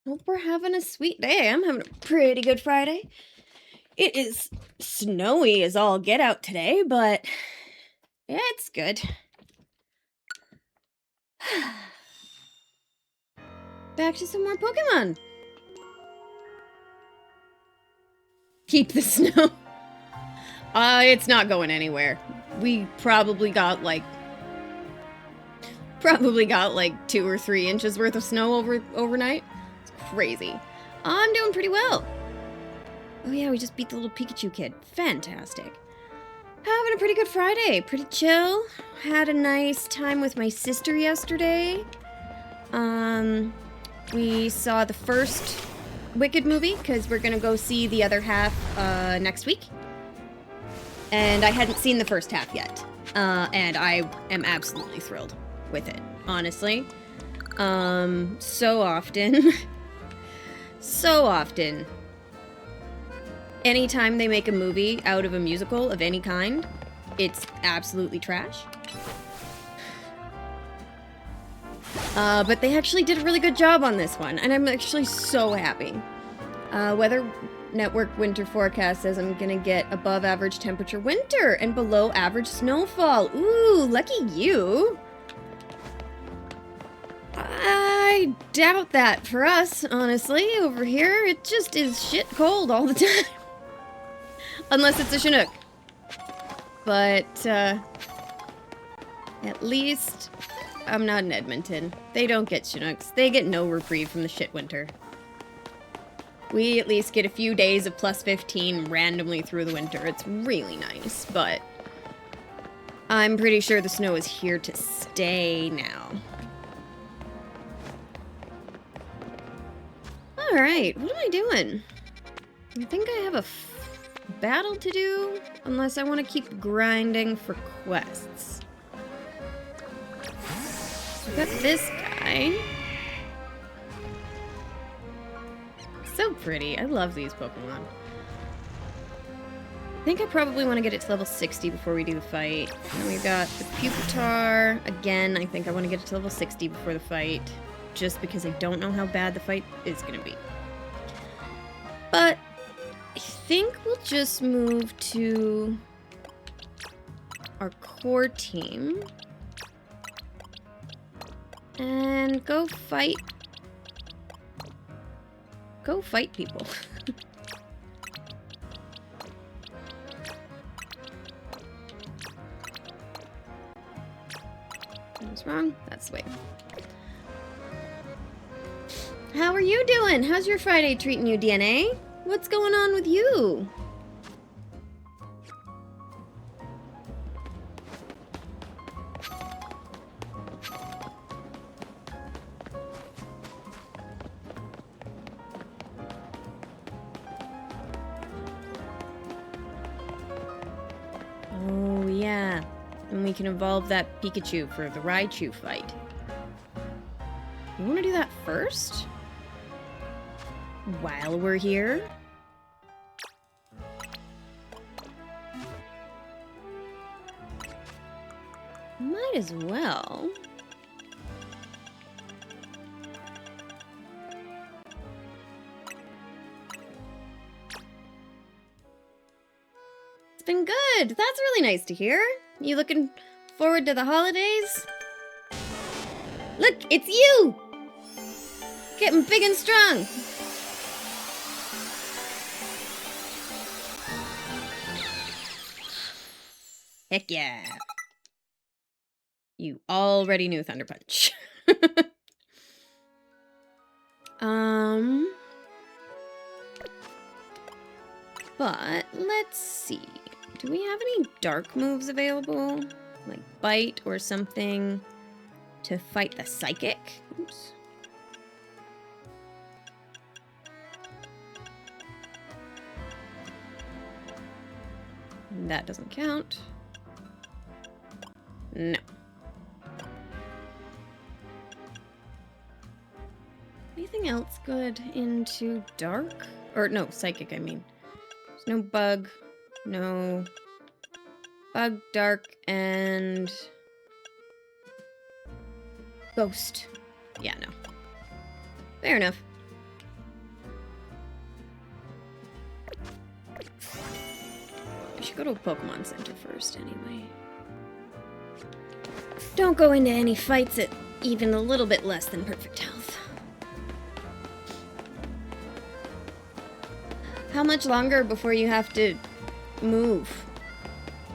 Hope we're having a sweet day. I'm having a pretty good Friday. It is snowy as all get out today, but it's good. Back to some more Pokemon. Keep the snow. It's not going anywhere. We probably got like 2 or 3 inches worth of snow overnight. It's crazy. I'm doing pretty well. Oh yeah, we just beat the little Pikachu kid. Fantastic. Having a pretty good Friday. Pretty chill. Had a nice time with my sister yesterday. We saw the first Wicked movie, because we're gonna go see the other half next week. And I hadn't seen the first half yet. And I am absolutely thrilled with it, honestly. So often. So often. Anytime they make a movie out of a musical of any kind, it's absolutely trash. But they actually did a really good job on this one, and I'm actually so happy. Weather Network winter forecast says I'm gonna get above average temperature winter and below average snowfall. Ooh, lucky you. I doubt that for us, honestly, over here. It just is shit cold all the time. Unless it's a Chinook. But, at least I'm not in Edmonton. They don't get Chinooks. They get no reprieve from the shit winter. We at least get a few days of plus 15 randomly through the winter. It's really nice, but I'm pretty sure the snow is here to stay now. Alright, what am I doing? I think I have a battle to do, unless I want to keep grinding for quests. I've got this guy. So pretty. I love these Pokemon. I think I probably want to get it to level 60 before we do the fight. And we've got the Pupitar. Again, I think I want to get it to level 60 before the fight, just because I don't know how bad the fight is going to be. But I think we'll just move to our core team and go fight people. What's wrong? That's the way. How are you doing? How's your Friday treating you, DNA? What's going on with you? Oh, yeah. And we can evolve that Pikachu for the Raichu fight. You want to do that first? While we're here? Might as well. It's been good. That's really nice to hear. You looking forward to the holidays? Look, it's you! Getting big and strong. Heck yeah. You already knew Thunder Punch. But let's see. Do we have any dark moves available? Like Bite or something to fight the Psychic? Oops. That doesn't count. No. Anything else good into dark? Or no, psychic, I mean. There's no bug. No. Bug, dark, and ghost. Yeah, no. Fair enough. should go to a Pokemon Center first, anyway. Don't go into any fights at even a little bit less than perfect health. How much longer before you have to move?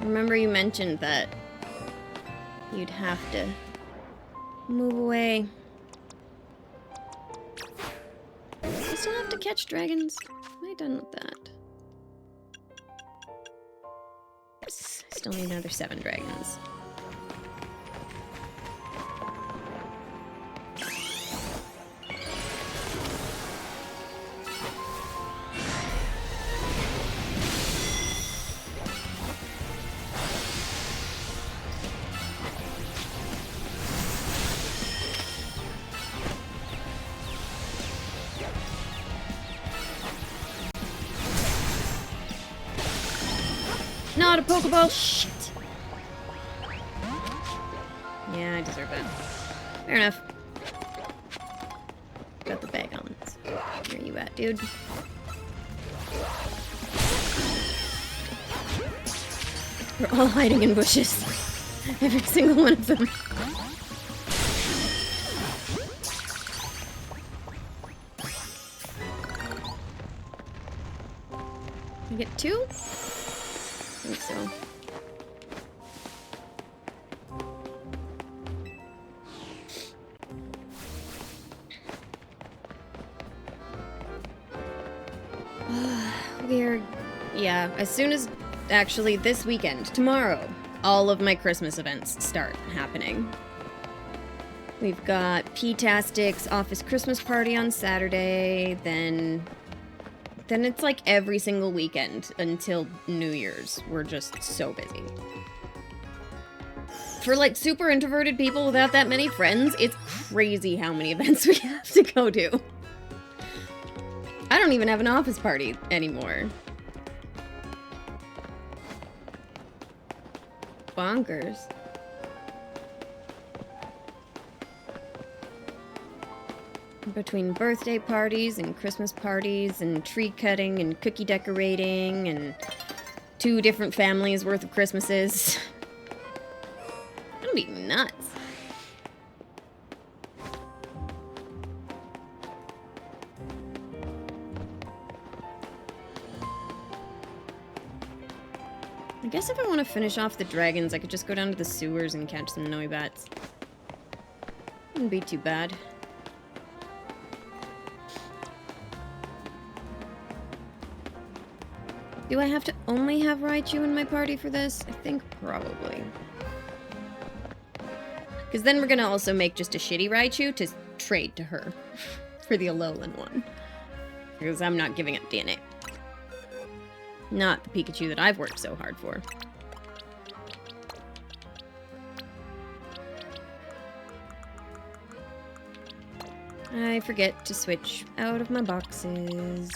Remember you mentioned that you'd have to move away. I still have to catch dragons. Am I done with that? Yes, I still need another 7 dragons. Not a Pokeball! Shit! Yeah, I deserve that. Fair enough. Got the bag on. Where are you at, dude? We're all hiding in bushes. Every single one of them. Can I get 2? I think so. Yeah, as soon as, actually this weekend, tomorrow, all of my Christmas events start happening. We've got P-Tastic's office Christmas party on Saturday, then it's like every single weekend until New Year's. We're just so busy. For like super introverted people without that many friends, it's crazy how many events we have to go to. I don't even have an office party anymore. Bonkers. Between birthday parties and Christmas parties and tree cutting and cookie decorating and 2 different families worth of Christmases. That'd be nuts. I guess if I want to finish off the dragons, I could just go down to the sewers and catch some Noibats. Wouldn't be too bad. Do I have to only have Raichu in my party for this? I think probably. Because then we're gonna also make just a shitty Raichu to trade to her for the Alolan one. Because I'm not giving up DNA. Not the Pikachu that I've worked so hard for. I forget to switch out of my boxes.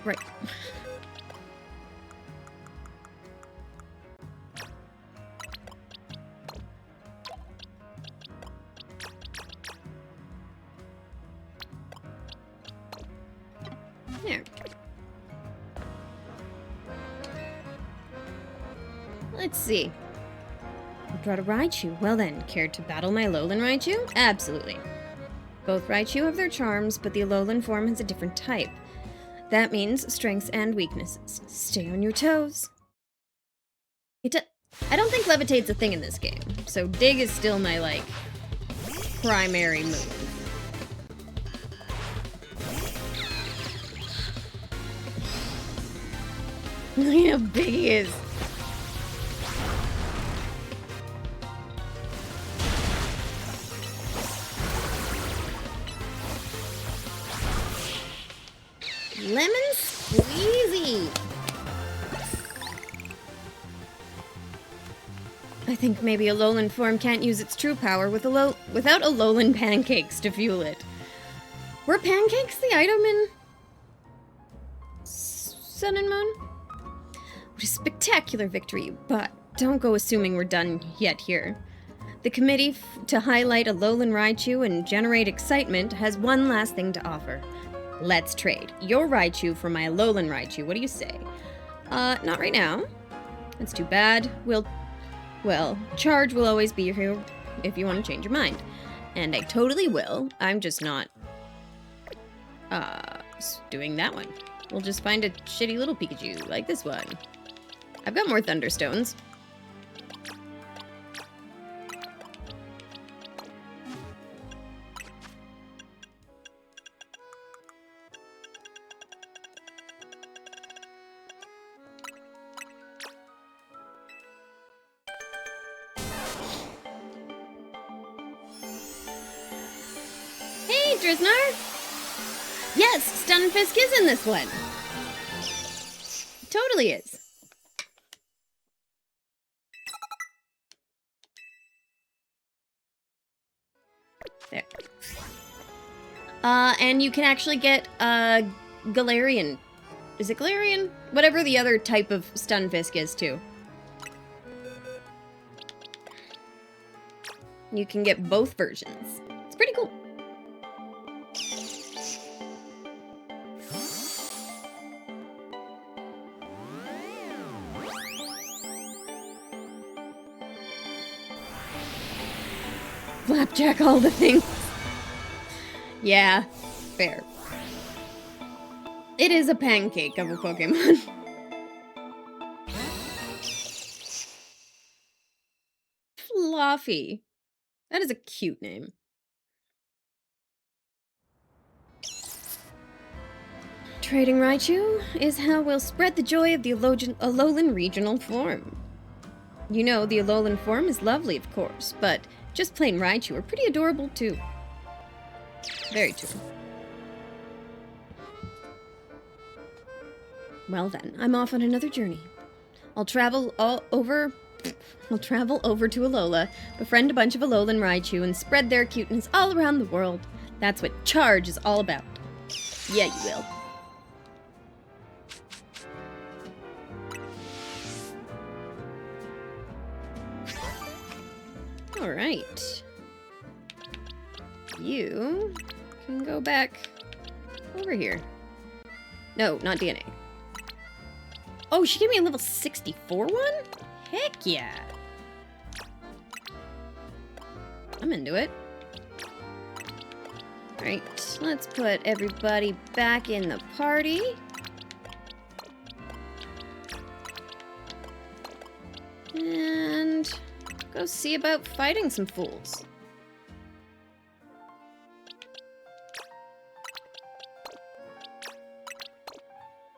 Right. There. Let's see. I brought a Raichu. Well then, care to battle my Alolan Raichu? Absolutely. Both Raichu have their charms, but the Alolan form has a different type. That means strengths and weaknesses. Stay on your toes. I don't think Levitate's a thing in this game, so Dig is still my, like, primary move. Look at how big he is. Lemon squeezy. I think maybe Alolan form can't use its true power without Alolan pancakes to fuel it. Were pancakes the item in Sun and Moon? What a spectacular victory, but don't go assuming we're done yet here. The committee to highlight Alolan Raichu and generate excitement has one last thing to offer. Let's trade. Your Raichu for my Alolan Raichu. What do you say? Not right now. That's too bad. Well, charge will always be your hero if you want to change your mind. And I totally will. I'm just not, doing that one. We'll just find a shitty little Pikachu, like this one. I've got more Thunderstones. Hey, Driznar! Yes, Stunfisk is in this one! Totally is. There. And you can actually get, Galarian. Is it Galarian? Whatever the other type of Stunfisk is, too. You can get both versions. It's pretty cool. Flapjack all the things. Yeah, fair. It is a pancake of a Pokemon. Fluffy. That is a cute name. Trading Raichu is how we'll spread the joy of the Alolan regional form. You know, the Alolan form is lovely, of course, but just plain Raichu are pretty adorable, too. Very true. Well then, I'm off on another journey. I'll travel over to Alola, befriend a bunch of Alolan Raichu, and spread their cuteness all around the world. That's what Charge is all about. Yeah, you will. Alright. You can go back over here. No, not DNA. Oh, she gave me a level 64 one? Heck yeah. I'm into it. Alright, let's put everybody back in the party. And go see about fighting some fools.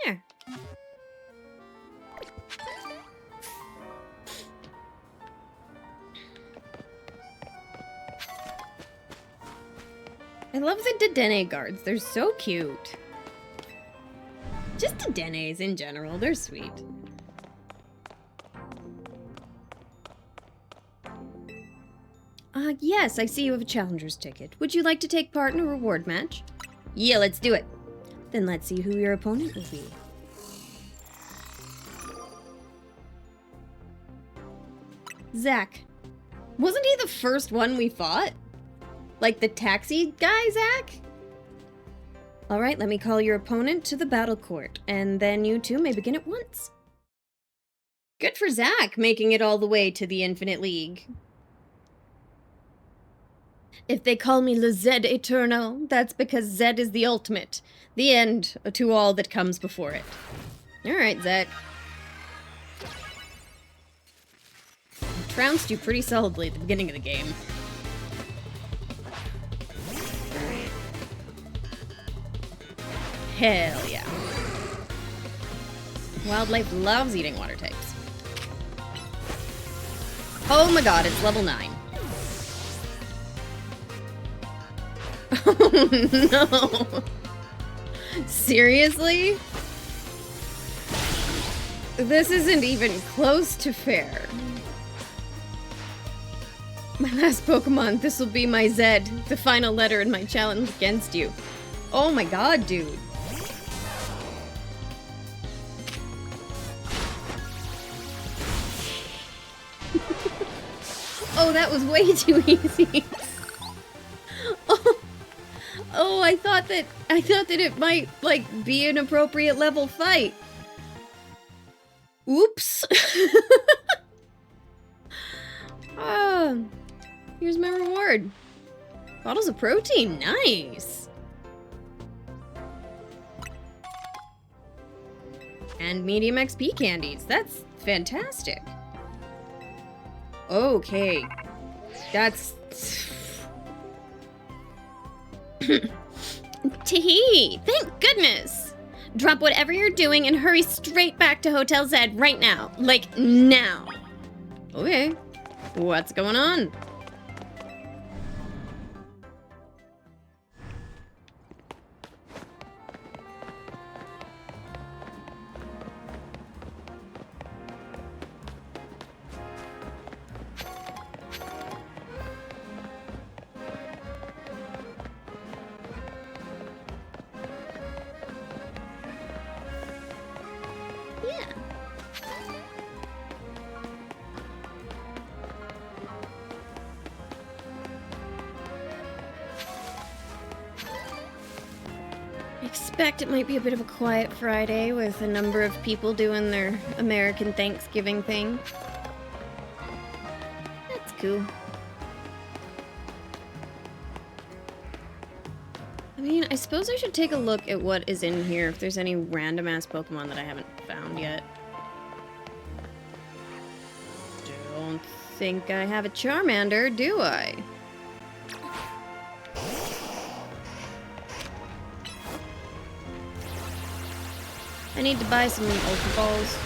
There. I love the Dedenne guards. They're so cute. Just Dedennes in general. They're sweet. Yes, I see you have a challenger's ticket. Would you like to take part in a reward match? Yeah, let's do it. Then let's see who your opponent will be. Zach. Wasn't he the first one we fought? Like the taxi guy, Zach? Alright, let me call your opponent to the battle court, and then you two may begin at once. Good for Zach, making it all the way to the Infinite League. If they call me Le Z Eternal, that's because Z is the ultimate. The end to all that comes before it. Alright, Zach. I trounced you pretty solidly at the beginning of the game. Hell yeah. Wildlife loves eating water types. Oh my god, it's level 9. Oh no. Seriously? This isn't even close to fair. My last Pokemon, this will be my Z, the final letter in my challenge against you. Oh my god, dude. Oh, that was way too easy. Oh no, I thought that it might, like, be an appropriate level fight. Oops. Here's my reward. Bottles of protein, nice. And medium XP candies, that's fantastic. Okay. That's... Tahehe, thank goodness! Drop whatever you're doing and hurry straight back to Hotel Z right now. Like, now. Okay. What's going on? Expect it might be a bit of a quiet Friday with a number of people doing their American Thanksgiving thing. That's cool. I mean, I suppose I should take a look at what is in here, if there's any random-ass Pokemon that I haven't found yet. Don't think I have a Charmander, do I? I need to buy some Ultra Balls.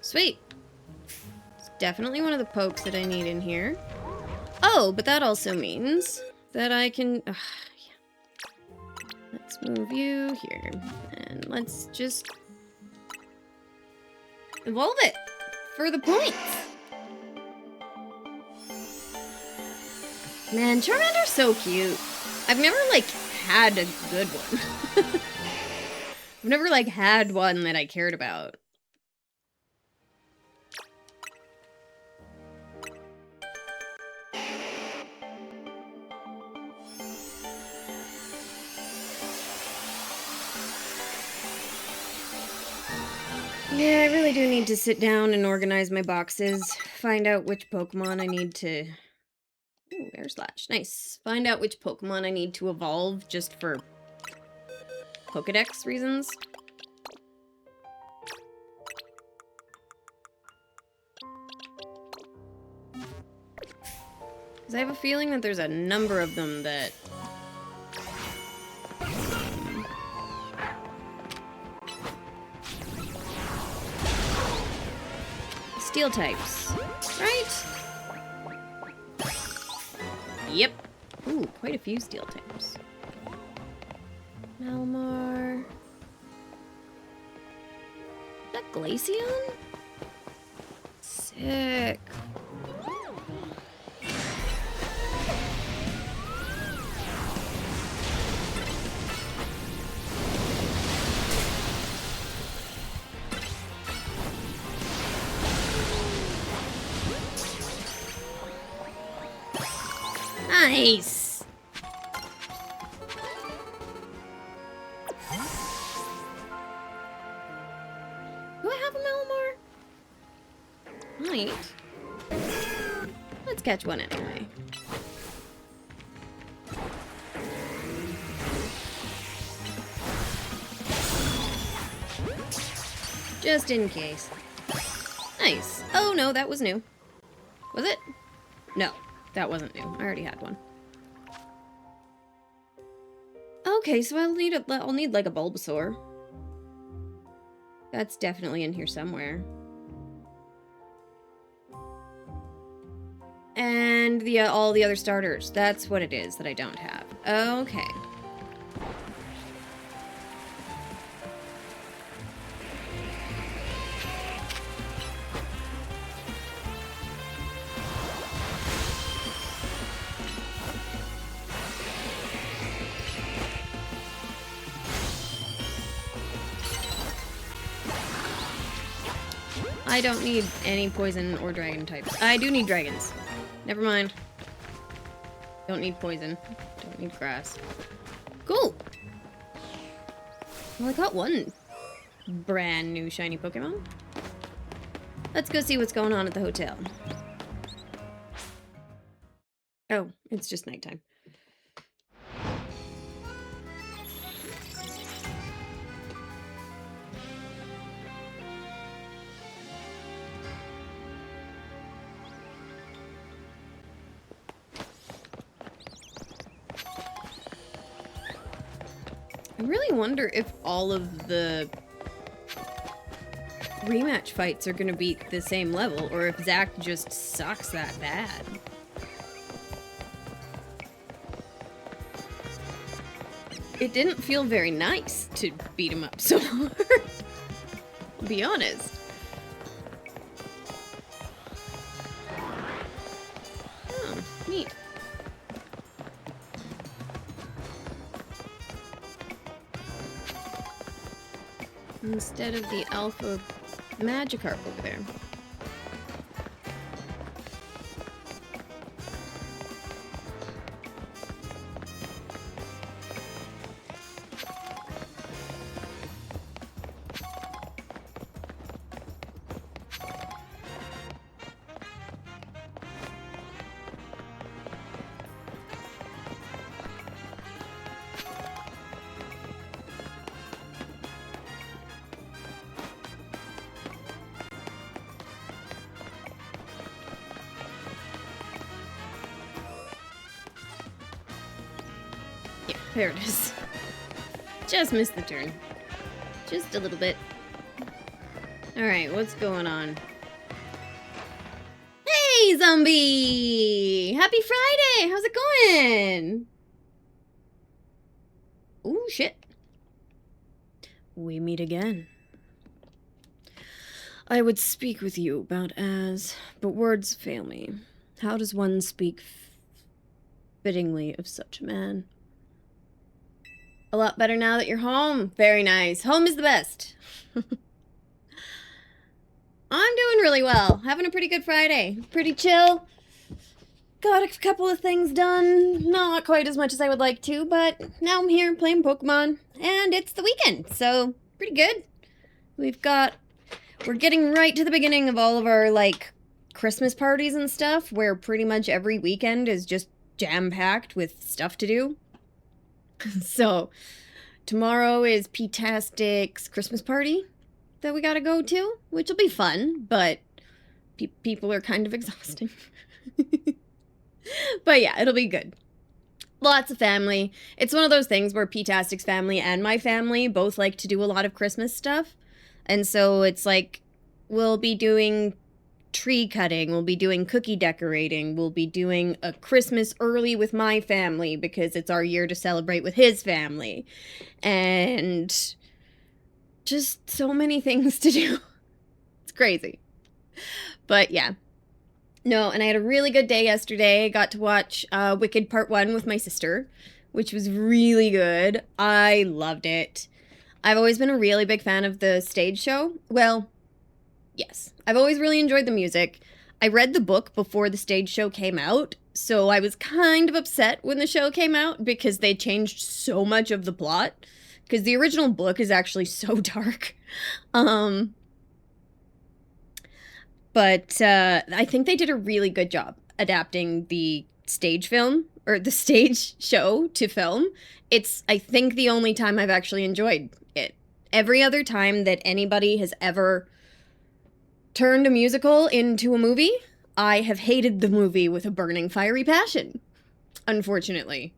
Sweet. It's definitely one of the pokes that I need in here. Oh, but that also means that I can... yeah. Let's move you here. And let's just... evolve it! For the points! Man, Charmander's so cute. I've never, like, had a good one. I've never, like, had one that I cared about. Yeah, I really do need to sit down and organize my boxes. Find out which Pokemon I need to... Ooh, Air Slash. Nice. Find out which Pokemon I need to evolve just for Pokedex reasons. Because I have a feeling that there's a number of them that... Steel types, right? Yep. Ooh, quite a few steel types. Malamar. Is that Glaceon? Sick. Nice! Do I have a Malamar? Might. Let's catch one anyway. Just in case. Nice. Oh no, that was new. Was it? No. That wasn't new. I already had one. Okay, so I'll need like a Bulbasaur. That's definitely in here somewhere. And all the other starters. That's what it is that I don't have. Okay. I don't need any poison or dragon types. I do need dragons. Never mind. Don't need poison. Don't need grass. Cool! Well, I got one brand new shiny Pokemon. Let's go see what's going on at the hotel. Oh, it's just nighttime. I really wonder if all of the rematch fights are gonna be the same level, or if Zach just sucks that bad. It didn't feel very nice to beat him up so hard. I'll be honest. Oh, neat. Instead of the alpha Magikarp over there. Yeah, there it is. Just missed the turn. Just a little bit. Alright, what's going on? Hey, zombie! Happy Friday! How's it going? Ooh, shit. We meet again. I would speak with you about as, but words fail me. How does one speak fittingly of such a man? A lot better now that you're home. Very nice. Home is the best. I'm doing really well. Having a pretty good Friday. Pretty chill. Got a couple of things done. Not quite as much as I would like to, but now I'm here playing Pokemon. And it's the weekend, so pretty good. We're getting right to the beginning of all of our, like, Christmas parties and stuff, where pretty much every weekend is just jam-packed with stuff to do. So, tomorrow is P-tastic's Christmas party that we gotta go to, which will be fun, but people are kind of exhausting. But yeah, it'll be good. Lots of family. It's one of those things where P-tastic's family and my family both like to do a lot of Christmas stuff. And so it's like, we'll be doing tree cutting, we'll be doing cookie decorating, we'll be doing a Christmas early with my family because it's our year to celebrate with his family. And just so many things to do. It's crazy. But yeah. No, and I had a really good day yesterday. I got to watch Wicked Part 1 with my sister, which was really good. I loved it. I've always been a really big fan of the stage show. Well, yes. I've always really enjoyed the music. I read the book before the stage show came out, so I was kind of upset when the show came out because they changed so much of the plot. Because the original book is actually so dark. But I think they did a really good job adapting the stage film, or the stage show to film. It's, I think, the only time I've actually enjoyed it. Every other time that anybody has ever turned a musical into a movie, I have hated the movie with a burning fiery passion. Unfortunately.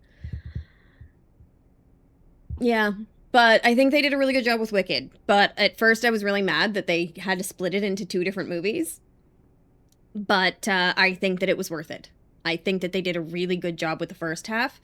Yeah. But I think they did a really good job with Wicked. But at first I was really mad that they had to split it into 2 different movies. But I think that it was worth it. I think that they did a really good job with the first half.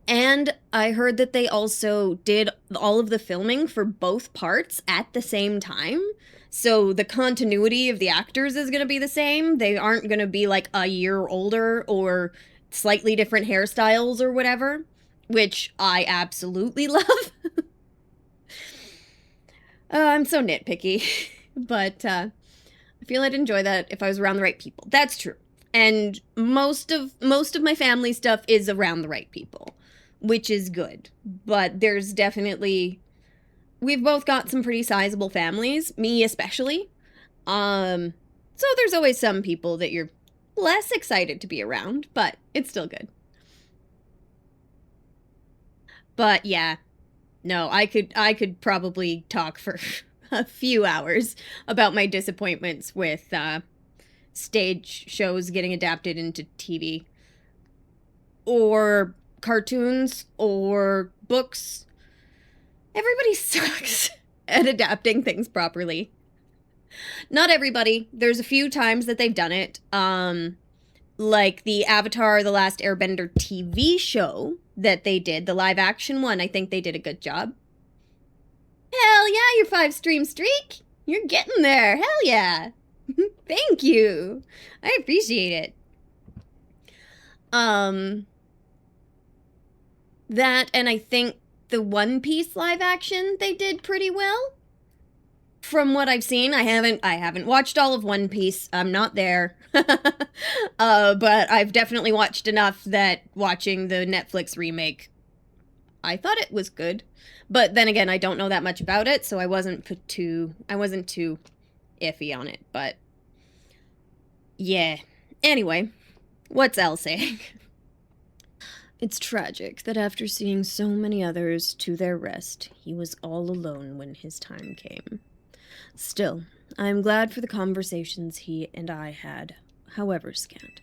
And I heard that they also did all of the filming for both parts at the same time. So the continuity of the actors is going to be the same. They aren't going to be like a year older or slightly different hairstyles or whatever, which I absolutely love. I'm so nitpicky, but I feel I'd enjoy that if I was around the right people. That's true. And most of my family stuff is around the right people, which is good. But there's definitely, we've both got some pretty sizable families, me especially. So there's always some people that you're less excited to be around, but it's still good. But yeah, no, I could probably talk for a few hours about my disappointments with stage shows getting adapted into TV or cartoons or books. Everybody sucks at adapting things properly. Not everybody. There's a few times that they've done it. Like the Avatar The Last Airbender TV show that they did, the live action one, I think they did a good job. Hell yeah, your 5-stream streak! You're getting there. Hell yeah. Thank you. I appreciate it. That, and I think the One Piece live action they did pretty well. From what I've seen, I haven't watched all of One Piece. I'm not there. But I've definitely watched enough that watching the Netflix remake, I thought it was good. But then again, I don't know that much about it, so I wasn't too iffy on it, but yeah. Anyway, what's Elle saying? It's tragic that after seeing so many others to their rest, he was all alone when his time came. Still, I am glad for the conversations he and I had, however scant.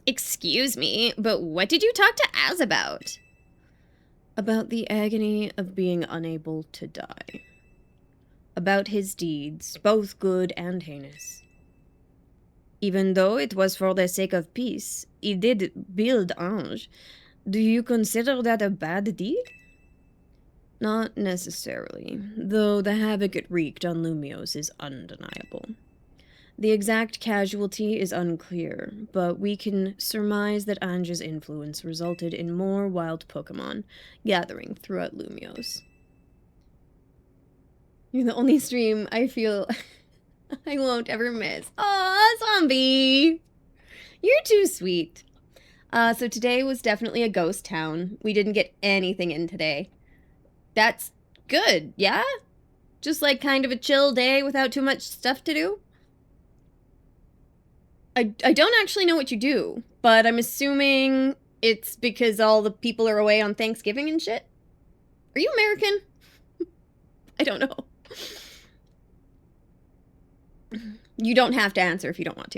Excuse me, but what did you talk to Az about? About the agony of being unable to die. About his deeds, both good and heinous. Even though it was for the sake of peace, he did build Ange. Do you consider that a bad deed? Not necessarily, though the havoc it wreaked on Lumios is undeniable. The exact casualty is unclear, but we can surmise that Ange's influence resulted in more wild Pokemon gathering throughout Lumios. You're the only stream I feel I won't ever miss. Aw, Zombie! You're too sweet. So today was definitely a ghost town. We didn't get anything in today. That's good, yeah? Just like kind of a chill day without too much stuff to do? I don't actually know what you do, but I'm assuming it's because all the people are away on Thanksgiving and shit? Are you American? I don't know. You don't have to answer if you don't want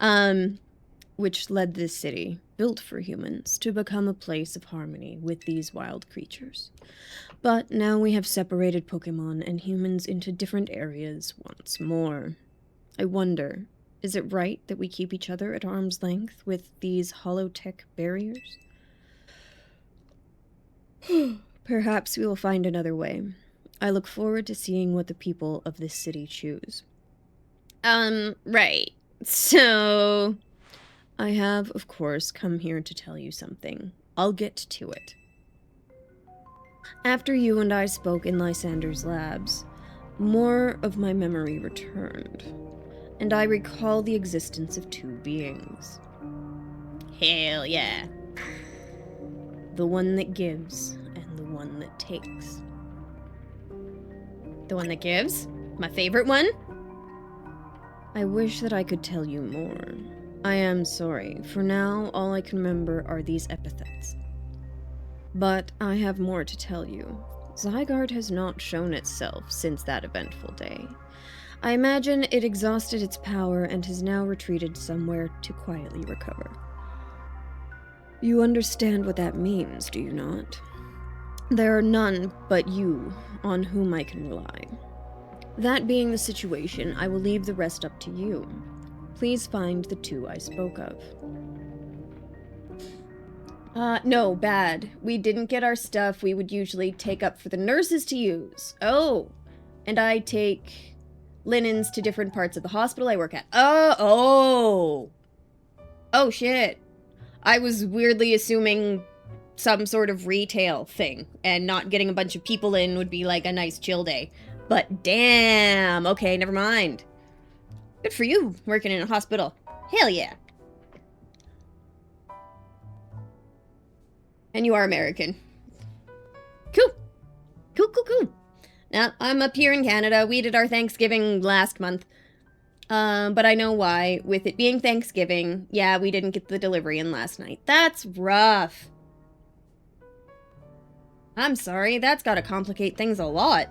to. Which led this city, built for humans, to become a place of harmony with these wild creatures. But now we have separated Pokemon and humans into different areas once more. I wonder, is it right that we keep each other at arm's length with these holotech barriers? Perhaps we will find another way. I look forward to seeing what the people of this city choose. Right. So, I have, of course, come here to tell you something. I'll get to it. After you and I spoke in Lysander's labs, more of my memory returned, and I recall the existence of two beings. Hell yeah. The one that gives, and the one that takes. The one that gives? My favorite one? I wish that I could tell you more. I am sorry. For now, all I can remember are these epithets. But I have more to tell you. Zygarde has not shown itself since that eventful day. I imagine it exhausted its power and has now retreated somewhere to quietly recover. You understand what that means, do you not? There are none but you on whom I can rely. That being the situation, I will leave the rest up to you. Please find the two I spoke of. No, bad. We didn't get our stuff we would usually take up for the nurses to use. Oh, and I take linens to different parts of the hospital I work at. Oh, shit. I was weirdly assuming some sort of retail thing, and not getting a bunch of people in would be like a nice chill day. But damn, okay, never mind. Good for you, working in a hospital. Hell yeah. And you are American. Cool. Cool, cool, cool. Now, I'm up here in Canada. We did our Thanksgiving last month. But I know why. With it being Thanksgiving, yeah, we didn't get the delivery in last night. That's rough. I'm sorry, that's gotta complicate things a lot.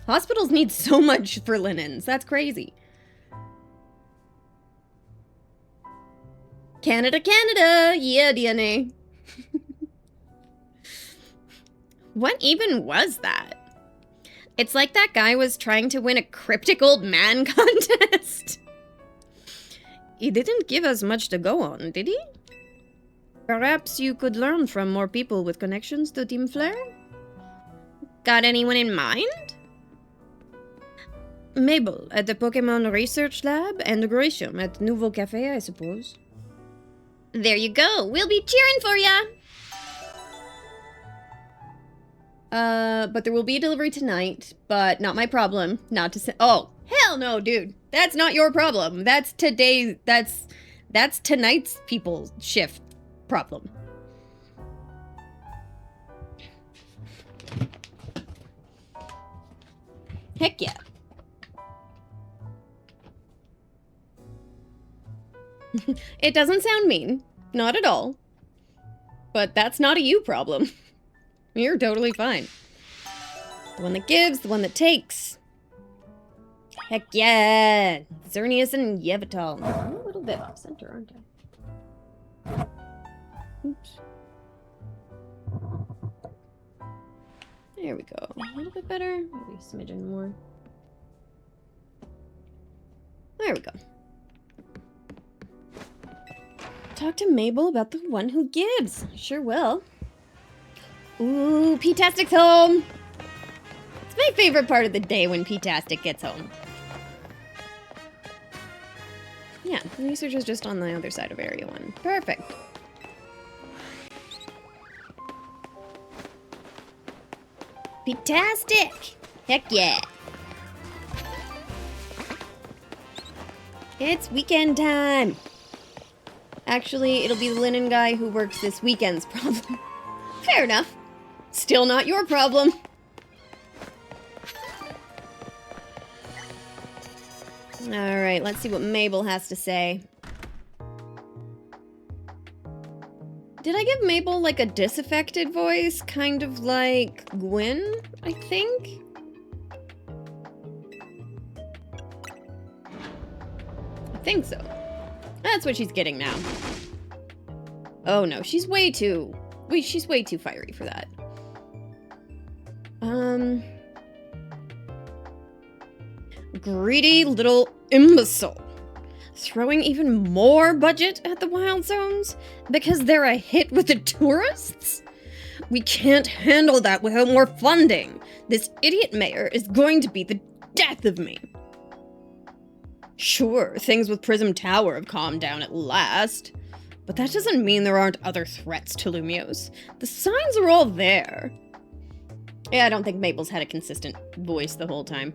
Hospitals need so much for linens. That's crazy. Canada, Canada! Yeah, DNA. What even was that? It's like that guy was trying to win a cryptic old man contest. He didn't give us much to go on, did he? Perhaps you could learn from more people with connections to Team Flare? Got anyone in mind? Mabel at the Pokemon Research Lab and Gratium at Nouveau Cafe, I suppose. There you go. We'll be cheering for ya! But there will be a delivery tonight, but not my problem. Not to say— oh, hell no, dude. That's not your problem. That's today's— that's tonight's people's shift problem. Heck yeah. It doesn't sound mean. Not at all. But that's not a you problem. You're totally fine. The one that gives, the one that takes. Heck yeah! Xerneas and Yevatol. I'm a little bit off center, aren't I? Oops. There we go. A little bit better. Maybe a smidgen more. There we go. Talk to Mabel about the one who gives. Sure will. Ooh, P-tastic's home! It's my favorite part of the day when P-tastic gets home. Yeah, the research is just on the other side of Area 1. Perfect. P-tastic! Heck yeah! It's weekend time! Actually, it'll be the linen guy who works this weekend's problem. Fair enough. Still not your problem. Alright, let's see what Mabel has to say. Did I give Mabel like a disaffected voice? Kind of like Gwen, I think? I think so. That's what she's getting now. Oh no, she's way too fiery for that. Greedy little imbecile. Throwing even more budget at the wild zones? Because they're a hit with the tourists? We can't handle that without more funding. This idiot mayor is going to be the death of me. Sure, things with Prism Tower have calmed down at last. But that doesn't mean there aren't other threats to Lumiose. The signs are all there. Yeah, I don't think Mabel's had a consistent voice the whole time.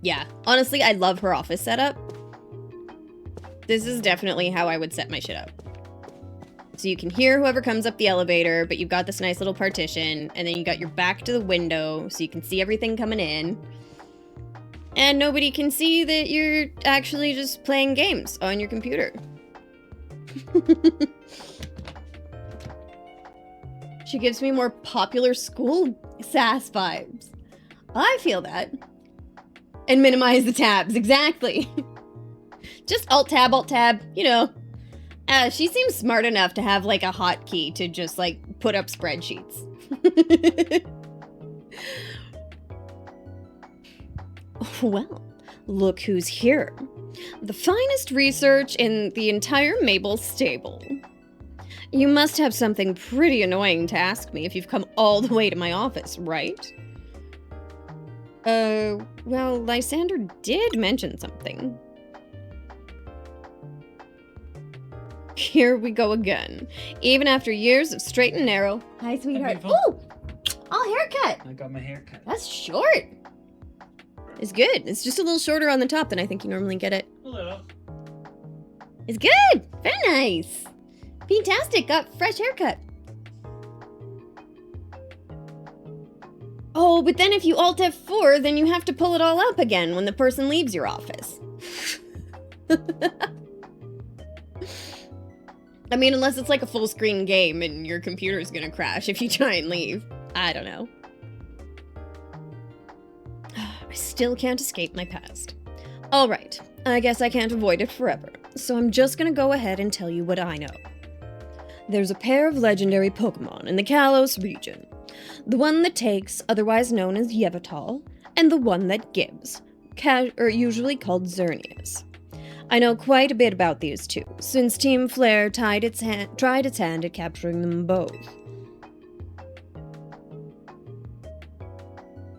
Yeah, honestly, I love her office setup. This is definitely how I would set my shit up. So you can hear whoever comes up the elevator, but you've got this nice little partition, and then you got your back to the window, so you can see everything coming in. And nobody can see that you're actually just playing games on your computer. She gives me more popular school sass vibes. I feel that. And minimize the tabs, exactly. Just alt-tab, you know. She seems smart enough to have, like, a hotkey to just, like, put up spreadsheets. Well, look who's here. The finest research in the entire Mabel stable. You must have something pretty annoying to ask me if you've come all the way to my office, right? Well, Lysander did mention something. Here we go again. Even after years of straight and narrow. Hi, sweetheart. Ooh! Oh, haircut! I got my hair cut. That's short. It's good. It's just a little shorter on the top than I think you normally get it. A little. It's good! Very nice! Fantastic! Got fresh haircut. Oh, but then if you Alt F4, then you have to pull it all up again when the person leaves your office. I mean, unless it's like a full screen game and your computer's gonna crash if you try and leave. I don't know. I still can't escape my past. Alright, I guess I can't avoid it forever, so I'm just gonna go ahead and tell you what I know. There's a pair of legendary Pokemon in the Kalos region. The one that takes, otherwise known as Yveltal, and the one that gives, usually called Xerneas. I know quite a bit about these two, since Team Flare tried its hand at capturing them both.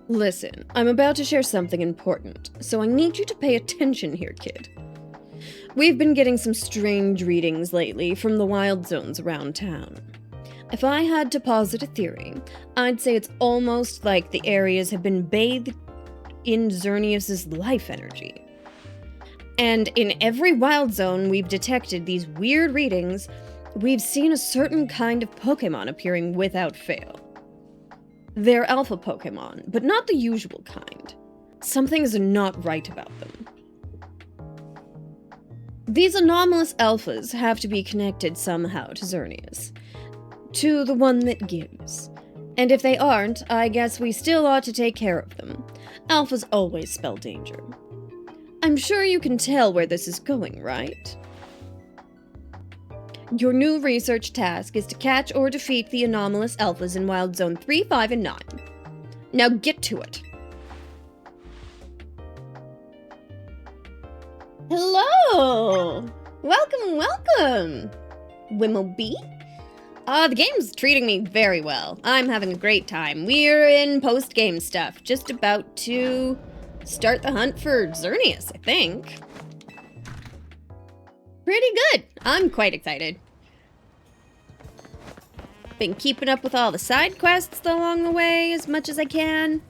Listen, I'm about to share something important, so I need you to pay attention here, kid. We've been getting some strange readings lately from the wild zones around town. If I had to posit a theory, I'd say it's almost like the areas have been bathed in Xerneas' life energy. And in every wild zone we've detected these weird readings, we've seen a certain kind of Pokemon appearing without fail. They're alpha Pokemon, but not the usual kind. Something's not right about them. These anomalous alphas have to be connected somehow to Xerneas. To the one that gives. And if they aren't, I guess we still ought to take care of them. Alphas always spell danger. I'm sure you can tell where this is going, right? Your new research task is to catch or defeat the anomalous alphas in Wild Zone 3, 5, and 9. Now get to it. Hello! Welcome, welcome! Wimmelby? The game's treating me very well. I'm having a great time. We're in post-game stuff. Just about to start the hunt for Xerneas, I think. Pretty good. I'm quite excited. Been keeping up with all the side quests along the way as much as I can.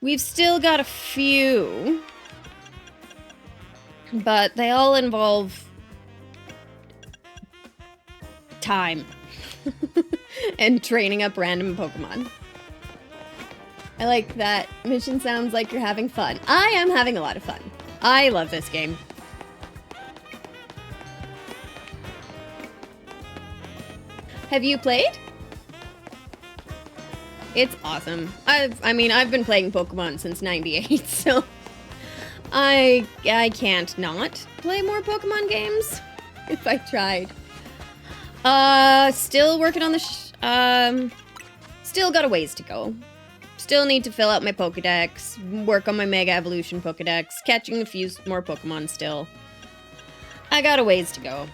We've still got a few, but they all involve time and training up random Pokemon. I like that. Mission sounds like you're having fun. I am having a lot of fun. I love this game. Have you played? It's awesome. I mean, I've been playing Pokemon since '98, so I can't not play more Pokemon games if I tried. Still working on the still got a ways to go. Still need to fill out my Pokedex, work on my Mega Evolution Pokedex, catching a few more Pokemon still. I got a ways to go.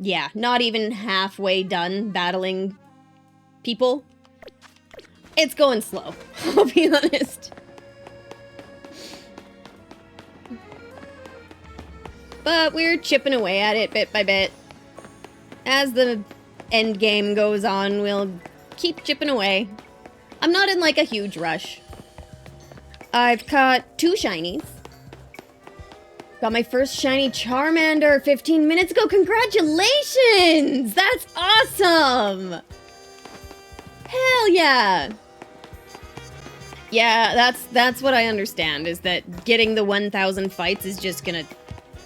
Yeah, not even halfway done battling people. It's going slow, I'll be honest. But we're chipping away at it bit by bit. As the end game goes on, we'll keep chipping away. I'm not in like a huge rush. I've caught 2 shinies. Got my first shiny Charmander 15 minutes ago. Congratulations! That's awesome! Hell yeah! Yeah, that's what I understand, is that getting the 1,000 fights is just gonna...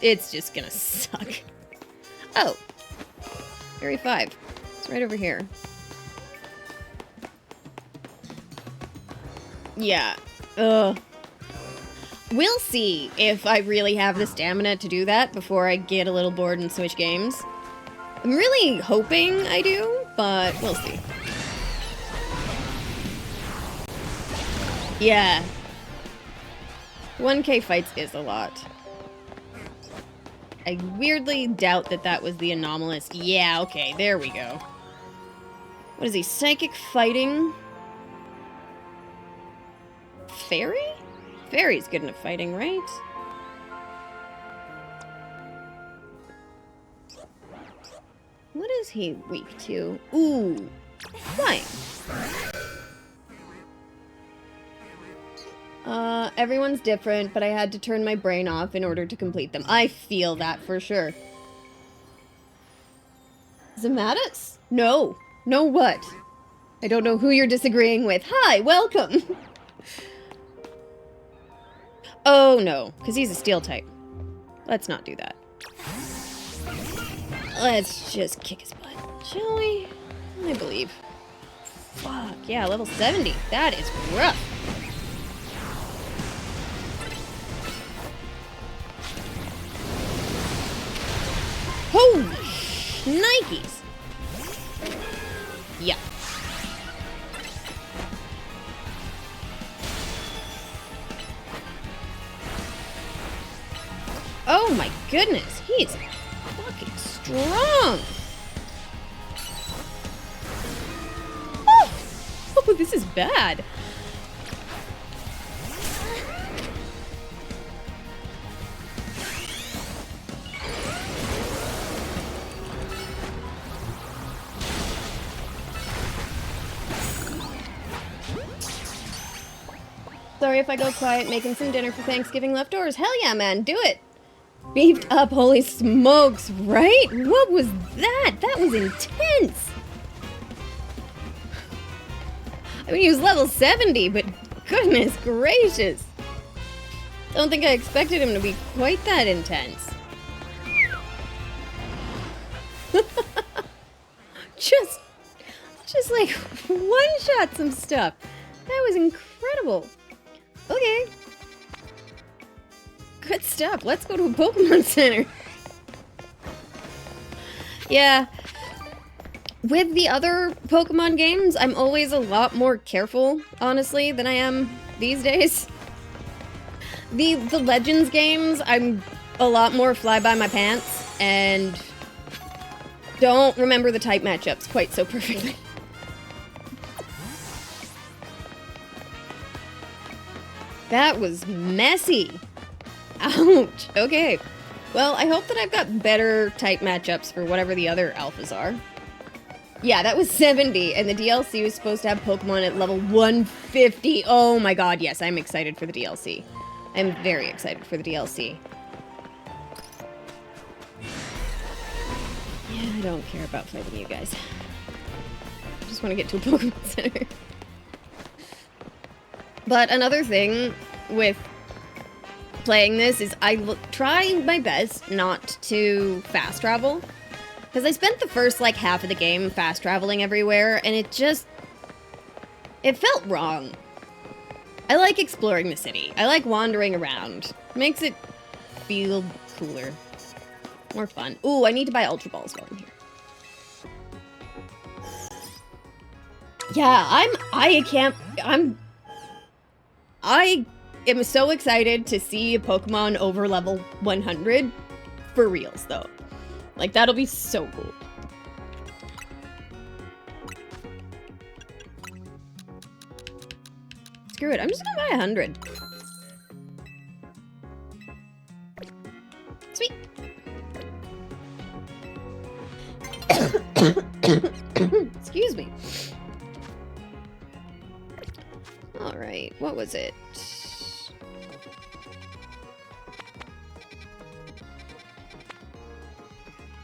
It's just gonna suck. Oh. Area 5. It's right over here. Yeah. Ugh. We'll see if I really have the stamina to do that before I get a little bored and switch games. I'm really hoping I do, but we'll see. Yeah. 1K fights is a lot. I weirdly doubt that that was the anomalous. Yeah, okay, there we go. What is he, psychic fighting? Fairy? Fairy's good enough fighting, right? What is he weak to? Ooh, flying. Everyone's different, but I had to turn my brain off in order to complete them. I feel that for sure. Zamatis? No. No what? I don't know who you're disagreeing with. Hi, welcome! Oh, no, because he's a steel type. Let's not do that. Let's just kick his butt, shall we? I believe. Fuck, yeah, level 70. That is rough. Holy Nikes! Yeah. Oh my goodness, he is fucking strong! Oh, this is bad. Sorry if I go quiet, making some dinner for Thanksgiving leftovers. Hell yeah, man, do it! Beefed up, holy smokes, right? What was that? That was intense! I mean, he was level 70, but goodness gracious. Don't think I expected him to be quite that intense. just like one-shot some stuff. That was incredible. Okay. Good stuff. Let's go to a Pokemon Center. Yeah. With the other Pokemon games, I'm always a lot more careful, honestly, than I am these days. The Legends games, I'm a lot more fly by my pants, and don't remember the type matchups quite so perfectly. That was messy. Ouch. Okay. Well, I hope that I've got better type matchups for whatever the other alphas are. Yeah, that was 70, and the DLC was supposed to have Pokemon at level 150. Oh my god, yes, I'm excited for the DLC. I'm very excited for the DLC. Yeah, I don't care about fighting you guys. I just want to get to a Pokemon Center. But another thing with playing this is I try my best not to fast travel. Because I spent the first, like, half of the game fast traveling everywhere, and it felt wrong. I like exploring the city. I like wandering around. Makes it feel cooler. More fun. Ooh, I need to buy Ultra Balls while I'm here. Yeah, I am so excited to see a Pokemon over level 100. For reals, though. Like, that'll be so cool. Screw it, I'm just gonna buy 100. Sweet. Excuse me. Alright, what was it?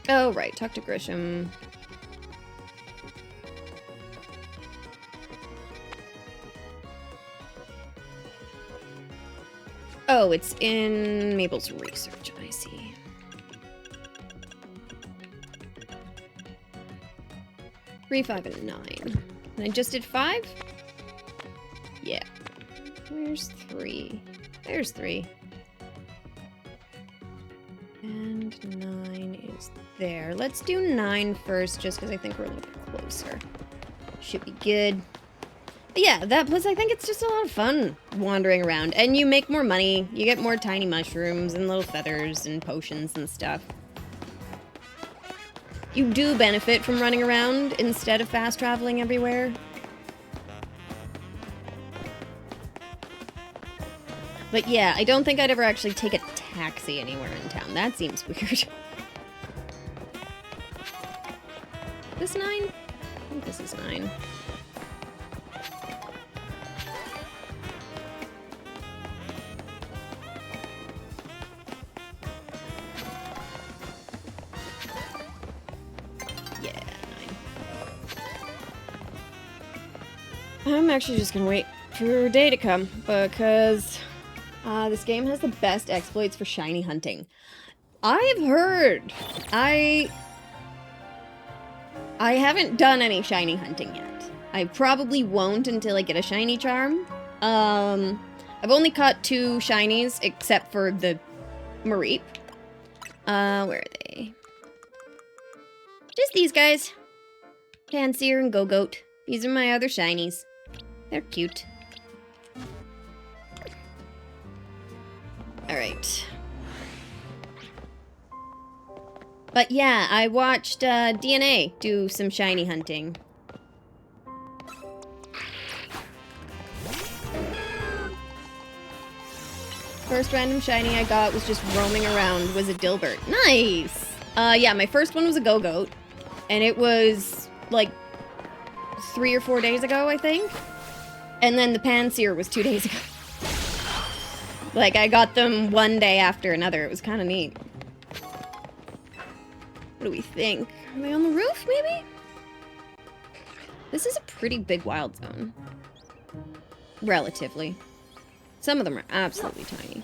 Oh, right, talk to Grisham. Oh, it's in Mabel's research, I see. Three, 5, and 9. And I just did 5? Yeah. Where's 3? There's 3. And 9 is there. Let's do 9 first, just because I think we're a little bit closer. Should be good. But yeah, that plus I think it's just a lot of fun wandering around. And you make more money. You get more tiny mushrooms and little feathers and potions and stuff. You do benefit from running around instead of fast traveling everywhere. But yeah, I don't think I'd ever actually take a taxi anywhere in town. That seems weird. This 9? I think this is 9. I'm actually just gonna wait for day to come, because this game has the best exploits for shiny hunting. I've heard. I haven't done any shiny hunting yet. I probably won't until I get a shiny charm. I've only caught 2 shinies, except for the Mareep. Where are they? Just these guys. Panseer and Go-Goat. These are my other shinies. They're cute. Alright. But yeah, I watched DNA do some shiny hunting. First random shiny I got was just roaming around, was a Dilbert. Nice! Yeah, my first one was a Go-Goat. And it was, like, 3 or 4 days ago, I think. And then the Panseer was 2 days ago. Like, I got them one day after another. It was kind of neat. What do we think? Are they on the roof, maybe? This is a pretty big wild zone. Relatively. Some of them are absolutely tiny.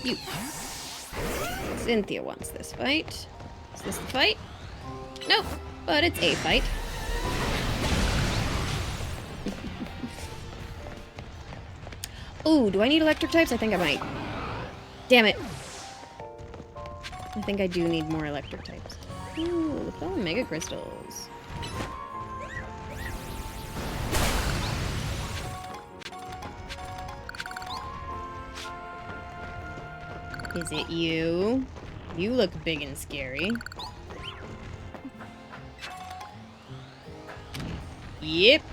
You. Cynthia wants this fight. Is this the fight? Nope, but it's a fight. Ooh, do I need electric types? I think I might. Damn it. I think I do need more electric types. Ooh, look at all the mega crystals. Is it you? You look big and scary. Yep.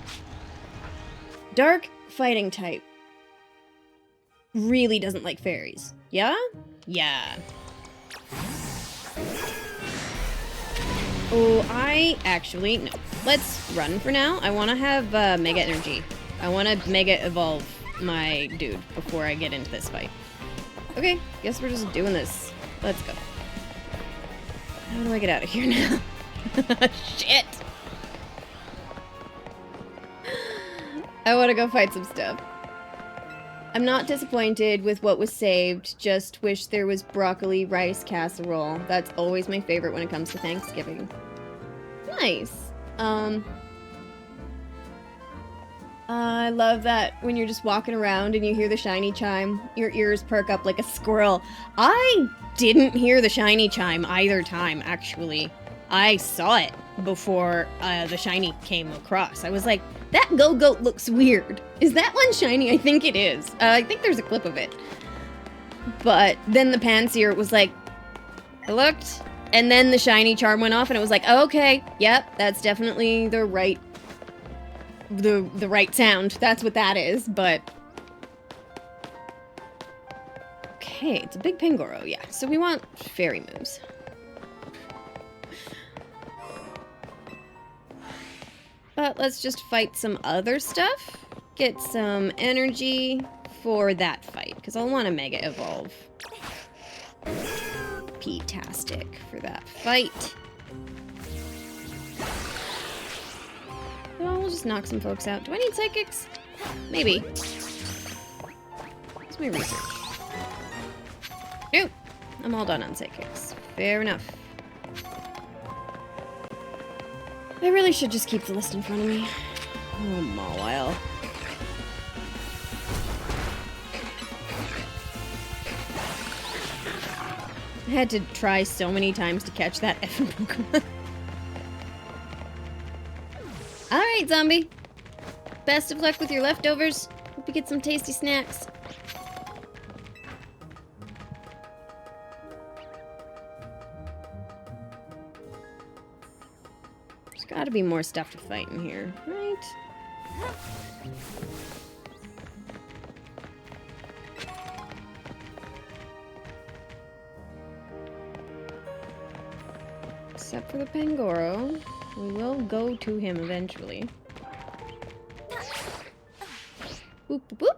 Dark fighting type. Really doesn't like fairies. Yeah? Yeah. Oh, no. Let's run for now. I want to have Mega Energy. I want to Mega Evolve my dude before I get into this fight. Okay, guess we're just doing this. Let's go. How do I get out of here now? Shit! I want to go fight some stuff. I'm not disappointed with what was saved, just wish there was broccoli rice casserole. That's always my favorite when it comes to Thanksgiving. Nice. I love that when you're just walking around and you hear the shiny chime, your ears perk up like a squirrel. I didn't hear the shiny chime either time, actually. I saw it before the shiny came across. I was like, that Go-Goat looks weird. Is that one shiny? I think it is. I think there's a clip of it. But then the Panseer was like, I looked, and then the shiny charm went off, and it was like, oh, okay, yep, that's definitely the right sound. That's what that is, but... Okay, it's a big Pangoro, yeah. So we want fairy moves. But let's just fight some other stuff. Get some energy for that fight, because I'll want to Mega Evolve P-tastic for that fight. Well, we'll just knock some folks out. Do I need psychics? Maybe. What's my research? Nope. I'm all done on psychics. Fair enough. I really should just keep the list in front of me. Oh, Mawile. I had to try so many times to catch that effing Pokemon. Alright, zombie. Best of luck with your leftovers. Hope you get some tasty snacks. There's gotta be more stuff to fight in here, right? Except for the Pangoro. We will go to him eventually. Boop, boop, boop.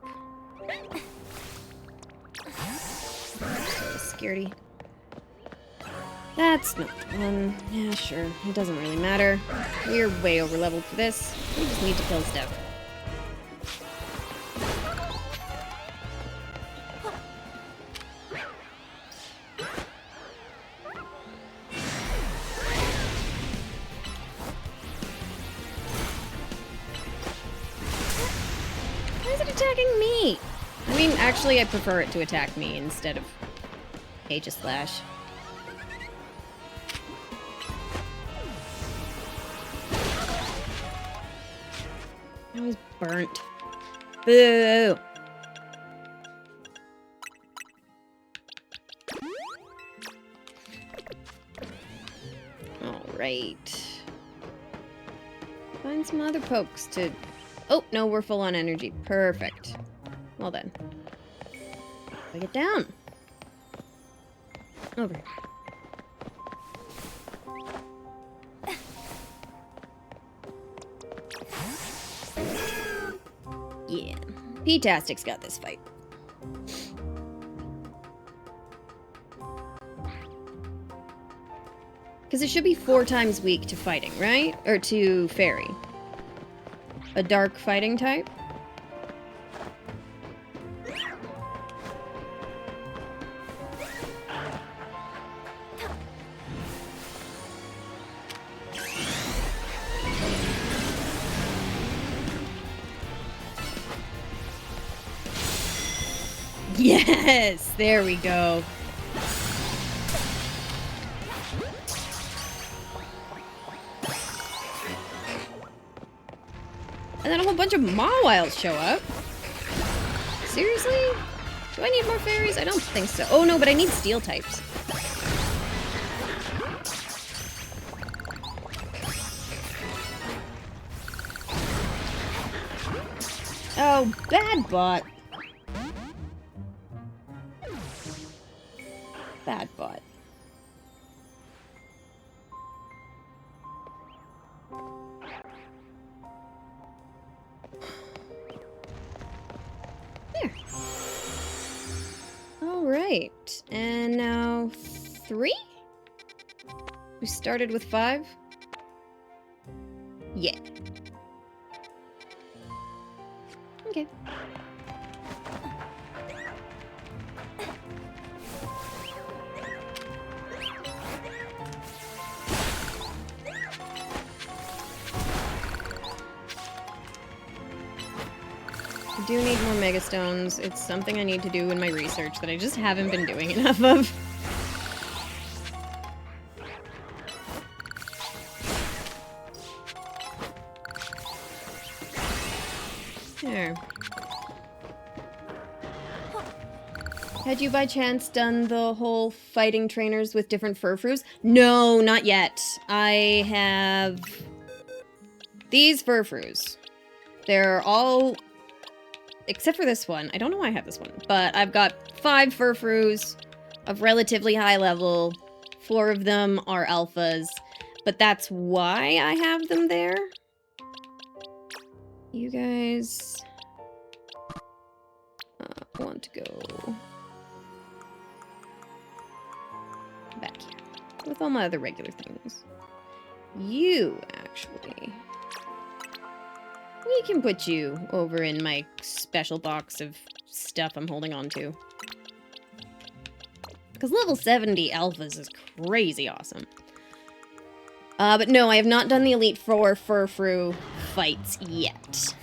Scaredy. That's not the one. Yeah, sure. It doesn't really matter. We're way over leveled for this. We just need to kill stuff. Why is it attacking me? I mean, actually, I prefer it to attack me instead of Aegis-Slash. Now he's burnt. Boo! Alright. Find some other pokes to... Oh, no, we're full on energy. Perfect. Well then. Break it down. Over. Yeah. P-Tastic's got this fight. Because it should be 4 times weak to fighting, right? Or to fairy. A dark fighting type? Yes! There we go. And then a whole bunch of Mawilds show up. Seriously? Do I need more fairies? I don't think so. Oh no, but I need steel types. Oh, bad bot. Bad bot. There. Alright. And now 3? We started with 5? Yeah. Okay. I do need more Mega Stones. It's something I need to do in my research that I just haven't been doing enough of. There. Had you by chance done the whole fighting trainers with different furfroos? No, not yet. I have these furfroos. They're all... Except for this one. I don't know why I have this one. But I've got 5 furfroos of relatively high level. 4 of them are alphas. But that's why I have them there. You guys... want to go... back here. With all my other regular things. You, actually... We can put you over in my special box of stuff I'm holding on to. Because level 70 alphas is crazy awesome. But no, I have not done the Elite Four furfrou fights yet.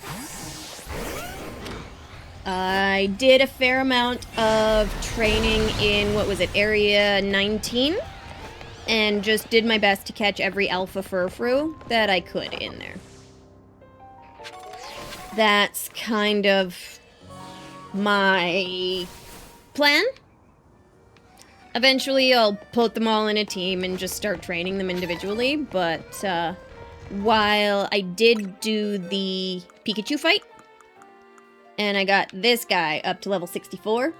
I did a fair amount of training in, what was it, Area 19? And just did my best to catch every alpha furfrou that I could in there. That's kind of my plan. Eventually, I'll put them all in a team and just start training them individually, but while I did do the Pikachu fight, and I got this guy up to level 64,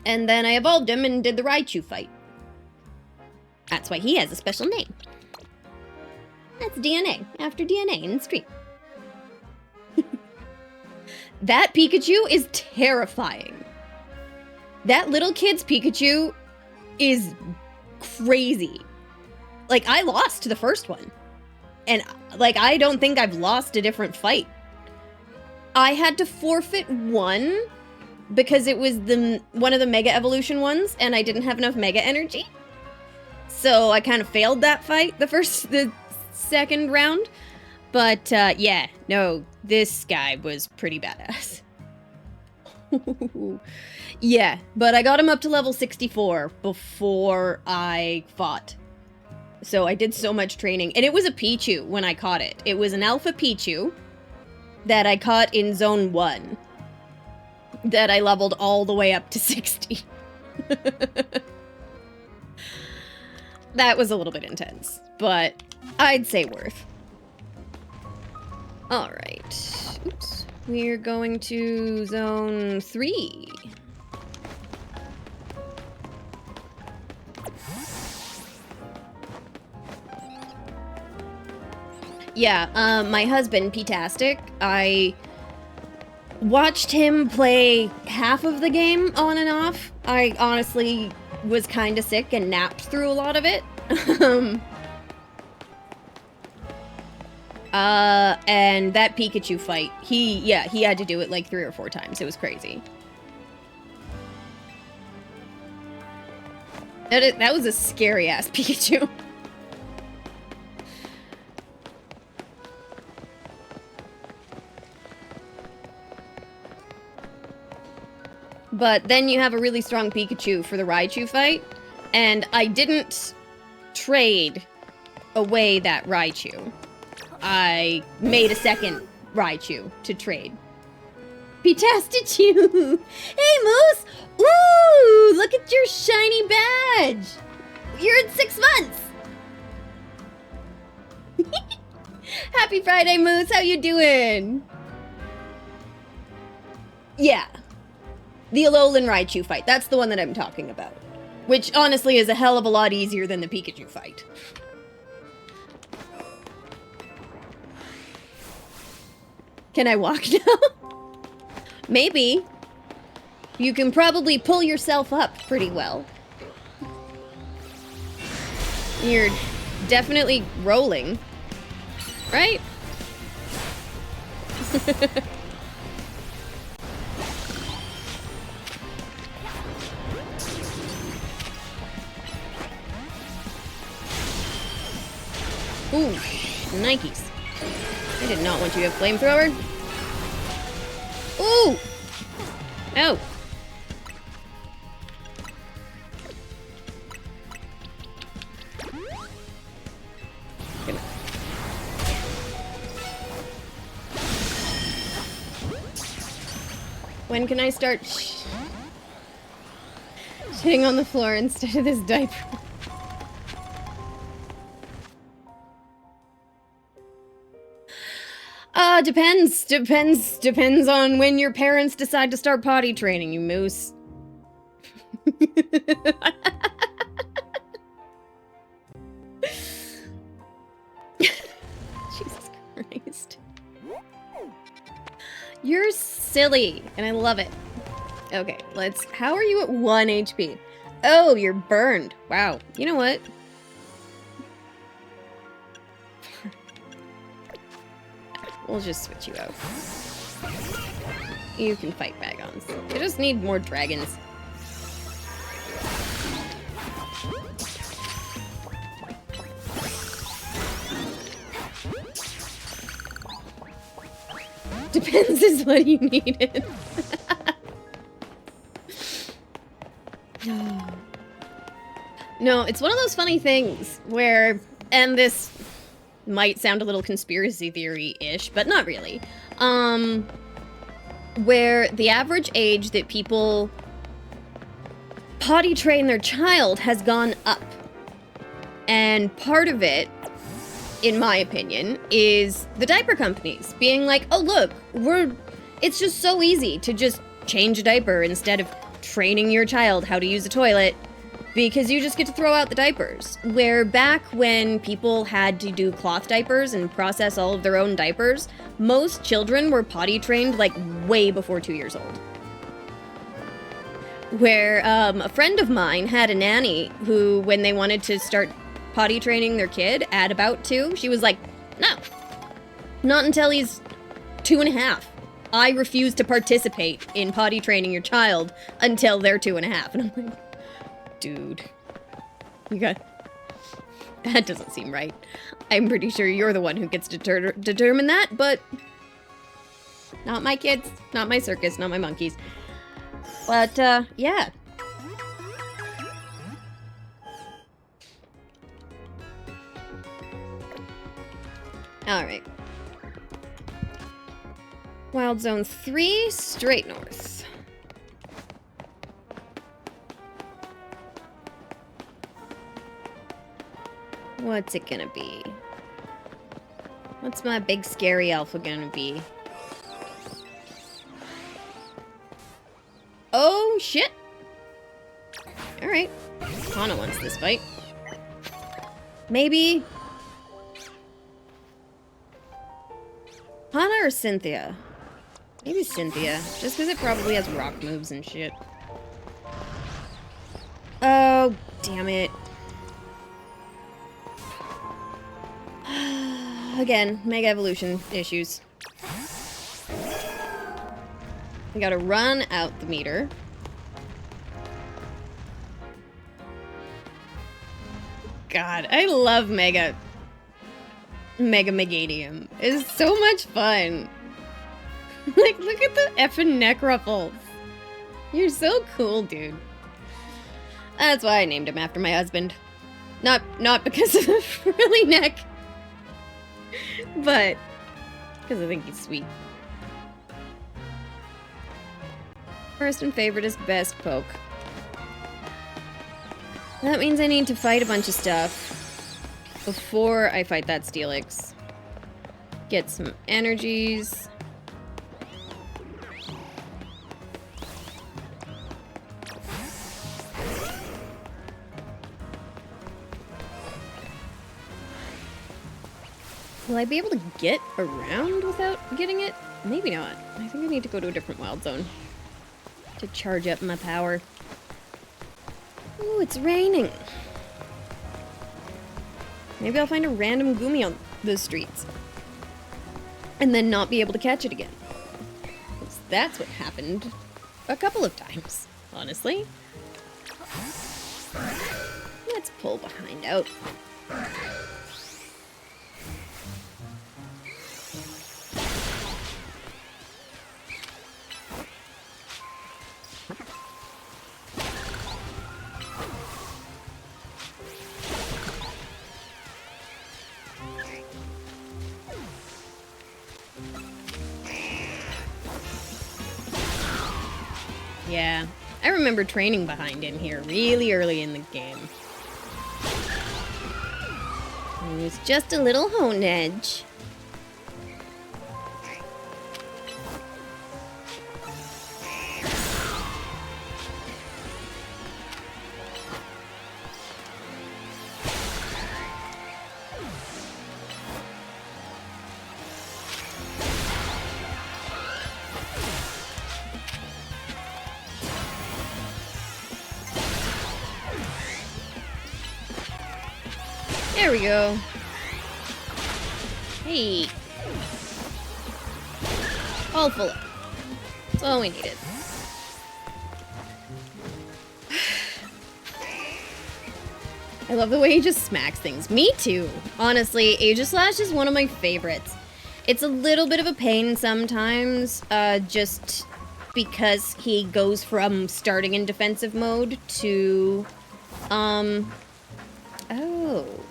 and then I evolved him and did the Raichu fight. That's why he has a special name. That's DNA, after DNA in Stream. That Pikachu is terrifying. That little kid's Pikachu is crazy. Like, I lost the first one. And, like, I don't think I've lost a different fight. I had to forfeit one because it was one of the Mega Evolution ones, and I didn't have enough Mega Energy. So I kind of failed that fight, the second round. But, yeah, no, this guy was pretty badass. Yeah, but I got him up to level 64 before I fought. So I did so much training. And it was a Pichu when I caught it. It was an Alpha Pichu that I caught in Zone 1. That I leveled all the way up to 60. That was a little bit intense, but I'd say worth. Alright. Oops. We're going to Zone 3. Yeah, my husband, P-tastic, I watched him play half of the game on and off. I honestly was kind of sick and napped through a lot of it. And that Pikachu fight, he had to do it like 3 or 4 times. It was crazy. That was a scary-ass Pikachu. But then you have a really strong Pikachu for the Raichu fight, and I didn't trade away that Raichu. I made a second Raichu to trade. Pitastichu! Hey, Moose! Ooh, look at your shiny badge! You're in 6 months! Happy Friday, Moose! How you doing? Yeah. The Alolan Raichu fight. That's the one that I'm talking about. Which, honestly, is a hell of a lot easier than the Pikachu fight. Can I walk now? Maybe. You can probably pull yourself up pretty well. You're definitely rolling. Right? Ooh, Nikes. I did not want you to have flamethrower. Ooh! Oh. When can I start shitting on the floor instead of this diaper? Depends on when your parents decide to start potty training you, Moose. Jesus Christ. You're silly, and I love it. Okay, how are you at 1 HP? Oh, you're burned. Wow. You know what? We'll just switch you out. You can fight Bagons. I just need more dragons. Depends is what you needed. No, it's one of those funny things where, and this might sound a little conspiracy theory-ish, but not really. Where the average age that people potty train their child has gone up. And part of it, in my opinion, is the diaper companies being like, oh look, it's just so easy to just change a diaper instead of training your child how to use a toilet. Because you just get to throw out the diapers. Where back when people had to do cloth diapers and process all of their own diapers, most children were potty trained like way before 2 years old. where a friend of mine had a nanny who, when they wanted to start potty training their kid at about 2, she was like, no, not until he's 2.5. I refuse to participate in potty training your child until they're 2.5. And I'm like, dude, you got... That doesn't seem right. I'm pretty sure you're the one who gets to determine that, but... Not my kids, not my circus, not my monkeys. But, yeah. Alright. Wild Zone 3, straight north. What's it gonna be? What's my big scary alpha gonna be? Oh, shit! Alright. Hana wants this fight. Maybe... Hana or Cynthia? Maybe Cynthia, just because it probably has rock moves and shit. Oh, damn it. Again, Mega Evolution issues. We gotta run out the meter. God, I love Mega Meganium. It's so much fun. Like, look at the effing neck ruffles. You're so cool, dude. That's why I named him after my husband. Not because of the frilly neck, but because I think he's sweet. First and favorite is best poke. That means I need to fight a bunch of stuff before I fight that Steelix. Get some energies. Will I be able to get around without getting it? Maybe not. I think I need to go to a different wild zone to charge up my power. Ooh, it's raining. Maybe I'll find a random Gumi on the streets and then not be able to catch it again. 'Cause that's what happened a couple of times, honestly. Let's pull behind out. Yeah, I remember training behind him here really early in the game. It was just a little hone edge. There we go. Hey. All full up. That's all we needed. I love the way he just smacks things. Me too. Honestly, Aegislash is one of my favorites. It's a little bit of a pain sometimes, just because he goes from starting in defensive mode to,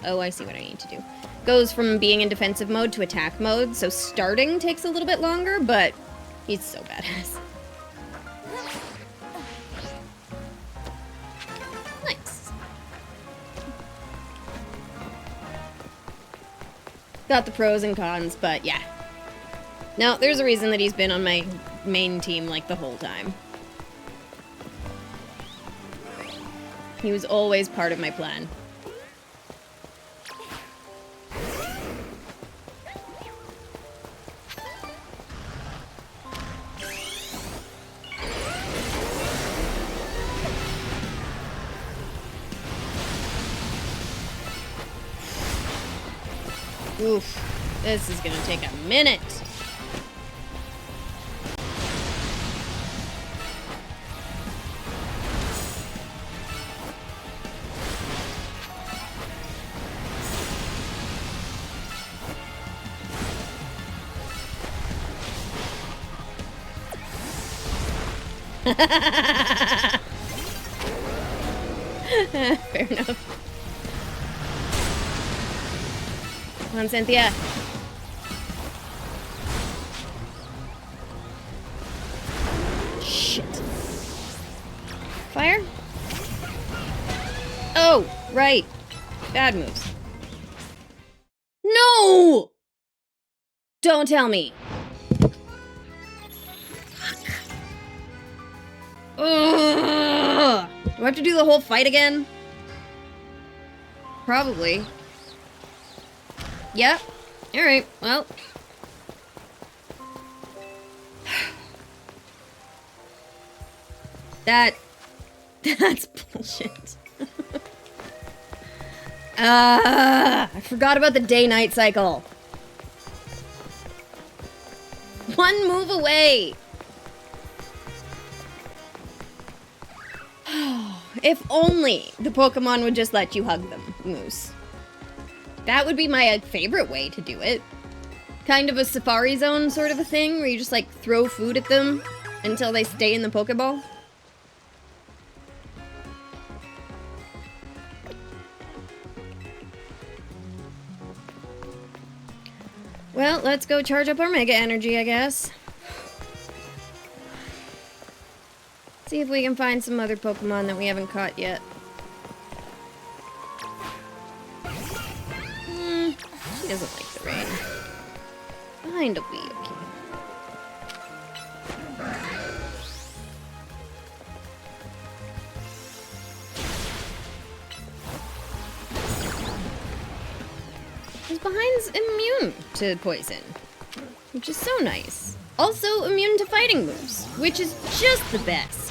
Oh, I see what I need to do. Goes from being in defensive mode to attack mode, so starting takes a little bit longer, but he's so badass. Nice. Got the pros and cons, but yeah. No, there's a reason that he's been on my main team, like, the whole time. He was always part of my plan. Oof. This is gonna take a minute. Fair enough. Come on, Cynthia. Shit. Fire? Oh, right. Bad moves. No! Don't tell me. Ugh. Do I have to do the whole fight again? Probably. Yep. Alright, well. That's bullshit. I forgot about the day-night cycle. One move away. If only the Pokemon would just let you hug them, Moose. That would be my favorite way to do it. Kind of a Safari Zone sort of a thing, where you just like throw food at them until they stay in the Pokeball. Well, let's go charge up our Mega Energy, I guess. See if we can find some other Pokemon that we haven't caught yet. She doesn't like the rain. Fine, it'll be okay. Because Behind's immune to poison, which is so nice. Also immune to fighting moves, which is just the best.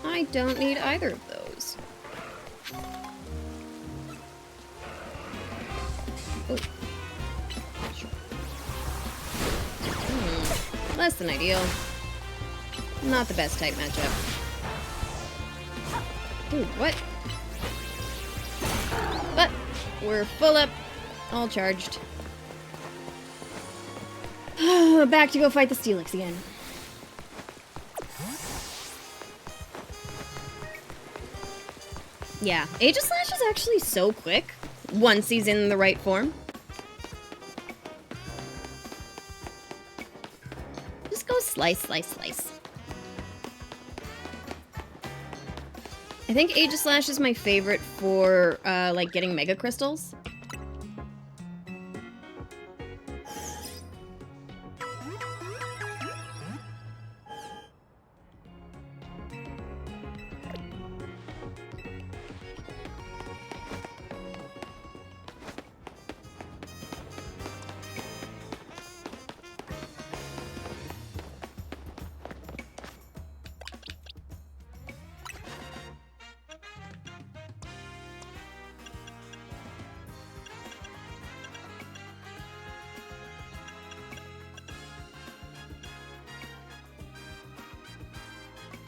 I don't need either of those. Oh. Sure. Less than ideal. Not the best type matchup. Dude, what? But we're full up, all charged. Back to go fight the Steelix again. Yeah, Aegislash is actually so quick once he's in the right form. Just go slice, slice, slice. I think Aegislash is my favorite for, like, getting Mega Crystals.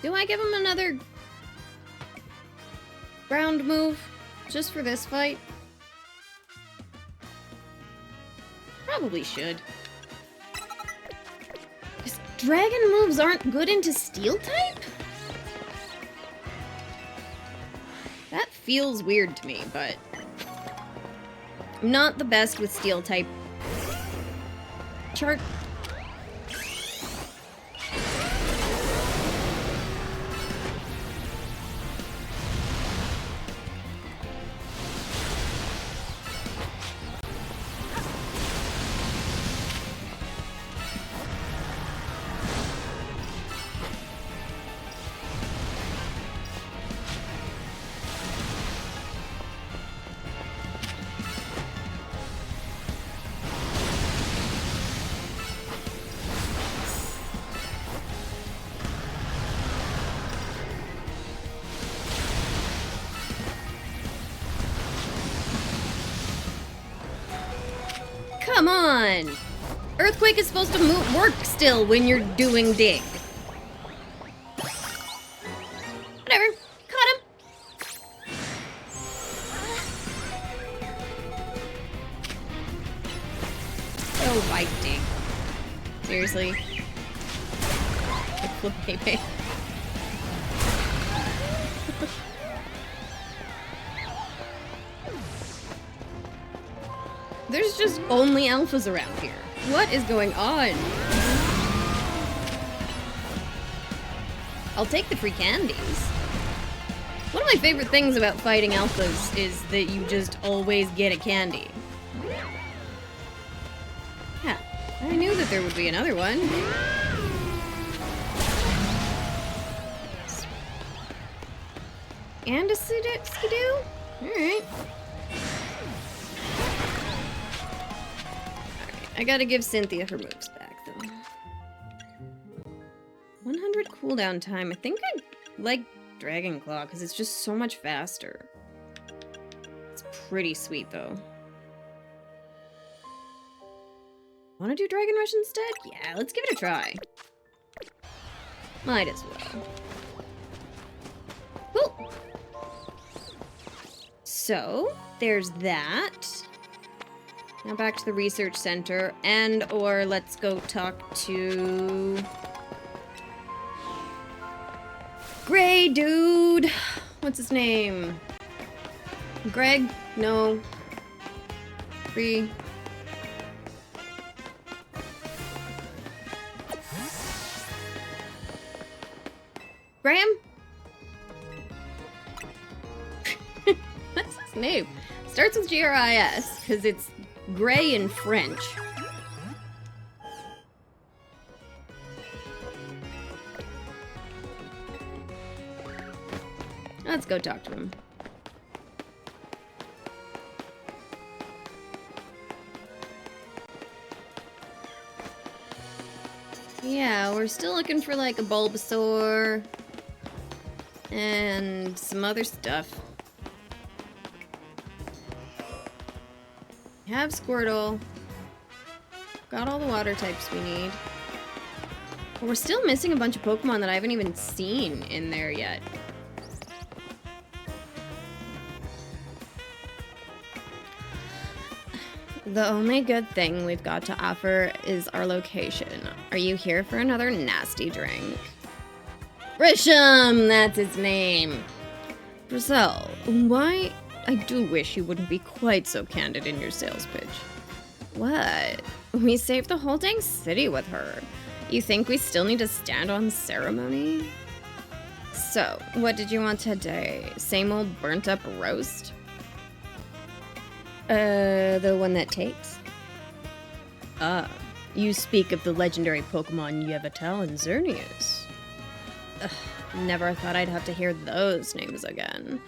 Do I give him another ground move just for this fight? Probably should. Because dragon moves aren't good into steel type? That feels weird to me, but I'm not the best with steel type chart. Come on! Earthquake is supposed to work still when you're doing dig. Whatever. Caught him. Oh, white dig. Seriously? Flip baby. There's just only alphas around here. What is going on? I'll take the free candies. One of my favorite things about fighting alphas is that you just always get a candy. Yeah, I knew that there would be another one. And a skidoo? Alright. I gotta give Cynthia her moves back, though. 100 cooldown time. I think I like Dragon Claw, because it's just so much faster. It's pretty sweet, though. Wanna do Dragon Rush instead? Yeah, let's give it a try. Might as well. Cool. So, there's that. Now back to the research center, or let's go talk to... Gray dude! What's his name? Greg? No. Free. Graham? What's his name? Starts with G-R-I-S, because it's gray in French. Let's go talk to him. Yeah, we're still looking for like a Bulbasaur and some other stuff. Have Squirtle. Got all the water types we need. But we're still missing a bunch of Pokemon that I haven't even seen in there yet. The only good thing we've got to offer is our location. Are you here for another nasty drink? Grisham! That's his name. Brazil, why... I do wish you wouldn't be quite so candid in your sales pitch. What? We saved the whole dang city with her. You think we still need to stand on ceremony? So, what did you want today? Same old burnt up roast? The one that takes? Ah, you speak of the legendary Pokemon Yveltal and Xerneas. Ugh, never thought I'd have to hear those names again.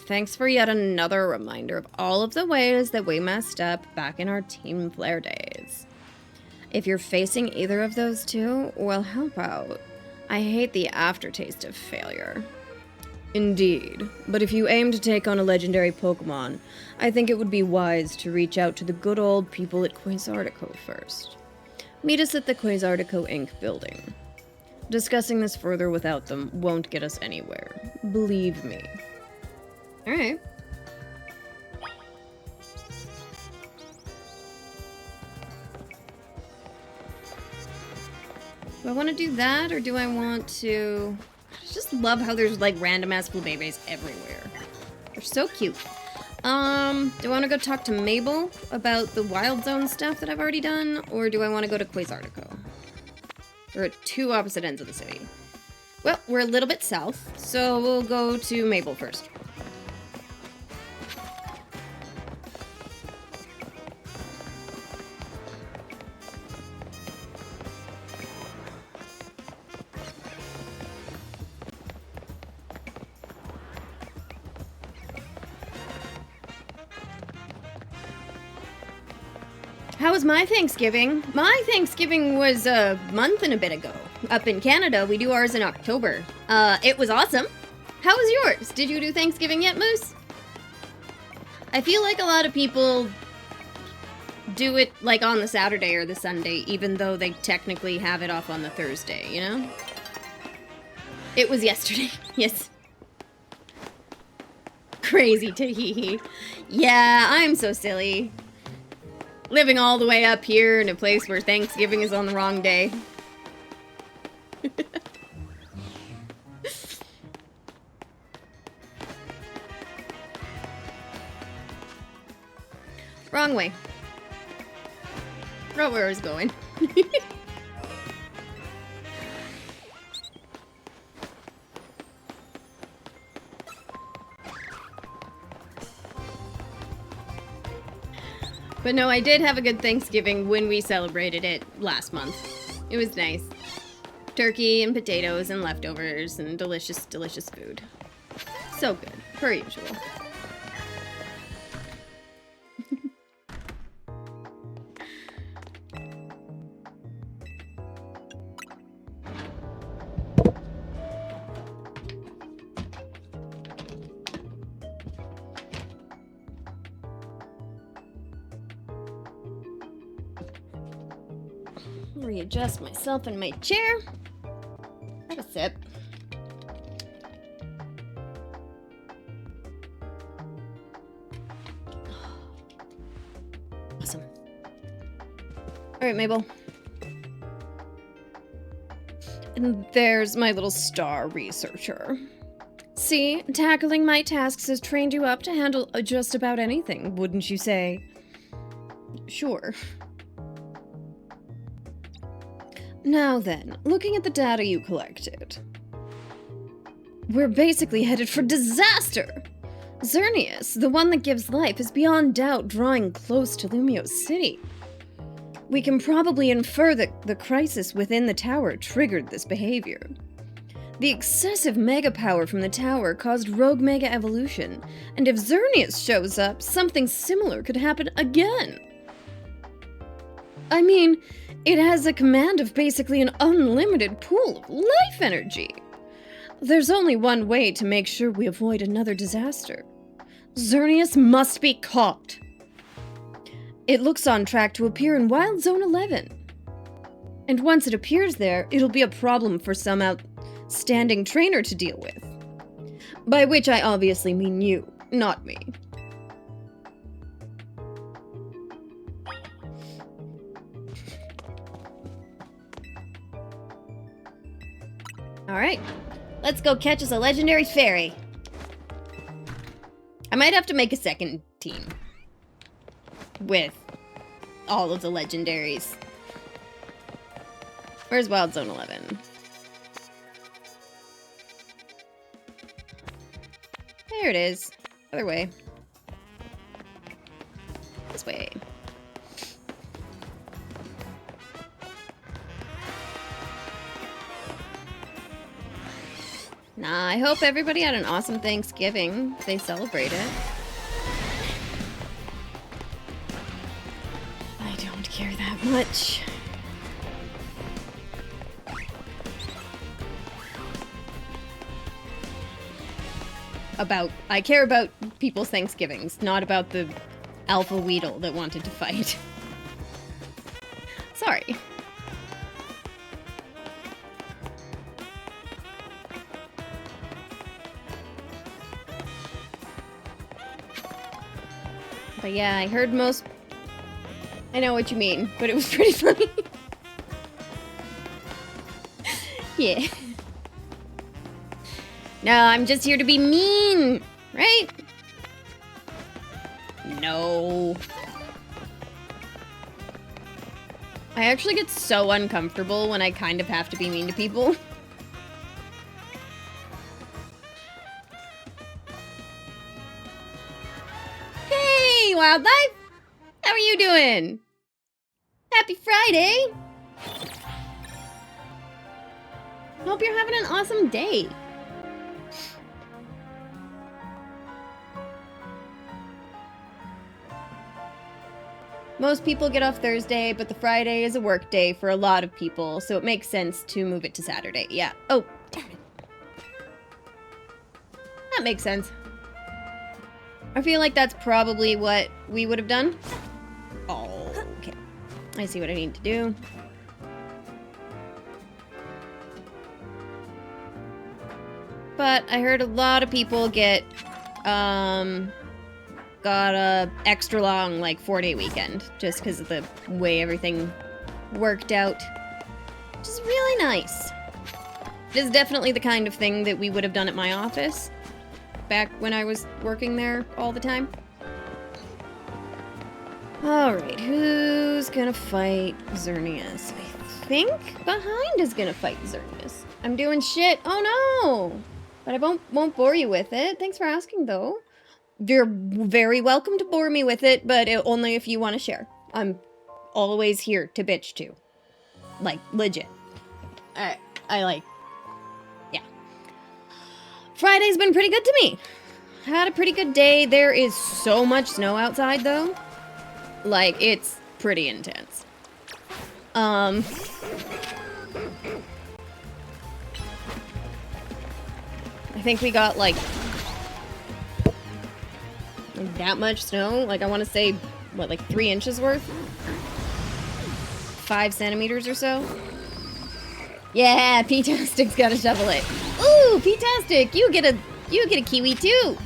Thanks for yet another reminder of all of the ways that we messed up back in our Team Flare days. If you're facing either of those two, well, help out. I hate the aftertaste of failure. Indeed, but if you aim to take on a legendary Pokemon, I think it would be wise to reach out to the good old people at Quasartico first. Meet us at the Quasartico Inc. building. Discussing this further without them won't get us anywhere. Believe me. Alright. Do I want to do that, or do I want to... I just love how there's, like, random-ass Flubébés everywhere. They're so cute. Do I want to go talk to Mabel about the Wild Zone stuff that I've already done, or do I want to go to Quasartico? We're at two opposite ends of the city. Well, we're a little bit south, so we'll go to Mabel first. How was my Thanksgiving? My Thanksgiving was a month and a bit ago. Up in Canada, we do ours in October. It was awesome. How was yours? Did you do Thanksgiving yet, Moose? I feel like a lot of people do it, like, on the Saturday or the Sunday, even though they technically have it off on the Thursday, you know? It was yesterday. Yes. Crazy Tahehe. Yeah, I'm so silly. Living all the way up here in a place where Thanksgiving is on the wrong day. Wrong way. Not where I was going. But no, I did have a good Thanksgiving when we celebrated it last month. It was nice. Turkey and potatoes and leftovers and delicious, delicious food. So good, per usual. Readjust myself in my chair. Have a sip. Awesome. Alright, Mabel. And there's my little star researcher. See, tackling my tasks has trained you up to handle just about anything, wouldn't you say? Sure. Now then, looking at the data you collected. We're basically headed for disaster! Xerneas, the one that gives life, is beyond doubt drawing close to Lumio City. We can probably infer that the crisis within the tower triggered this behavior. The excessive mega power from the tower caused rogue mega evolution, and if Xerneas shows up, something similar could happen again. I mean, it has a command of basically an unlimited pool of life energy. There's only one way to make sure we avoid another disaster. Xerneas must be caught. It looks on track to appear in Wild Zone 11. And once it appears there, it'll be a problem for some outstanding trainer to deal with. By which I obviously mean you, not me. Alright, let's go catch us a legendary fairy. I might have to make a second team with all of the legendaries. Where's Wild Zone 11? There it is. Other way. This way. Nah, I hope everybody had an awesome Thanksgiving. They celebrate it. I don't care that much. I care about people's Thanksgivings, not about the alpha Weedle that wanted to fight. Sorry. But yeah, I heard most... I know what you mean, but it was pretty funny. Yeah. No, I'm just here to be mean, right? No. I actually get so uncomfortable when I kind of have to be mean to people. Hey, Wildlife! How are you doing? Happy Friday! Hope you're having an awesome day. Most people get off Thursday, but the Friday is a work day for a lot of people, so it makes sense to move it to Saturday. Yeah. Oh, damn it. That makes sense. I feel like that's probably what we would have done. Oh. I see what I need to do. But I heard a lot of people got a extra long, like, 4-day weekend, just because of the way everything worked out. Which is really nice. It is definitely the kind of thing that we would have done at my office back when I was working there all the time. Alright, who's gonna fight Xerneas? I think Behind is gonna fight Xerneas. I'm doing shit. Oh no! But I won't bore you with it. Thanks for asking, though. You're very welcome to bore me with it, but only if you want to share. I'm always here to bitch too. Like, legit. I like... Yeah. Friday's been pretty good to me. Had a pretty good day. There is so much snow outside, though. Like, it's pretty intense. I think we got, like that much snow. Like, I want to say, what, like 3 inches worth? 5 centimeters or so? Yeah, P-Tastic's gotta shovel it. Ooh, P-Tastic, you get a kiwi too.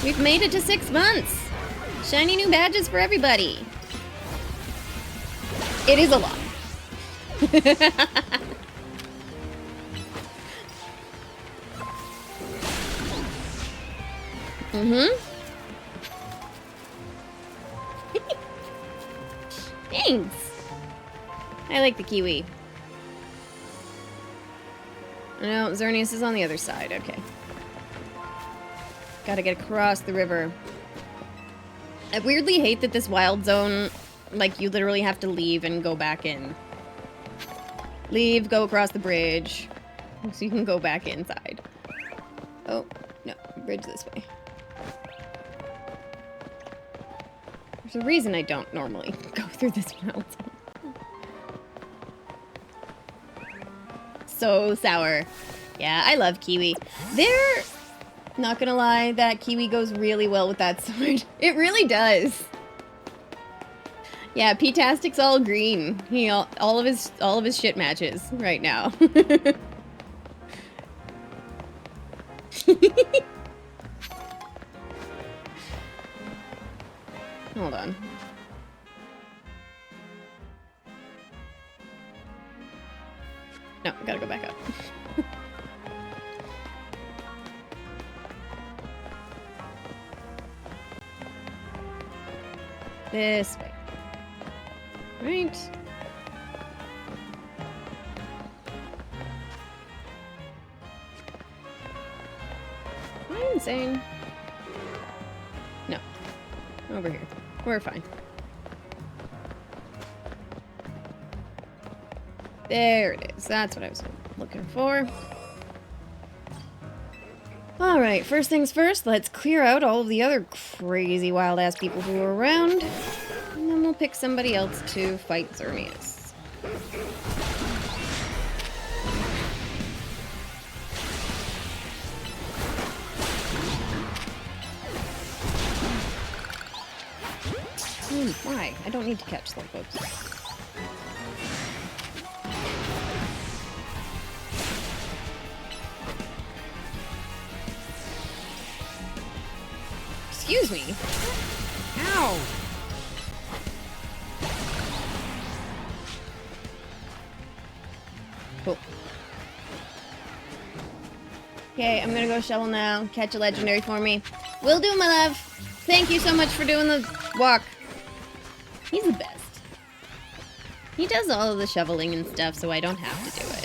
We've made it to 6 months. Shiny new badges for everybody. It is a lot. Thanks. I like the kiwi. No, Xerneas is on the other side. Okay. Gotta get across the river. I weirdly hate that this wild zone, like, you literally have to leave and go back in. Leave, go across the bridge, so you can go back inside. Oh, no, bridge this way. There's a reason I don't normally go through this wild zone. So sour. Yeah, I love kiwi. They're... Not gonna lie, that kiwi goes really well with that sword. It really does. Yeah, P-Tastic's all green. All of his shit matches right now. Hold on. No, gotta go back up. This way. Right. Am I insane? No. Over here. We're fine. There it is. That's what I was looking for. Alright, first things first, let's clear out all of the other crazy wild-ass people who are around. And then we'll pick somebody else to fight Xerneas. Why? I don't need to catch Slowpokes. Excuse me. Ow! Cool. Okay, I'm gonna go shovel now. Catch a legendary for me. Will do, my love. Thank you so much for doing the walk. He's the best. He does all of the shoveling and stuff, so I don't have to do it.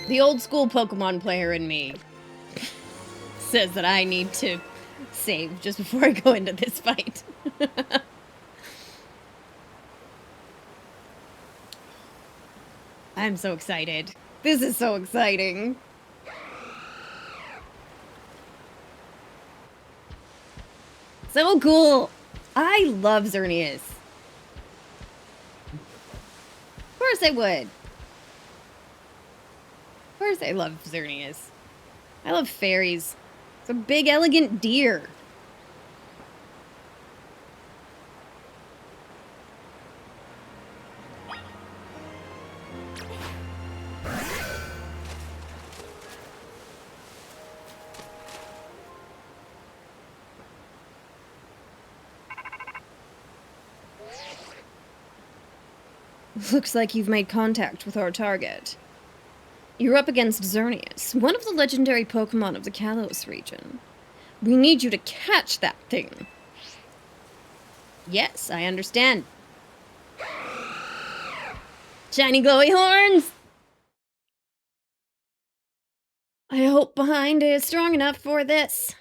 The old school Pokemon player in me says that I need to save just before I go into this fight. I'm so excited. This is so exciting. So cool. I love Xerneas. Of course I would. Of course I love Xerneas. I love fairies. It's a big, elegant deer. Looks like you've made contact with our target. You're up against Xerneas, one of the legendary Pokemon of the Kalos region. We need you to catch that thing. Yes, I understand. Shiny glowy horns! I hope Behind is strong enough for this.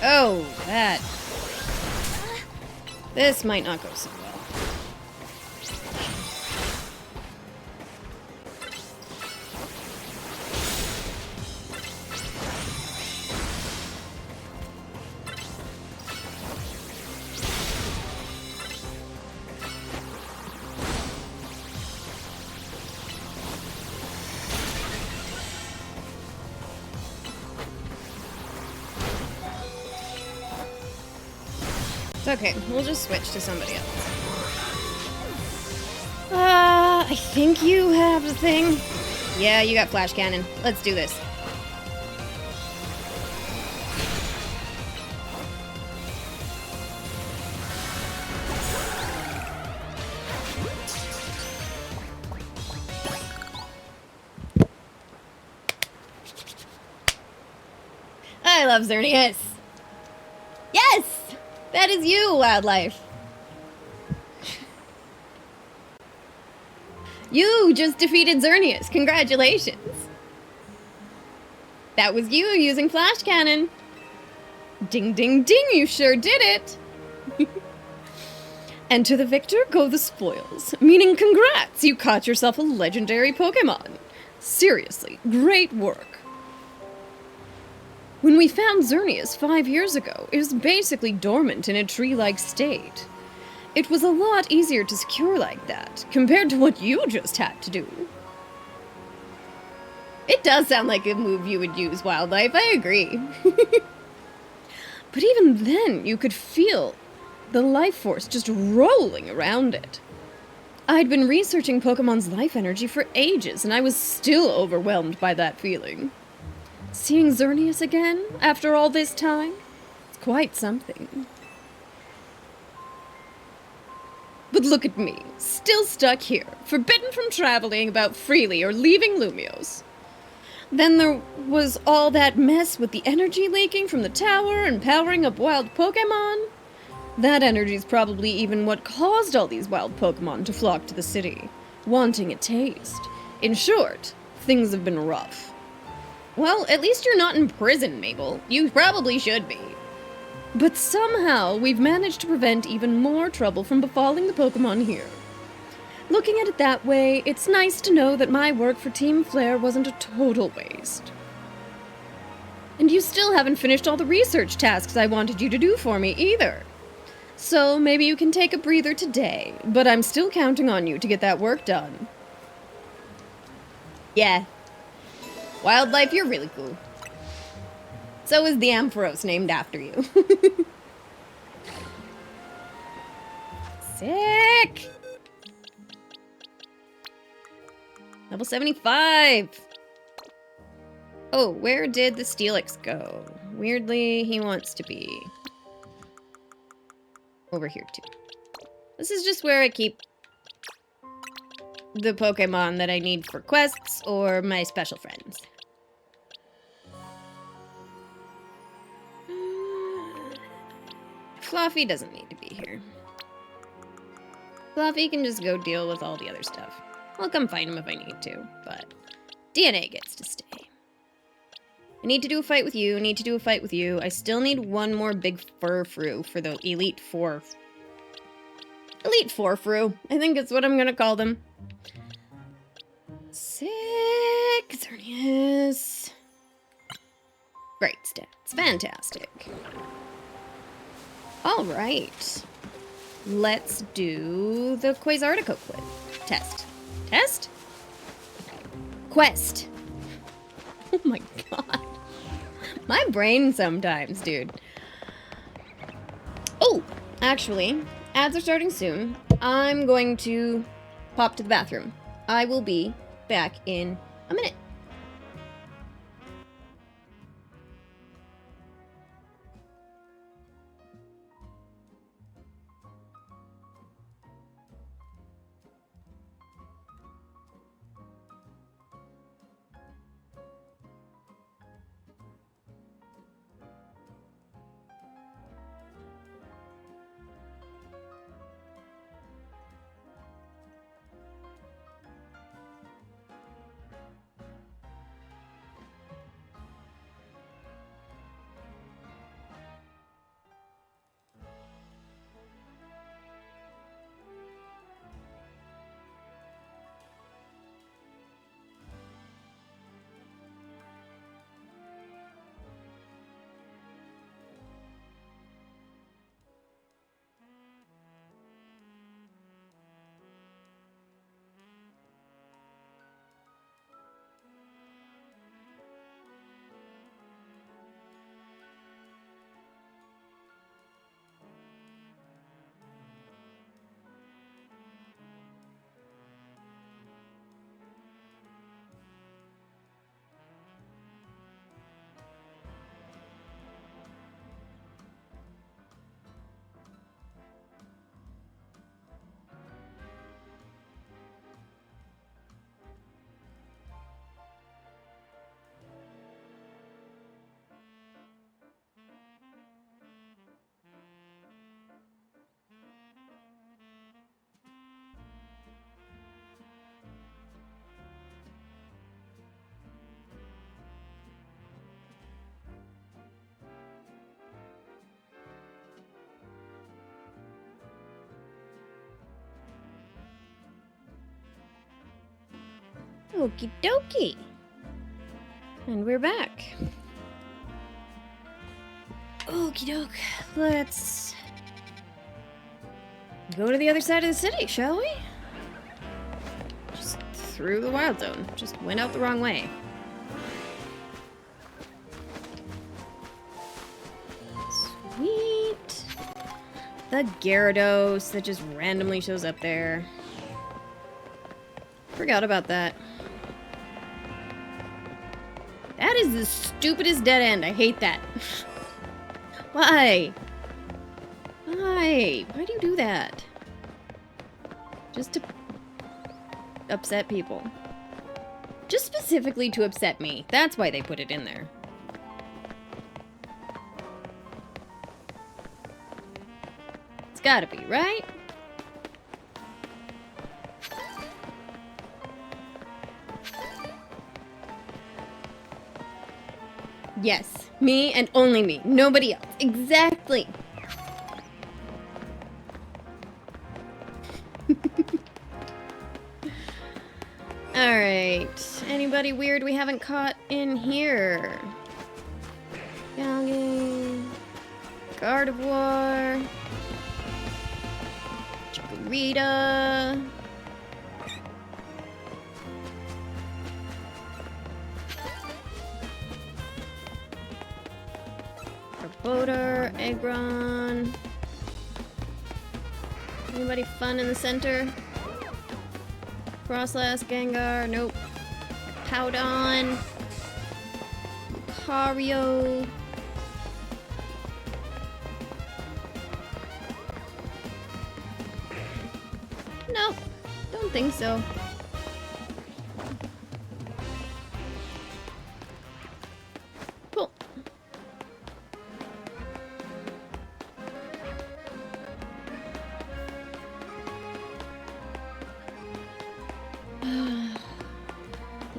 Oh, that. This might not go so well. It's okay, we'll just switch to somebody else. I think you have the thing. Yeah, you got Flash Cannon. Let's do this. I love Xerneas. Yes! That is you, wildlife. You just defeated Xerneas. Congratulations. That was you using Flash Cannon. Ding, ding, ding, you sure did it. And to the victor go the spoils. Meaning congrats, you caught yourself a legendary Pokemon. Seriously, great work. When we found Xerneas 5 years ago, it was basically dormant in a tree-like state. It was a lot easier to secure like that, compared to what you just had to do. It does sound like a move you would use, wildlife, I agree. But even then, you could feel the life force just rolling around it. I'd been researching Pokemon's life energy for ages, and I was still overwhelmed by that feeling. Seeing Xerneas again, after all this time, it's quite something. But look at me, still stuck here, forbidden from traveling about freely or leaving Lumios. Then there was all that mess with the energy leaking from the tower and powering up wild Pokemon. That energy's probably even what caused all these wild Pokemon to flock to the city, wanting a taste. In short, things have been rough. Well, at least you're not in prison, Mabel. You probably should be. But somehow, we've managed to prevent even more trouble from befalling the Pokemon here. Looking at it that way, it's nice to know that my work for Team Flare wasn't a total waste. And you still haven't finished all the research tasks I wanted you to do for me, either. So maybe you can take a breather today, but I'm still counting on you to get that work done. Yeah. Wildlife, you're really cool. So is the Ampharos named after you. Sick! Level 75! Oh, where did the Steelix go? Weirdly, he wants to be over here too. This is just where I keep the Pokemon that I need for quests or my special friends. Fluffy doesn't need to be here. Fluffy can just go deal with all the other stuff. I'll come fight him if I need to, but DNA gets to stay. I need to do a fight with you, need to do a fight with you. I still need one more big furfru for the Elite Four. Elite Forfru, I think it's what I'm gonna call them. Sick, Xerneas. Great stats, fantastic. Alright. Let's do the Quasartico test. Test? Quest. Oh my god. My brain sometimes, dude. Oh, actually, ads are starting soon. I'm going to pop to the bathroom. I will be back in a minute. Okie dokie. And we're back. Okie doke. Let's go to the other side of the city, shall we? Just through the wild zone. Just went out the wrong way. Sweet. The Gyarados that just randomly shows up there. Forgot about that. That is the stupidest dead end. I hate that. Why? Why? Why do you do that? Just to upset people. Just specifically to upset me. That's why they put it in there. It's gotta be, right? Yes, me and only me. Nobody else. Exactly. Alright. Anybody weird we haven't caught in here? Galgame. Gardevoir. Chikorita. Boater, Aggron. Anybody fun in the center? Frostlass, Gengar, nope. Powdon. Lucario. Nope, don't think so. Cool.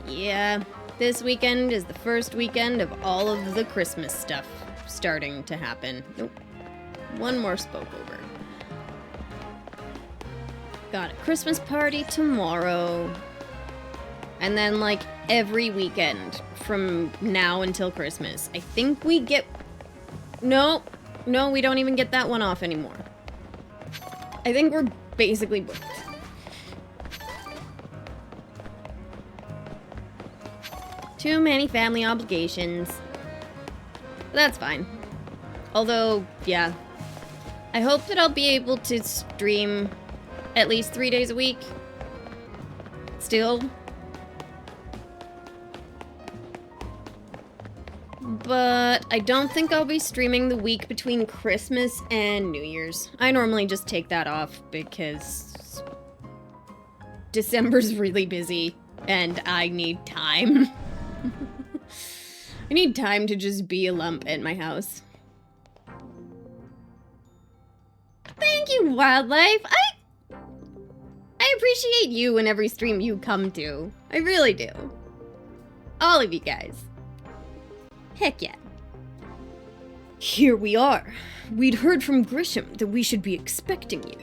Yeah, this weekend is the first weekend of all of the Christmas stuff starting to happen. Nope. One more spoke over. Got a Christmas party tomorrow. And then, like, every weekend from now until Christmas. I think we get... No, we don't even get that one off anymore. I think we're basically booked. Too many family obligations. But that's fine. Although, yeah. I hope that I'll be able to stream at least 3 days a week. Still. But I don't think I'll be streaming the week between Christmas and New Year's. I normally just take that off because December's really busy and I need time. I need time to just be a lump at my house. Thank you, Wildlife. I appreciate you in every stream you come to. I really do. All of you guys. Heck yeah. Here we are. We'd heard from Grisham that we should be expecting you.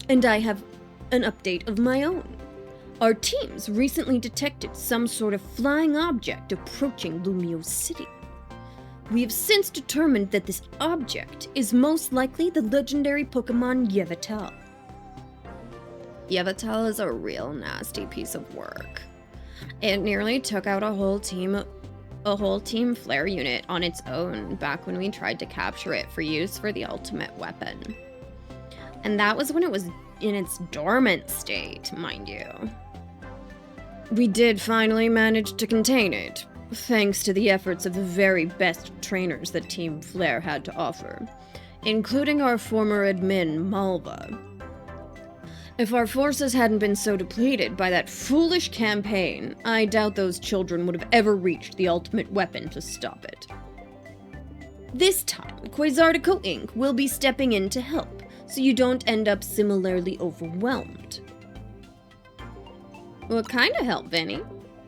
And I have an update of my own. Our teams recently detected some sort of flying object approaching Lumio City. We have since determined that this object is most likely the legendary Pokemon Yveltal. Yveltal is a real nasty piece of work. It nearly took out a whole Team Flare unit on its own back when we tried to capture it for use for the ultimate weapon. And that was when it was in its dormant state, mind you. We did finally manage to contain it, thanks to the efforts of the very best trainers that Team Flare had to offer, including our former admin, Malva. If our forces hadn't been so depleted by that foolish campaign, I doubt those children would have ever reached the ultimate weapon to stop it. This time, Quasartico Inc. will be stepping in to help, so you don't end up similarly overwhelmed. What kind of help, Vinny?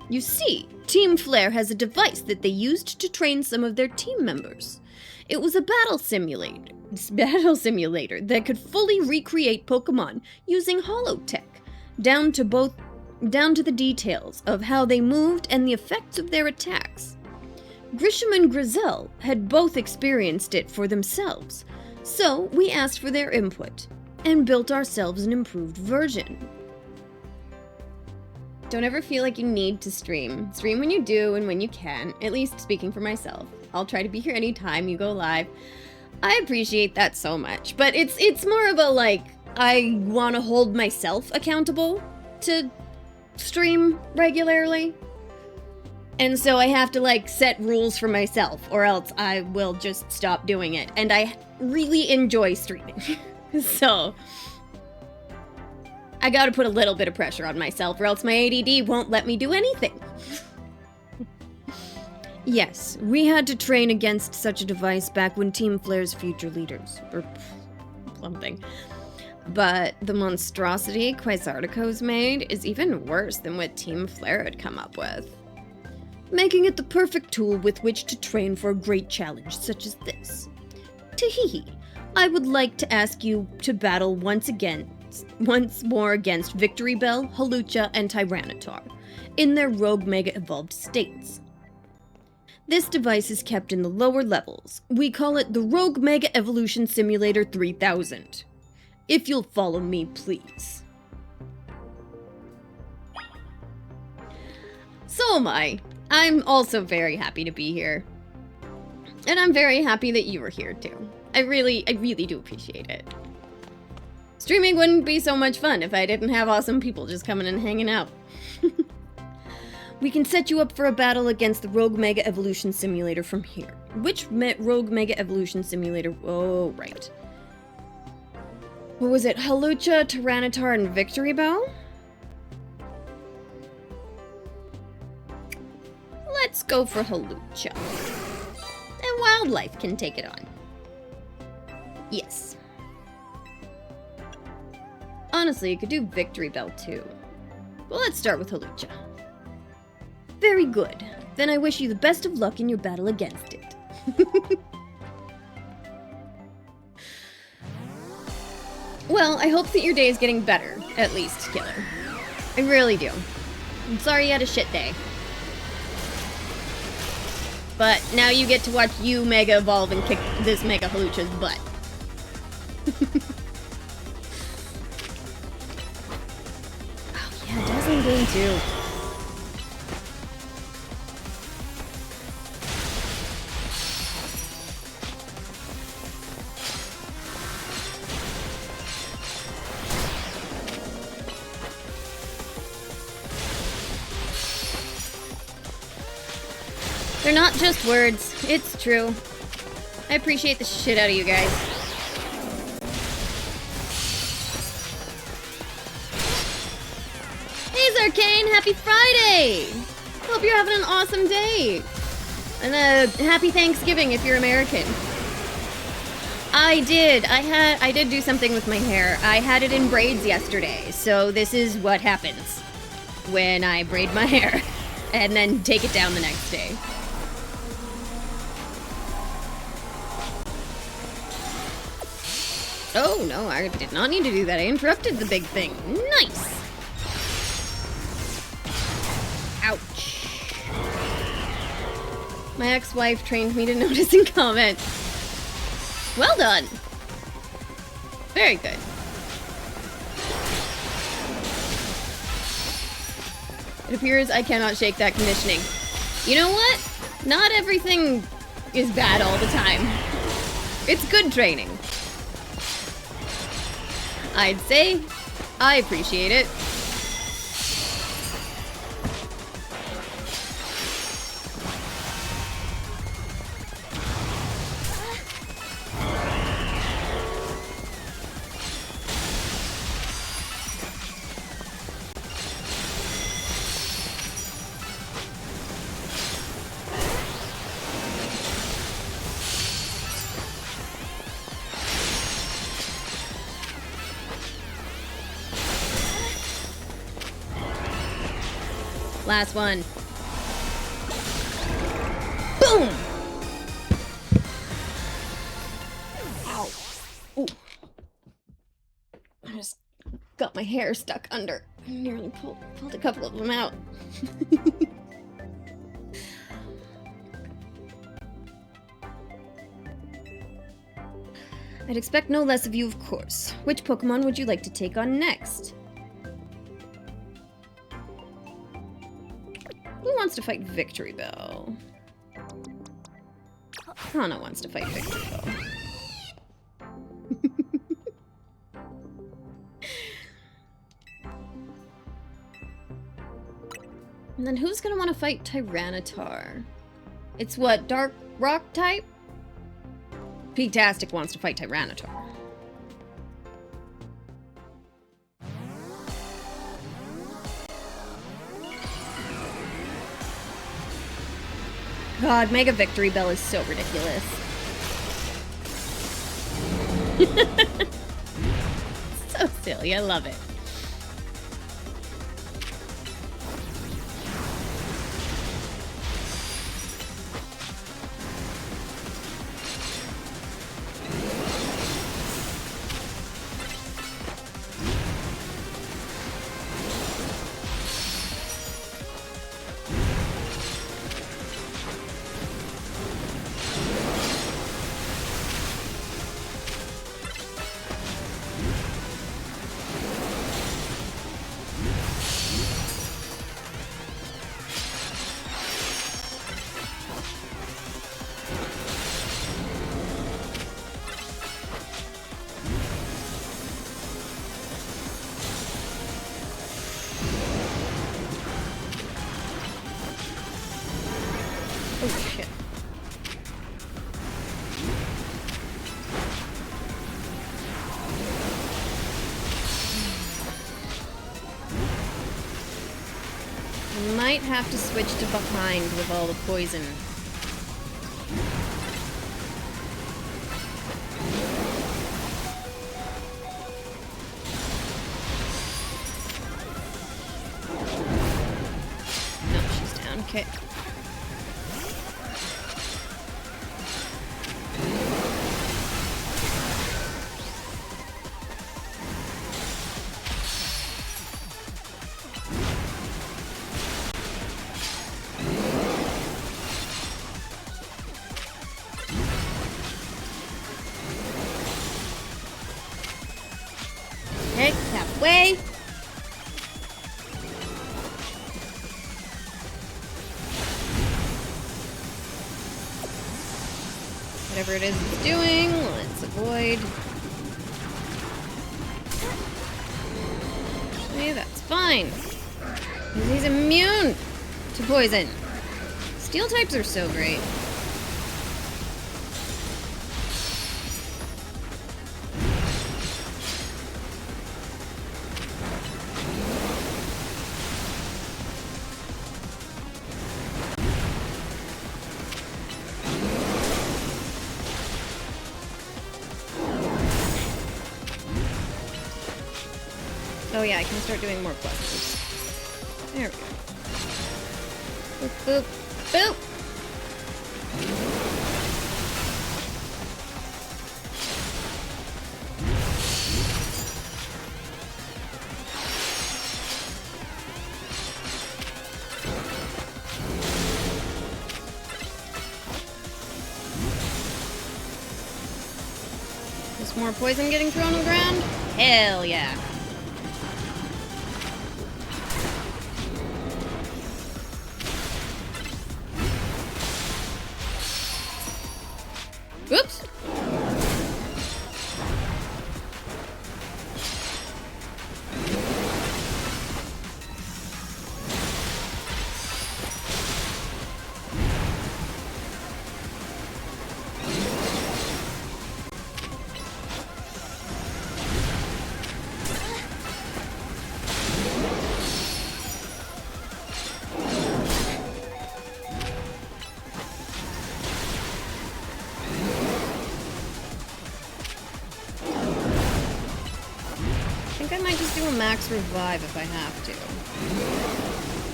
You see, Team Flare has a device that they used to train some of their team members. It was a battle simulator that could fully recreate Pokemon using holotech, down to the details of how they moved and the effects of their attacks. Grisham and Grizel had both experienced it for themselves, so we asked for their input and built ourselves an improved version. Don't ever feel like you need to stream. Stream when you do and when you can, at least speaking for myself. I'll try to be here anytime you go live. I appreciate that so much, but it's more of a like, I want to hold myself accountable to stream regularly. And so I have to like set rules for myself or else I will just stop doing it. And I really enjoy streaming. So I gotta put a little bit of pressure on myself or else my ADD won't let me do anything. Yes, we had to train against such a device back when Team Flare's future leaders were plumping. But the monstrosity Quasartico's made is even worse than what Team Flare had come up with, making it the perfect tool with which to train for a great challenge such as this. Tahehe, I would like to ask you to battle once more against Victory Bell, Hawlucha, and Tyranitar in their Rogue Mega Evolved states. This device is kept in the lower levels. We call it the Rogue Mega Evolution Simulator 3000. If you'll follow me, please. So am I. I'm also very happy to be here. And I'm very happy that you were here too. I really do appreciate it. Streaming wouldn't be so much fun if I didn't have awesome people just coming and hanging out. We can set you up for a battle against the Rogue Mega Evolution Simulator from here. Which Rogue Mega Evolution Simulator? Oh, right. What was it? Hawlucha, Tyranitar, and Victory Bell? Let's go for Hawlucha. And Wildlife can take it on. Yes. Honestly, you could do Victory Bell too. Well, let's start with Halucha. Very good. Then I wish you the best of luck in your battle against it. Well, I hope that your day is getting better, at least, Killer. I really do. I'm sorry you had a shit day. But now you get to watch you Mega Evolve and kick this Mega Halucha's butt. Oh yeah, Dazzling Gleam too. They're not just words, it's true. I appreciate the shit out of you guys. Hey Zarkane, happy Friday! Hope you're having an awesome day. And happy Thanksgiving if you're American. I did do something with my hair. I had it in braids yesterday, so this is what happens when I braid my hair and then take it down the next day. Oh, no, I did not need to do that. I interrupted the big thing. Nice! Ouch. My ex-wife trained me to notice and comment. Well done! Very good. It appears I cannot shake that conditioning. You know what? Not everything is bad all the time. It's good training. I'd say I appreciate it. Last one. Boom! Ow. Ooh. I just got my hair stuck under. I nearly pulled a couple of them out. I'd expect no less of you, of course. Which Pokemon would you like to take on next? Who wants to fight Victory Bell? Hana wants to fight Victory Bell. And then who's gonna want to fight Tyranitar? It's what, Dark Rock type? Petastic wants to fight Tyranitar. God, Mega Victory Bell is so ridiculous. So silly, I love it. Oh shit. Might have to switch to behind with all the poison. Okay. Okay, halfway. Whatever it is it's doing, let's avoid. Okay, that's fine. Because he's immune to poison. Steel types are so great. Oh yeah, I can start doing more quests. There we go. Boop, boop, boop! There's more poison getting thrown on the ground? Hell yeah. Oops! I think I might just do a max revive if I have to.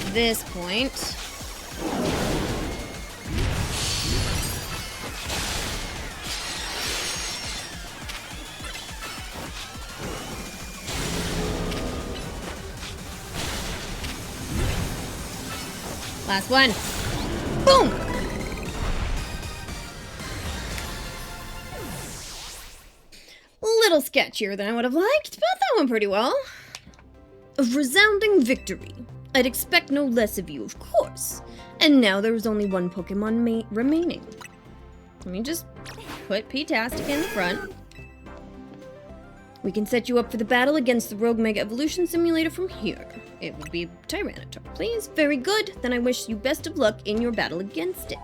At this point. Last one. Boom! Little sketchier than I would have liked, but that went pretty well. A resounding victory. I'd expect no less of you, of course. And now there was only one Pokemon remaining. Let me just put P-tastic in the front. We can set you up for the battle against the Rogue Mega Evolution Simulator from here. It would be Tyranitar, please. Very good. Then I wish you best of luck in your battle against it.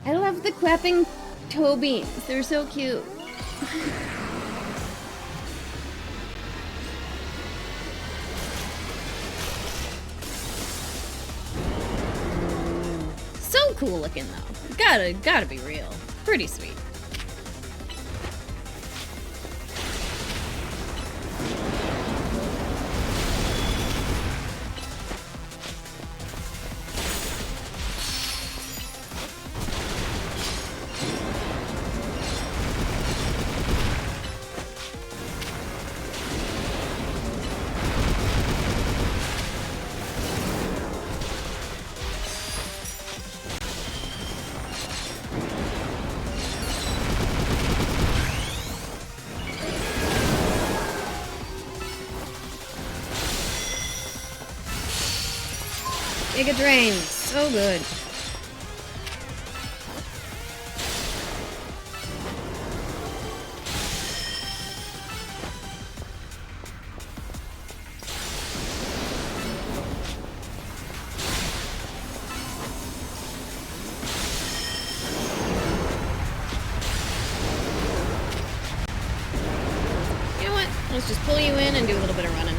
I love the clapping toe beams. They're so cute. So cool looking though. Gotta be real. Pretty sweet. Giga Drain, so good. You know what? Let's just pull you in and do a little bit of running.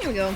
Here we go.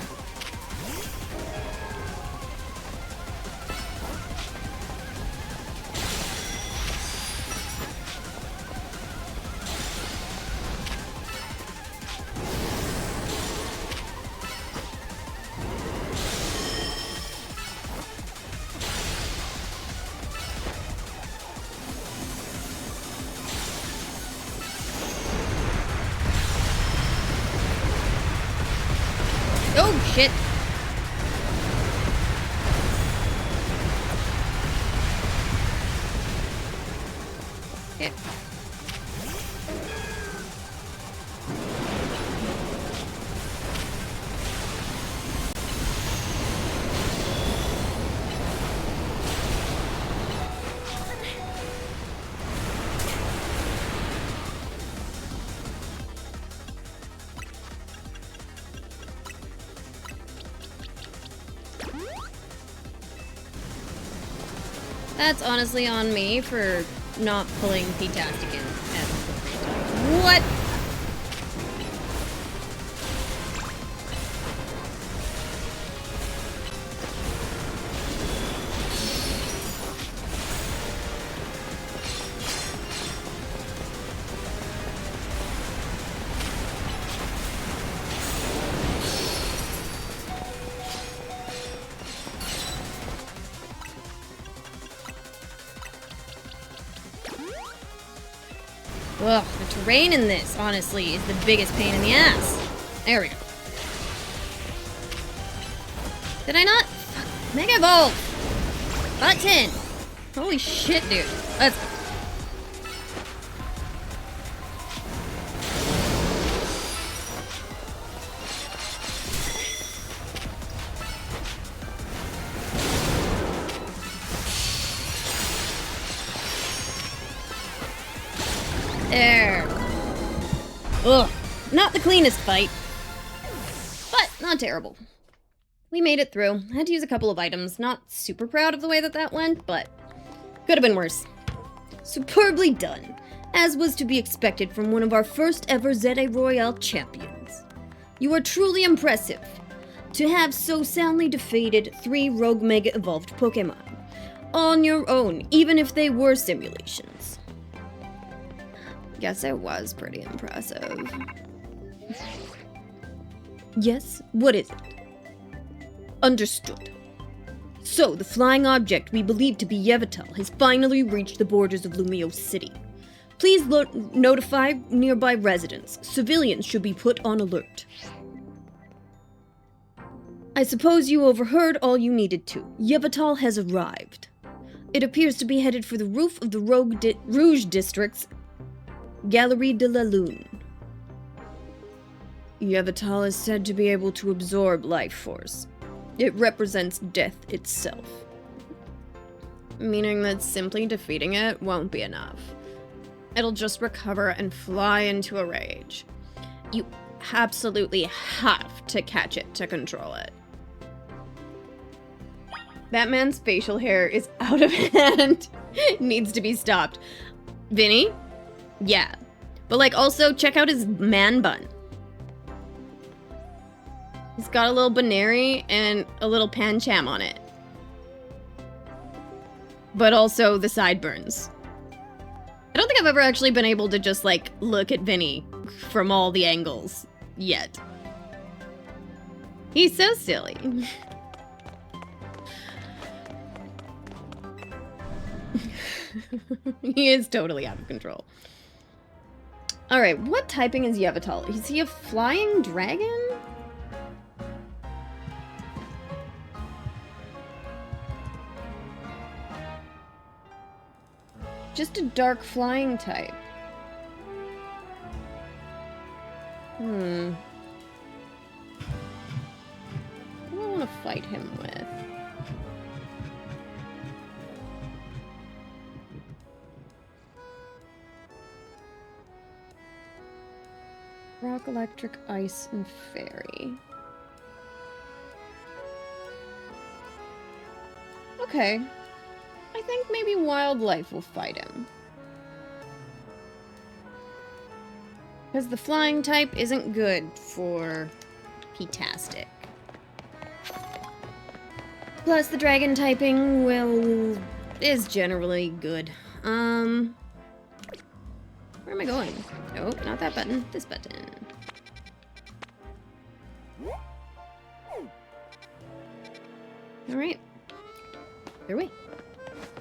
shit. Okay. That's honestly on me for not pulling P-Tastic in at the appropriate time. What? Ugh, the terrain in this, honestly, is the biggest pain in the ass. There we go. Did I not? Fuck. Mega Evolve! Button! Holy shit, dude. Let's go. There. Ugh. Not the cleanest fight. But not terrible. We made it through. I had to use a couple of items. Not super proud of the way that that went, but could have been worse. Superbly done. As was to be expected from one of our first ever Z-A Royale champions. You are truly impressive. To have so soundly defeated 3 rogue mega evolved Pokemon. On your own, even if they were simulations. Guess it was pretty impressive. Yes? What is it? Understood. So, the flying object we believe to be Yveltal has finally reached the borders of Lumio City. Please notify nearby residents. Civilians should be put on alert. I suppose you overheard all you needed to. Yveltal has arrived. It appears to be headed for the roof of the Rouge District's Galerie de la Lune. Yveltal is said to be able to absorb life force. It represents death itself. Meaning that simply defeating it won't be enough. It'll just recover and fly into a rage. You absolutely have to catch it to control it. That man's facial hair is out of hand. Needs to be stopped. Vinny? Yeah. But like also check out his man bun. He's got a little Baneri and a little Pancham on it. But also the sideburns. I don't think I've ever actually been able to just like look at Vinny from all the angles yet. He's so silly. He is totally out of control. Alright, what typing is Yveltal? Is he a flying dragon? Just a dark flying type. What do I want to fight him with? Rock, electric, ice, and fairy. Okay. I think maybe wildlife will fight him. Because the flying type isn't good for P-Tastic. Plus the dragon typing, well, is generally good. Where am I going? Oh, not that button. This button. Alright. There we.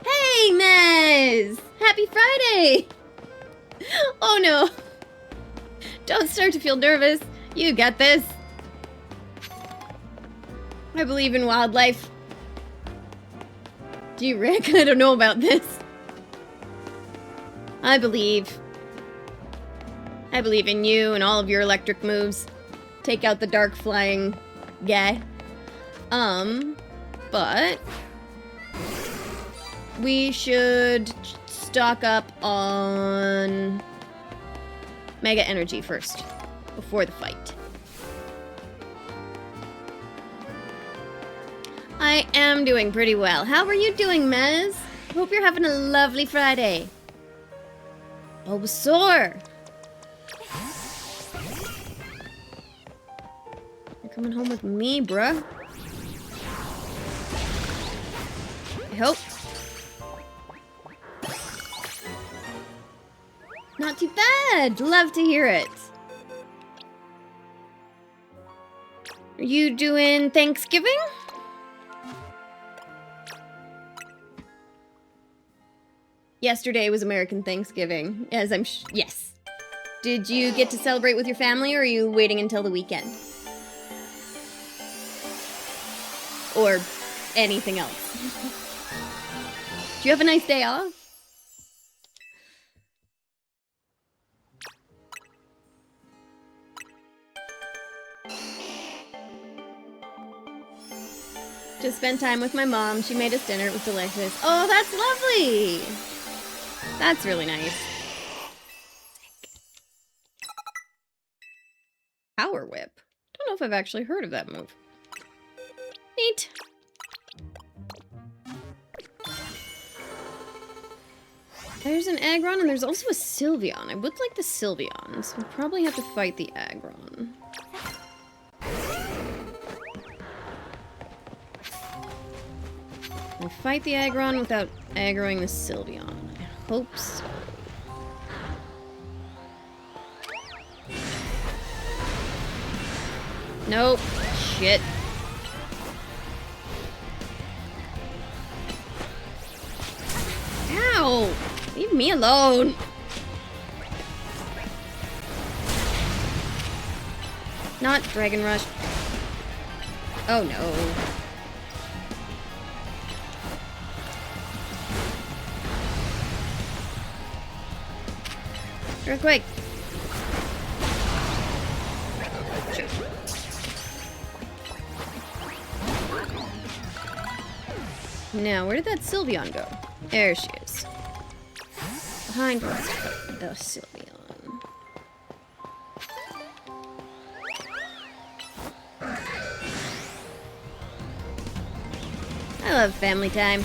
Hey, Mez! Happy Friday! Oh no. Don't start to feel nervous. You got this. I believe in wildlife. Gee, Rick, I don't know about this. I believe. I believe in you and all of your electric moves. Take out the dark flying guy. But we should stock up on Mega Energy first, before the fight. I am doing pretty well. How are you doing, Mez? Hope you're having a lovely Friday. Bulbasaur! You're coming home with me, bruh. I hope. Not too bad! Love to hear it. Are you doing Thanksgiving? Yesterday was American Thanksgiving, as I'm yes. Did you get to celebrate with your family, or are you waiting until the weekend? Or anything else? Do you have a nice day off? Just spent time with my mom. She made us dinner. It was delicious. Oh, that's lovely! That's really nice. Power Whip. Don't know if I've actually heard of that move. Neat. There's an Aggron and there's also a Sylveon. I would like the Sylveon, so we'll probably have to fight the Aggron. We'll fight the Aggron without aggroing the Sylveon. I hope so. Nope. Shit. Ow! Leave me alone! Not Dragon Rush. Oh no. Earthquake! Now, where did that Sylveon go? There she is. Behind the Sylveon. I love family time.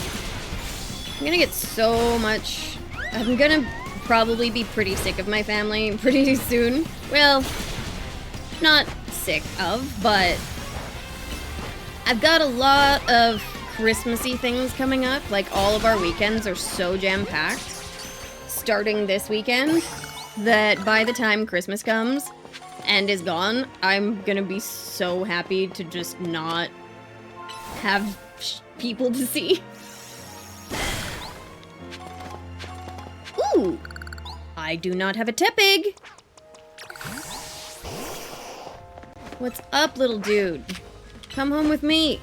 I'm gonna get so much... I'm gonna probably be pretty sick of my family pretty soon. Well, not sick of, but I've got a lot of Christmassy things coming up. Like, all of our weekends are so jam-packed, starting this weekend, that by the time Christmas comes and is gone, I'm gonna be so happy to just not have people to see. Ooh! I do not have a Tepig! What's up, little dude? Come home with me.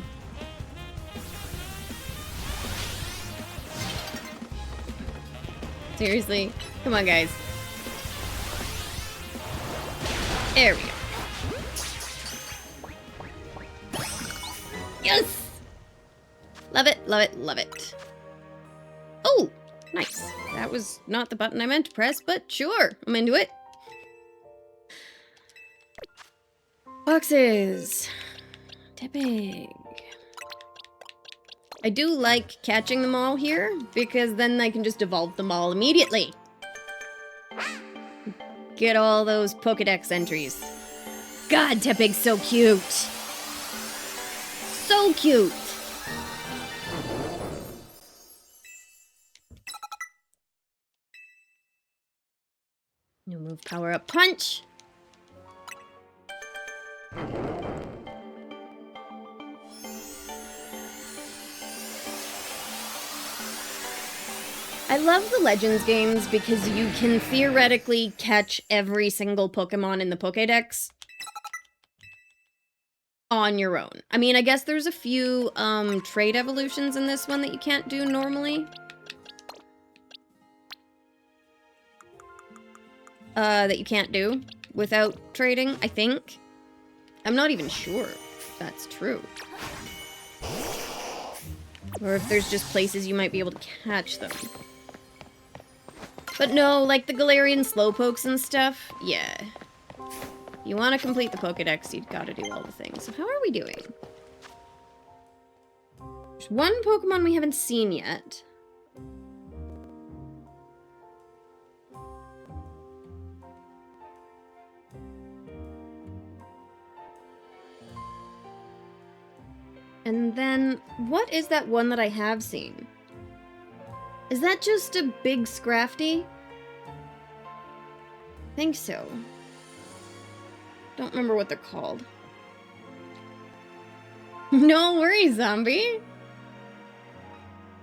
Seriously? Come on, guys. There we go. Yes! Love it, love it, love it. Oh! Nice. That was not the button I meant to press, but sure, I'm into it. Boxes. Tepig. I do like catching them all here, because then I can just evolve them all immediately. Get all those Pokedex entries. God, Tepig's so cute. So cute. New move, power up punch. I love the Legends games because you can theoretically catch every single Pokemon in the Pokédex on your own. I mean, I guess there's a few trade evolutions in this one that you can't do normally. That you can't do without trading, I think. I'm not even sure if that's true. Or if there's just places you might be able to catch them. But no, like the Galarian Slowpokes and stuff, yeah. You want to complete the Pokedex, you've got to do all the things. So how are we doing? There's one Pokemon we haven't seen yet. And then, what is that one that I have seen? Is that just a big Scrafty? I think so. Don't remember what they're called. No worries, zombie.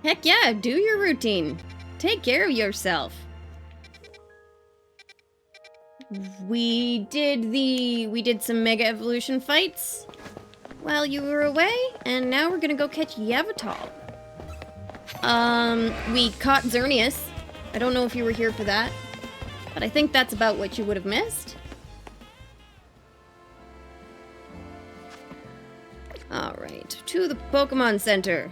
Heck yeah, do your routine. Take care of yourself. We did some Mega Evolution fights while you were away, and now we're gonna go catch Yavatal. We caught Xerneas. I don't know if you were here for that, but I think that's about what you would have missed. Alright, to the Pokemon Center.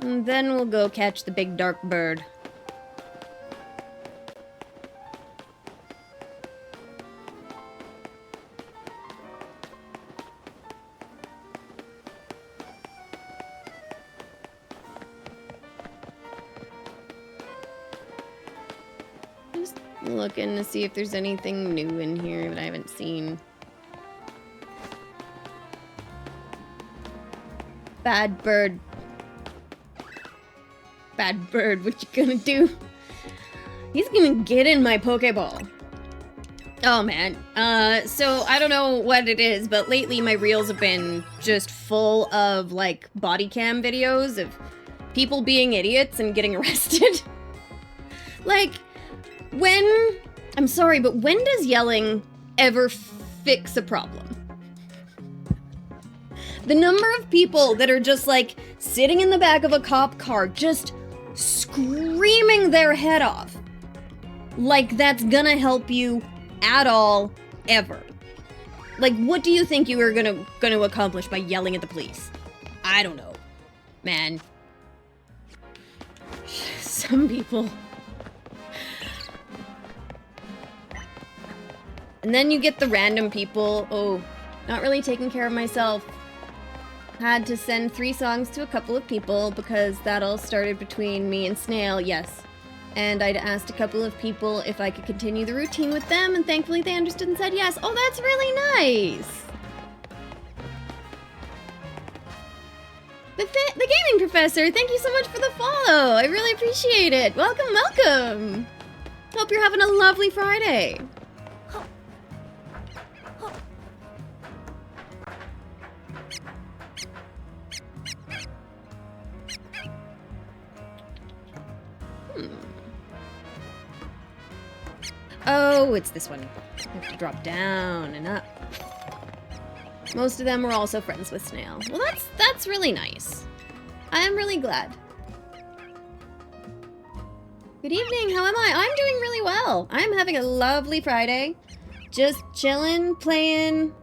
And then we'll go catch the big dark bird. Just looking to see if there's anything new in here that I haven't seen. Bad bird. Bad bird, what you gonna do? He's gonna get in my Pokeball. Oh man. So I don't know what it is, but lately my reels have been just full of like body cam videos of people being idiots and getting arrested. Like, I'm sorry, but when does yelling ever fix a problem? The number of people that are just like sitting in the back of a cop car just screaming their head off like that's gonna help you at all, ever. Like, what do you think you were gonna accomplish by yelling at the police? I don't know, man. Some people. And then you get the random people. Oh, not really taking care of myself. Had to send 3 songs to a couple of people because that all started between me and Snail, yes. And I'd asked a couple of people if I could continue the routine with them, and thankfully they understood and said yes. Oh, that's really nice! The Gaming Professor, thank you so much for the follow! I really appreciate it! Welcome, welcome! Hope you're having a lovely Friday! Oh, it's this one. I have to drop down and up. Most of them were also friends with Snail. Well, that's really nice. I'm really glad. Good evening, how am I? I'm doing really well. I'm having a lovely Friday. Just chilling, playing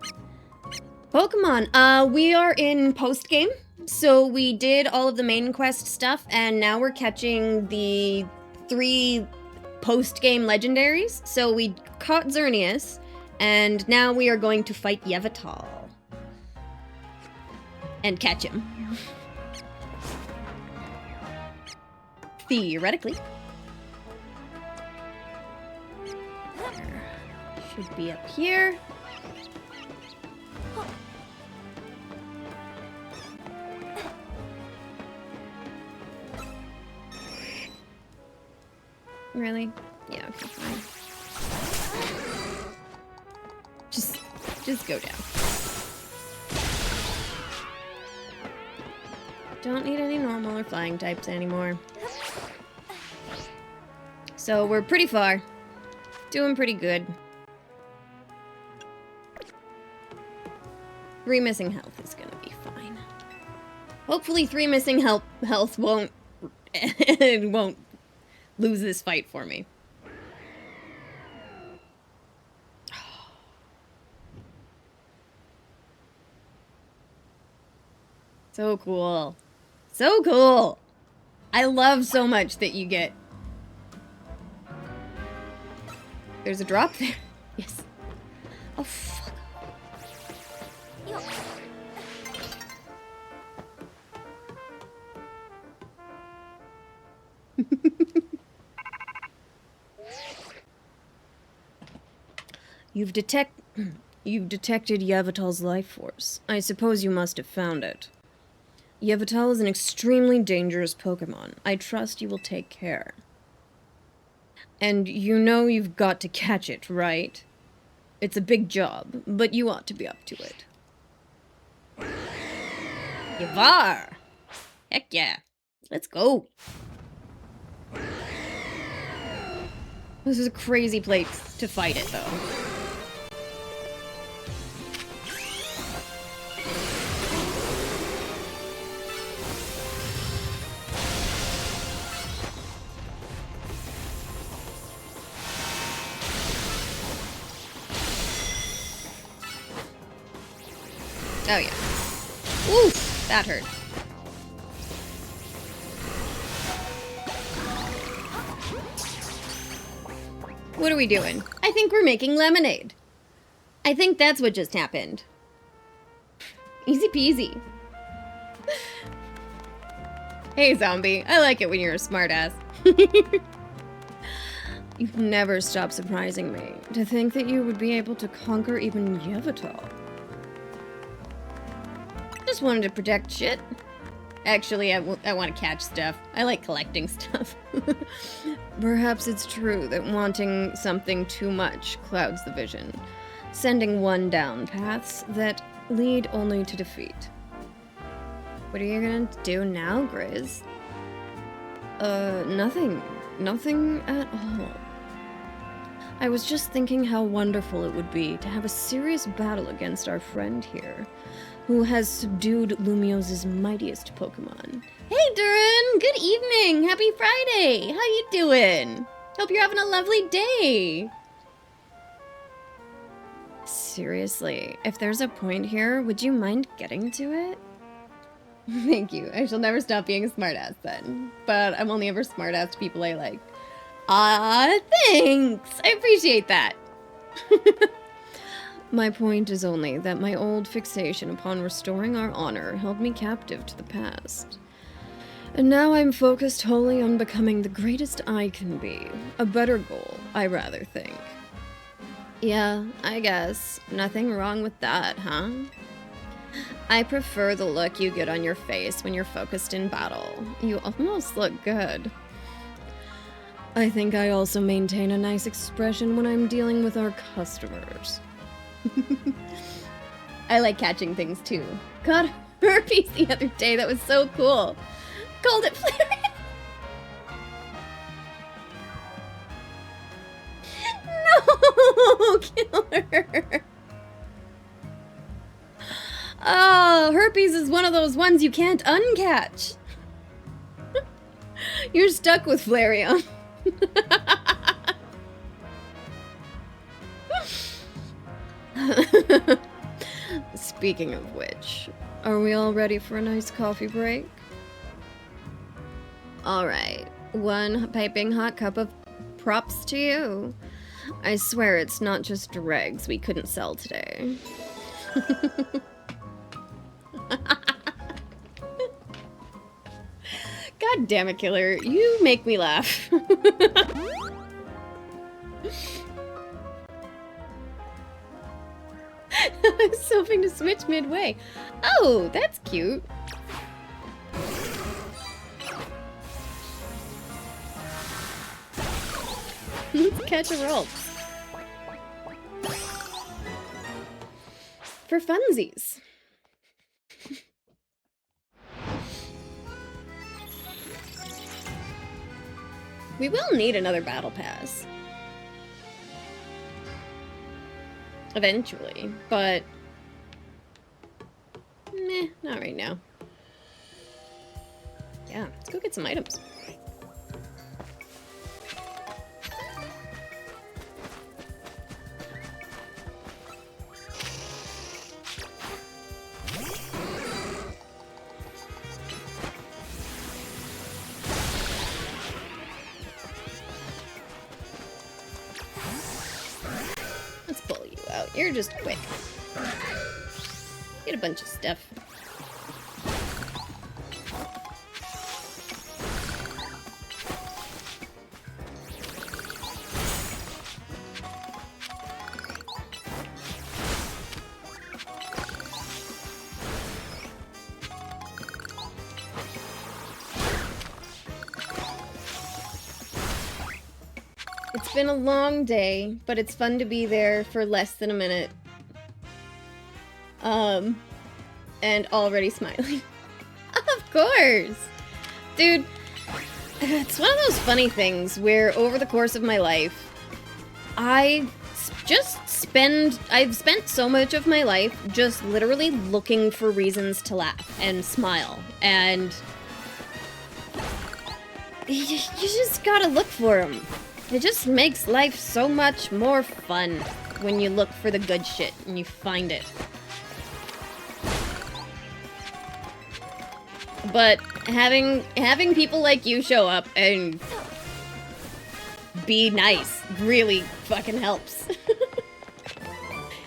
Pokemon. We are in post-game. So we did all of the main quest stuff, and now we're catching the 3 post-game legendaries. So we caught Xerneas, and now we are going to fight Yavatal. And catch him. Theoretically. Should be up here. Really? Yeah, okay, fine. Just go down. Don't need any normal or flying types anymore. So we're pretty far. Doing pretty good. 3 missing health is gonna be fine. Hopefully 3 missing health won't won't lose this fight for me. So cool. So cool. I love so much that you get... There's a drop there. Yes. Oh, fuck. You've detected Yavatal's life force. I suppose you must have found it. Yavatal is an extremely dangerous Pokemon. I trust you will take care. And you know you've got to catch it, right? It's a big job, but you ought to be up to it. Yavar! Heck yeah. Let's go. This is a crazy place to fight it, though. Oh, yeah. Oof! That hurt. What are we doing? I think we're making lemonade. I think that's what just happened. Easy peasy. Hey, zombie. I like it when you're a smartass. You've never stopped surprising me. To think that you would be able to conquer even Yavatal. Just wanted to protect shit. Actually, I want to catch stuff. I like collecting stuff. Perhaps it's true that wanting something too much clouds the vision, sending one down paths that lead only to defeat. What are you gonna do now, Grizz? Nothing. Nothing at all. I was just thinking how wonderful it would be to have a serious battle against our friend here, who has subdued Lumios's mightiest Pokemon. Hey, Durin! Good evening! Happy Friday! How you doing? Hope you're having a lovely day! Seriously, if there's a point here, would you mind getting to it? Thank you. I shall never stop being a smartass then. But I'm only ever smartass to people I like. Thanks! I appreciate that. My point is only that my old fixation upon restoring our honor held me captive to the past. And now I'm focused wholly on becoming the greatest I can be. A better goal, I rather think. Yeah, I guess. Nothing wrong with that, huh? I prefer the look you get on your face when you're focused in battle. You almost look good. I think I also maintain a nice expression when I'm dealing with our customers. I like catching things too. Caught herpes the other day, that was so cool. Called it Flareon. No, kill her. Oh, herpes is one of those ones you can't uncatch. You're stuck with Flareon. Speaking of which, are we all ready for a nice coffee break? Alright, one piping hot cup of props to you. I swear it's not just dregs we couldn't sell today. God damn it, Killer. You make me laugh. I was hoping to switch midway. Oh, that's cute. Let's catch a roll. For funsies. We will need another battle pass. Eventually, but Meh, not right now. Yeah, let's go get some items. Let's pull you out. You're just quick. Get a bunch of stuff. It's been a long day, but it's fun to be there for less than a minute. And already smiling. Of course! Dude, it's one of those funny things where over the course of my life, I've spent so much of my life just literally looking for reasons to laugh and smile, and you just gotta look for them. It just makes life so much more fun when you look for the good shit and you find it. But having people like you show up and be nice really fucking helps.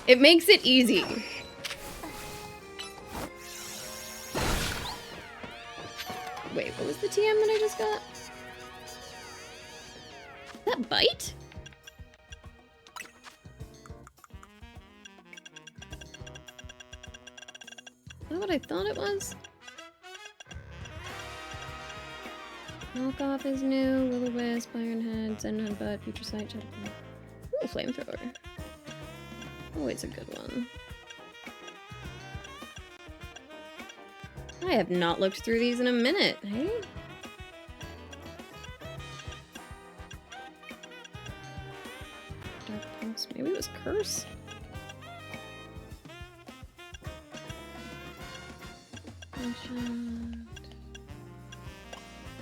It makes it easy. Wait, what was the TM that I just got? That bite? Is that what I thought it was? Knockoff is new, Will-O-Wisp, Ironhead, Zen Headbutt, Future Sight, Shadow. Ooh, Flamethrower. Always a good one. I have not looked through these in a minute, hey? Dark Pulse, maybe it was Curse?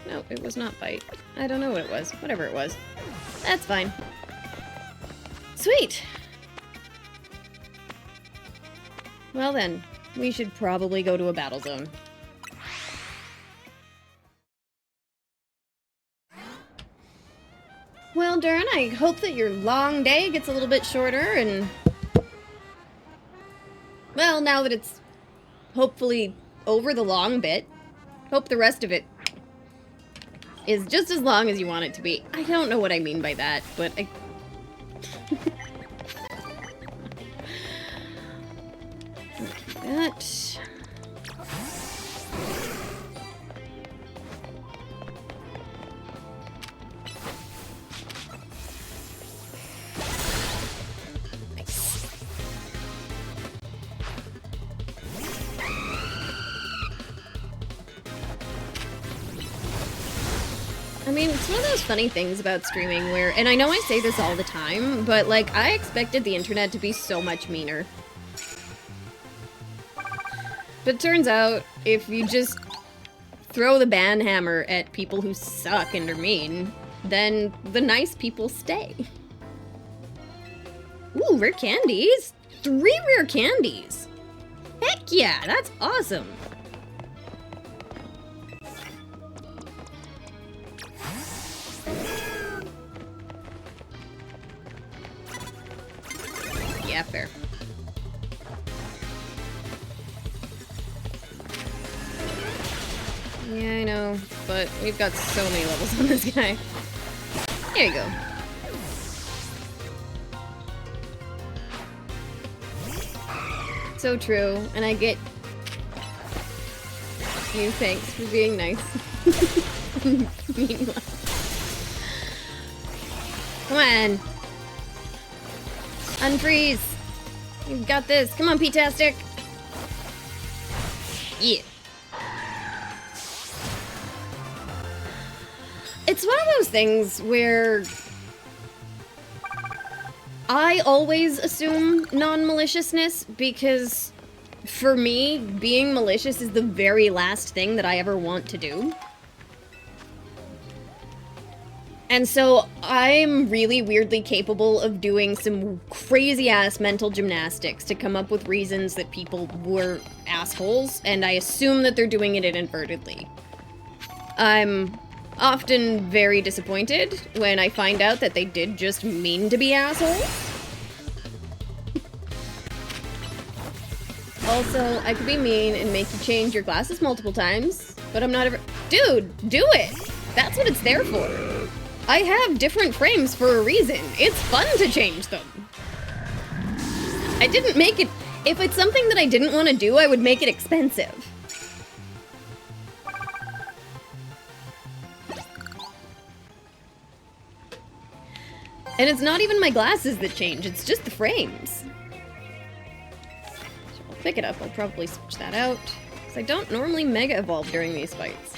No, it was not Bite. I don't know what it was. Whatever it was. That's fine. Sweet! Well then, we should probably go to a battle zone. Well, Duran, I hope that your long day gets a little bit shorter and... Well, now that it's hopefully over the long bit, hope the rest of it is just as long as you want it to be. I don't know what I mean by that, but I... that. I mean, it's one of those funny things about streaming where, and I know I say this all the time, but like, I expected the internet to be so much meaner. But turns out, if you just throw the ban hammer at people who suck and are mean, then the nice people stay. Ooh, rare candies! 3 rare candies! Heck yeah, that's awesome! Yeah, fair. Yeah, I know, but we've got so many levels on this guy. There you go. So true, and I get you thanks for being nice. Meanwhile. Come on. Unfreeze! You've got this. Come on, P-tastic! Yeah. It's one of those things where I always assume non-maliciousness because for me, being malicious is the very last thing that I ever want to do. And so I'm really weirdly capable of doing some crazy-ass mental gymnastics to come up with reasons that people were assholes, and I assume that they're doing it inadvertently. I'm often very disappointed when I find out that they did just mean to be assholes. Also, I could be mean and make you change your glasses multiple times, but I'm not ever— Dude, do it! That's what it's there for. I have different frames for a reason. It's fun to change them. I didn't make it— if it's something that I didn't want to do, I would make it expensive. And it's not even my glasses that change, it's just the frames. So I'll pick it up, I'll probably switch that out, because I don't normally Mega Evolve during these fights.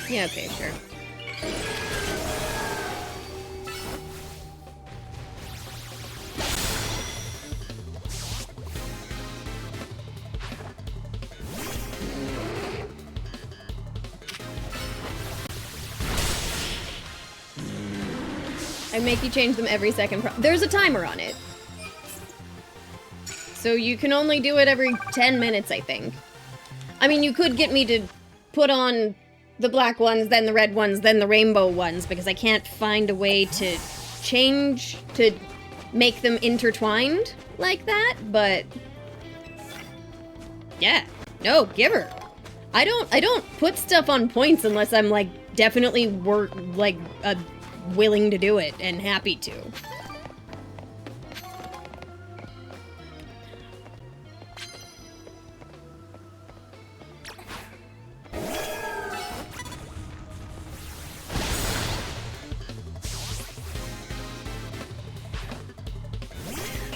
Yeah, okay, sure. I make you change them every second. There's a timer on it. So you can only do it every 10 minutes, I think. I mean, you could get me to put on the black ones, then the red ones, then the rainbow ones, because I can't find a way to change, to make them intertwined like that, but yeah, no, give her. I don't put stuff on points unless I'm like definitely willing to do it and happy to.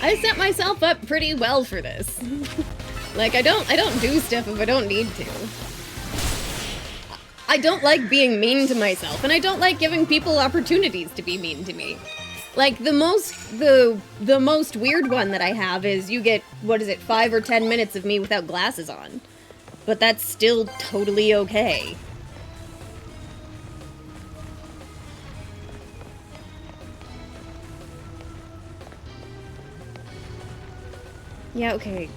I set myself up pretty well for this. Like, I don't do stuff if I don't need to. I don't like being mean to myself, and I don't like giving people opportunities to be mean to me. Like, the most weird one that I have is you get, what is it, 5 or 10 minutes of me without glasses on. But that's still totally okay. Yeah, okay.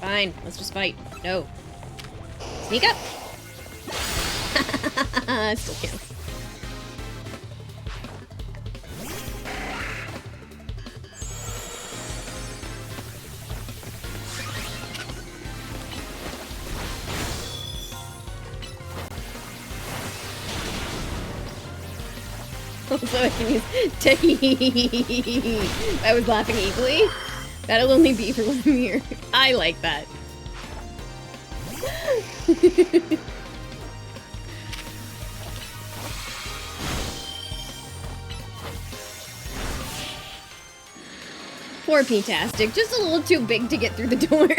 Fine, let's just fight. No. Sneak up! Still can't. Also, I can use Tahehe. I was laughing evilly. That'll only be for 1 year. I like that. Poor P-tastic, just a little too big to get through the door.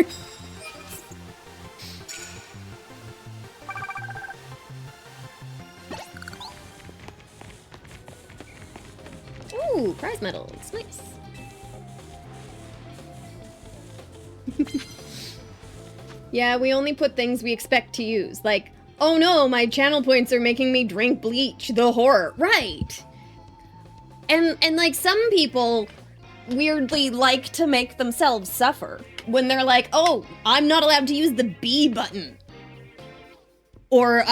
Ooh, prize medals, nice. Yeah, we only put things we expect to use, like, oh no, my channel points are making me drink bleach, the horror, right? And like, some people weirdly like to make themselves suffer when they're like, oh, I'm not allowed to use the B button. Or,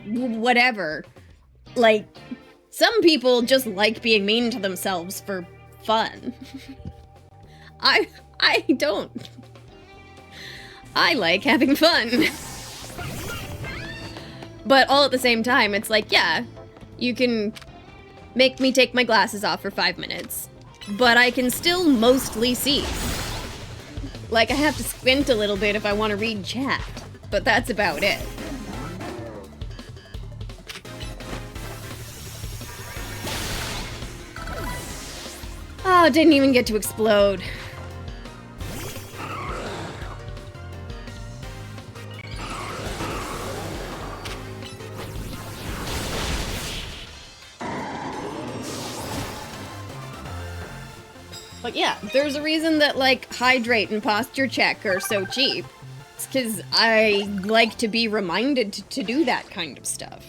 whatever. Like, some people just like being mean to themselves for fun. I don't. I like having fun. But all at the same time, it's like, yeah, you can make me take my glasses off for 5 minutes, but I can still mostly see. Like, I have to squint a little bit if I want to read chat, but that's about it. Oh, it didn't even get to explode. But yeah, there's a reason that, like, Hydrate and Posture Check are so cheap. It's because I like to be reminded to do that kind of stuff.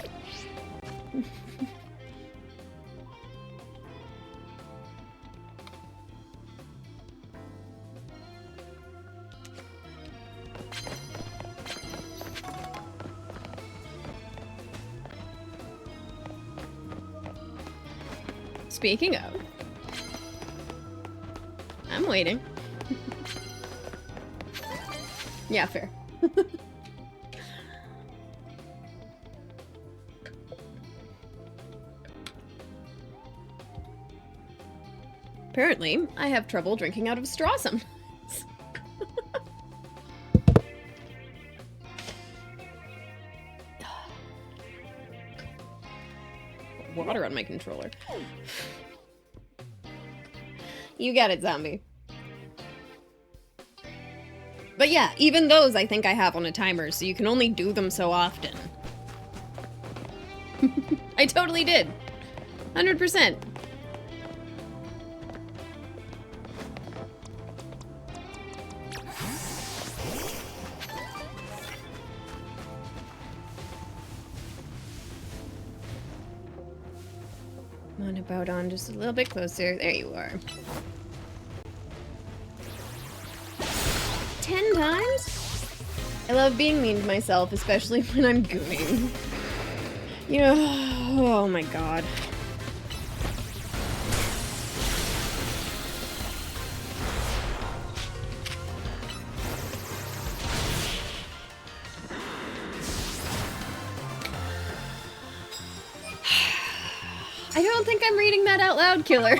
Speaking of, I'm waiting. Yeah, fair. Apparently, I have trouble drinking out of a straw sometimes. Water on my controller. You got it, zombie. But yeah, even those I think I have on a timer, so you can only do them so often. I totally did. 100%. Come on, about on just a little bit closer. There you are. 10 times? I love being mean to myself, especially when I'm gooning. You know, oh my god. I don't think I'm reading that out loud, killer.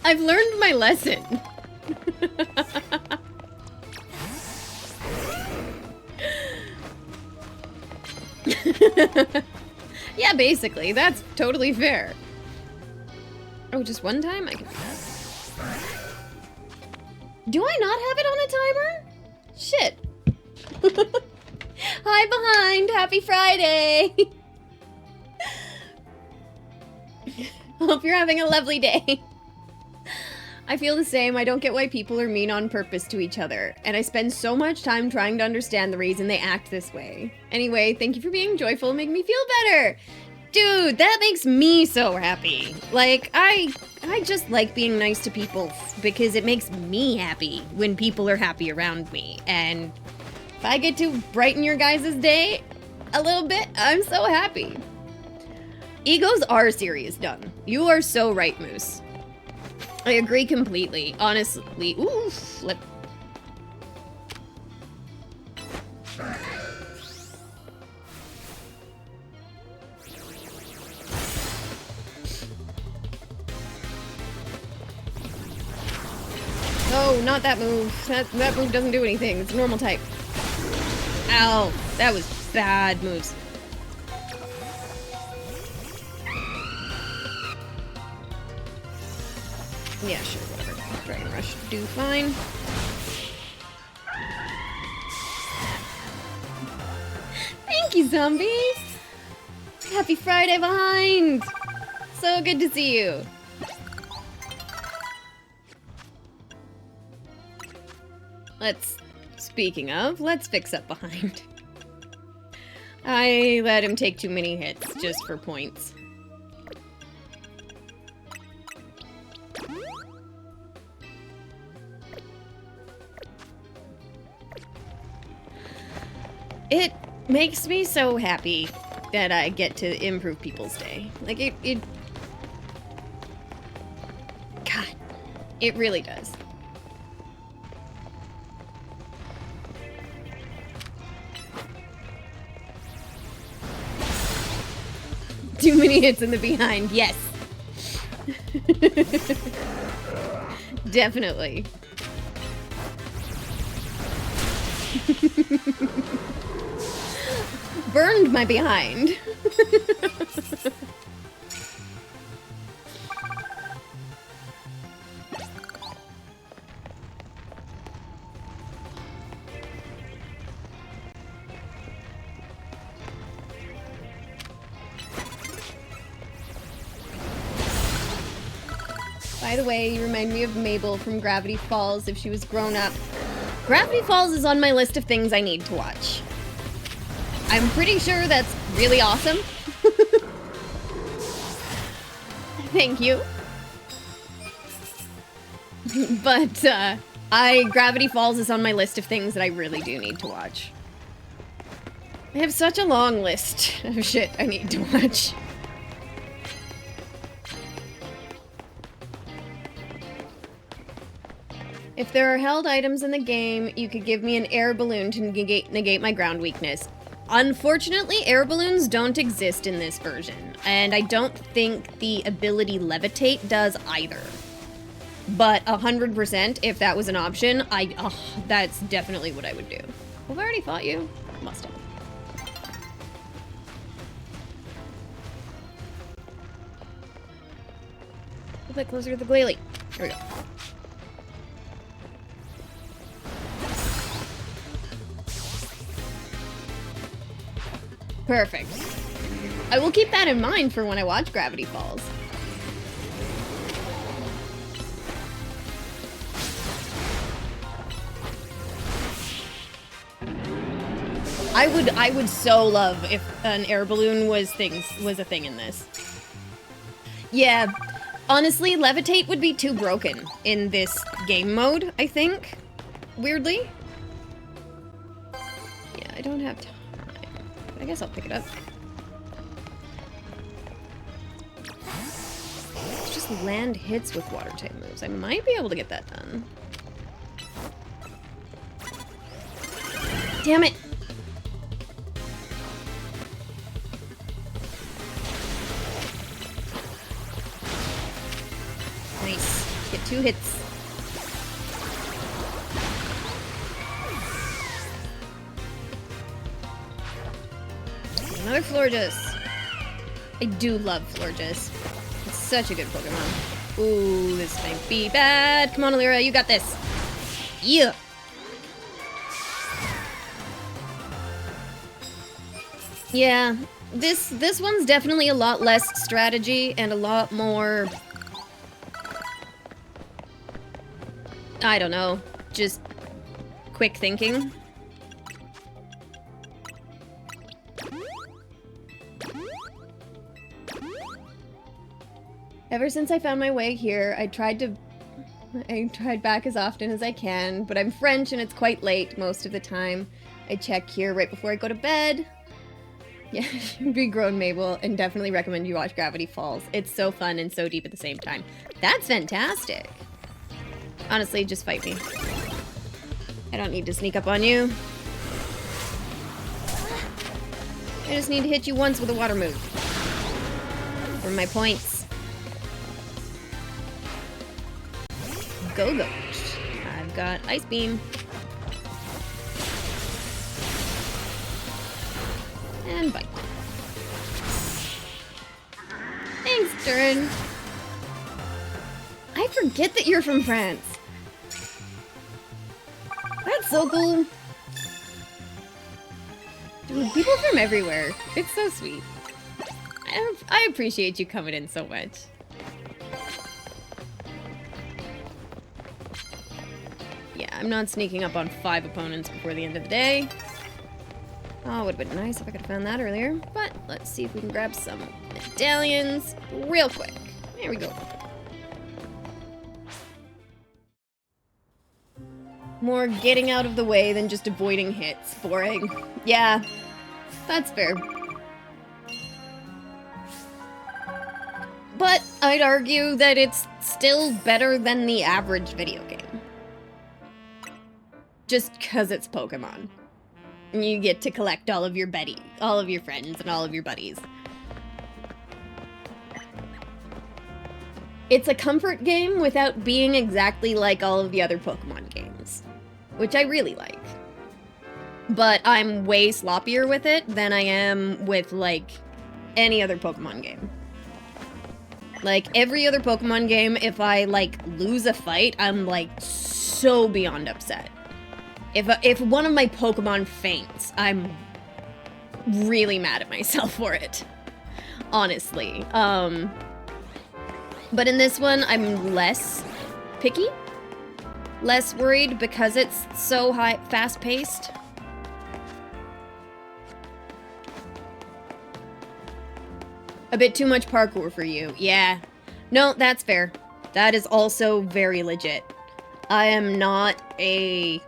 I've learned my lesson. Yeah, basically. That's totally fair. Oh, just one time? I can do that. Do I not have it on a timer? Shit. Hi, behind. Happy Friday. Hope you're having a lovely day. I feel the same. I don't get why people are mean on purpose to each other, and I spend so much time trying to understand the reason they act this way. Anyway, thank you for being joyful and making me feel better. Dude, that makes me so happy. Like, I just like being nice to people because it makes me happy when people are happy around me, and if I get to brighten your guys' day a little bit, I'm so happy. Egos are serious, done. You are so right, Moose. I agree completely. Honestly, ooh, flip. Oh, not that move. That move doesn't do anything. It's a normal type. Ow, that was bad moves. Yeah, sure, whatever. Dragon Rush, do fine. Thank you, zombies! Happy Friday behind! So good to see you. Speaking of, let's fix up behind. I let him take too many hits just for points. It makes me so happy that I get to improve people's day. Like, God, it really does. Too many hits in the behind, yes. Definitely. Burned my behind. By the way, you remind me of Mabel from Gravity Falls if she was grown up. Gravity Falls is on my list of things I need to watch. I'm pretty sure that's really awesome. Thank you. But, Gravity Falls is on my list of things that I really do need to watch. I have such a long list of shit I need to watch. If there are held items in the game, you could give me an air balloon to negate my ground weakness. Unfortunately, air balloons don't exist in this version, and I don't think the ability levitate does either. But 100%, if that was an option, that's definitely what I would do. Have I already fought you? Must have. A bit closer to the glalie. Here we go. Perfect. I will keep that in mind for when I watch Gravity Falls. I would so love if an air balloon was a thing in this. Yeah, honestly, levitate would be too broken in this game mode, I think. Weirdly. Yeah, I don't have time. I guess I'll pick it up. It's just land hits with water type moves. I might be able to get that done. Damn it! Nice. Get 2 hits. Another Florges. I do love Florges. It's such a good Pokemon. Ooh, this might be bad. Come on, Alira, you got this. Yeah. Yeah, this one's definitely a lot less strategy and a lot more, I don't know, just quick thinking. Ever since I found my way here, I tried back as often as I can, but I'm French and it's quite late most of the time. I check here right before I go to bed. Yeah, you'd be grown, Mabel, and definitely recommend you watch Gravity Falls. It's so fun and so deep at the same time. That's fantastic. Honestly, just fight me. I don't need to sneak up on you. I just need to hit you once with a water move. For my points. Go-Go. I've got Ice Beam. And bite. Thanks, Durin. I forget that you're from France. That's so cool. Dude, people from everywhere. It's so sweet. I appreciate you coming in so much. Yeah, I'm not sneaking up on 5 opponents before the end of the day. Oh, it would have been nice if I could have found that earlier. But let's see if we can grab some medallions real quick. There we go. More getting out of the way than just avoiding hits. Boring. Yeah, that's fair. But I'd argue that it's still better than the average video game. Just 'cause it's Pokemon. And you get to collect all of your friends and all of your buddies. It's a comfort game without being exactly like all of the other Pokemon games, which I really like. But I'm way sloppier with it than I am with, like, any other Pokemon game. Like, every other Pokemon game, if I, like, lose a fight, I'm, like, so beyond upset. If one of my Pokemon faints, I'm really mad at myself for it. Honestly. But in this one, I'm less picky. Less worried because it's so fast-paced. A bit too much parkour for you. Yeah. No, that's fair. That is also very legit. I am not a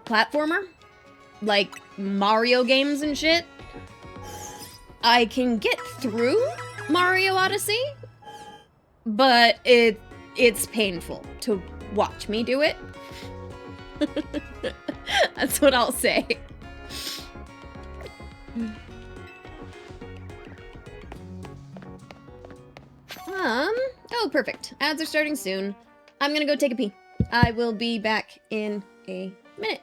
platformer like Mario games and shit. I can get through Mario Odyssey, but it's painful to watch me do it. That's what I'll say. Oh, perfect. Ads are starting soon. I'm gonna go take a pee. I will be back in a minute.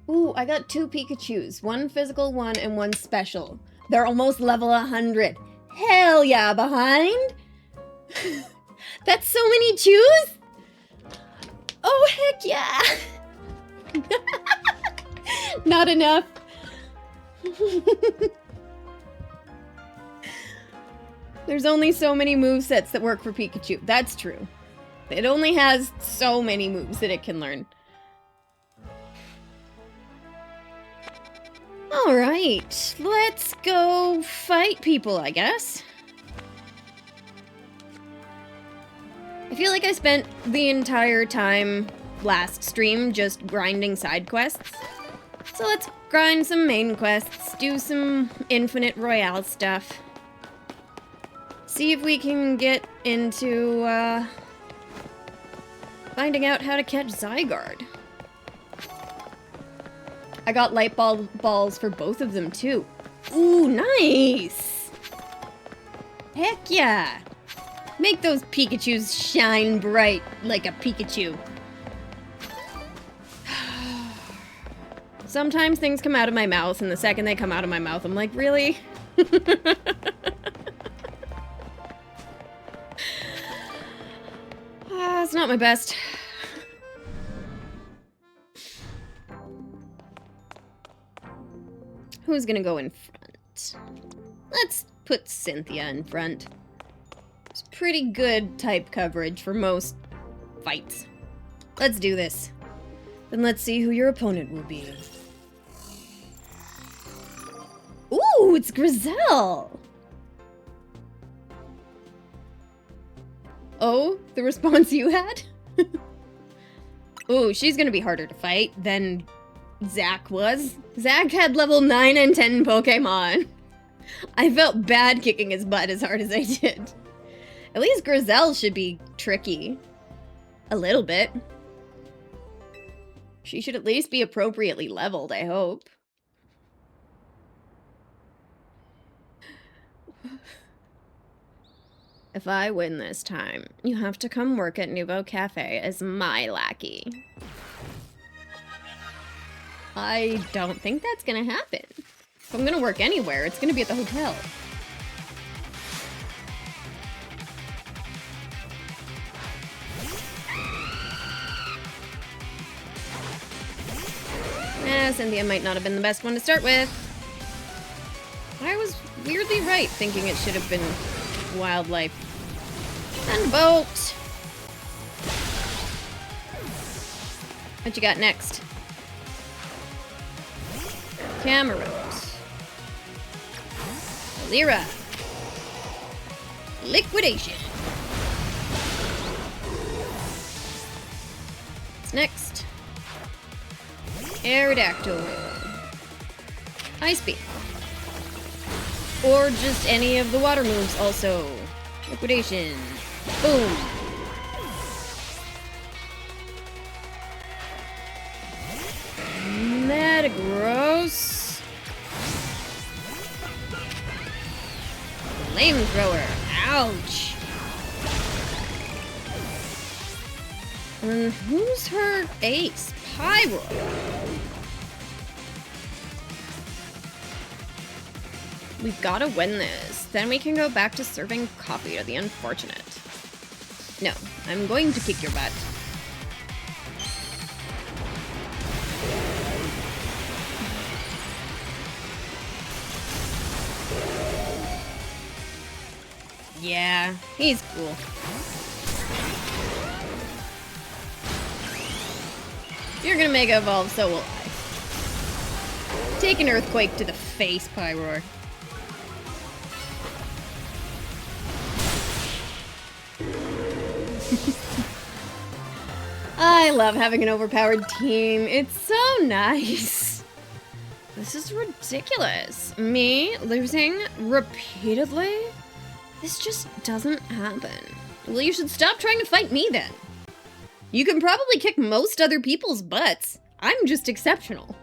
Ooh, I got 2 Pikachus. 1 physical one and 1 special. They're almost level 100. Hell yeah, behind? That's so many chews? Oh, heck yeah! Not enough. There's only so many movesets that work for Pikachu. That's true. It only has so many moves that it can learn. Alright, let's go fight people, I guess. I feel like I spent the entire time last stream just grinding side quests. So let's grind some main quests, do some Infinite Royale stuff. See if we can get into, finding out how to catch Zygarde. I got light balls for both of them, too. Ooh, nice! Heck yeah! Make those Pikachus shine bright like a Pikachu. Sometimes things come out of my mouth, and the second they come out of my mouth, I'm like, really? It's not my best. Who's gonna go in front? Let's put Cynthia in front. It's pretty good type coverage for most fights. Let's do this. Then let's see who your opponent will be. Ooh, it's Grizel! Oh, the response you had? Ooh, she's gonna be harder to fight than Zach was. Zach had level 9 and 10 Pokemon. I felt bad kicking his butt as hard as I did. At least Grizel should be tricky. A little bit. She should at least be appropriately leveled, I hope. If I win this time, you have to come work at Nouveau Cafe as my lackey. I don't think that's gonna happen. If I'm gonna work anywhere, it's gonna be at the hotel. Cynthia might not have been the best one to start with. weirdly right, thinking it should have been wildlife. And boat! What you got next? Camerote. Lyra. Liquidation. What's next? Aerodactyl. Ice Beam. Or just any of the water moves also. Liquidation. Boom. Metagross. Flamethrower. Ouch. And who's her ace? Pyro. We've got to win this. Then we can go back to serving coffee to the unfortunate. No, I'm going to kick your butt. Yeah, he's cool. You're gonna Mega Evolve, so will I. Take an Earthquake to the face, Pyroar. I love having an overpowered team. It's so nice. This is ridiculous. Me losing repeatedly? This just doesn't happen. Well, you should stop trying to fight me then. You can probably kick most other people's butts. I'm just exceptional.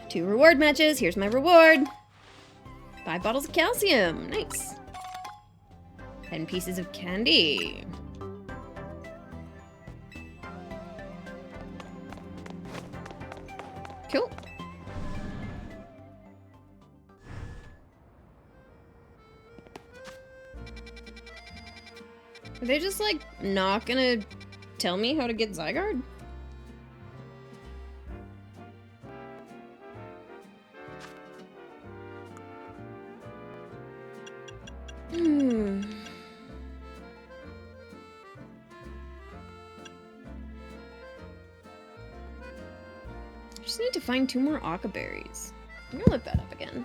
2 reward matches. Here's my reward. 5 bottles of calcium. Nice. 10 pieces of candy. Cool. Are they just, like, not gonna tell me how to get Zygarde? I just need to find 2 more Aqua Berries. I'm gonna look that up again.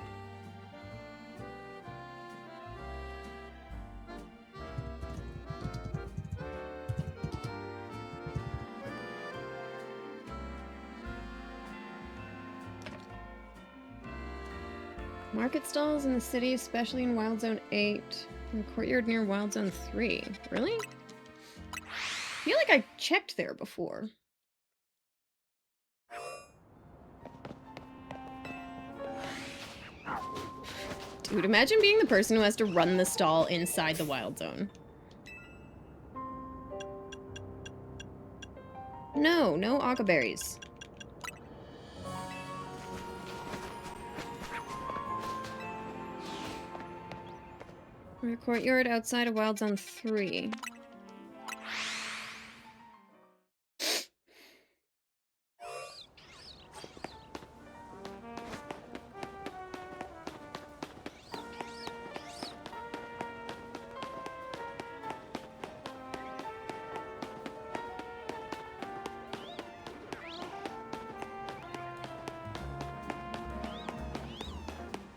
Market stalls in the city, especially in Wild Zone 8. And courtyard near Wild Zone 3. Really? I feel like I checked there before. Dude, imagine being the person who has to run the stall inside the Wild Zone. No, no Aqua Berries. We're courtyard outside of Wild Zone 3.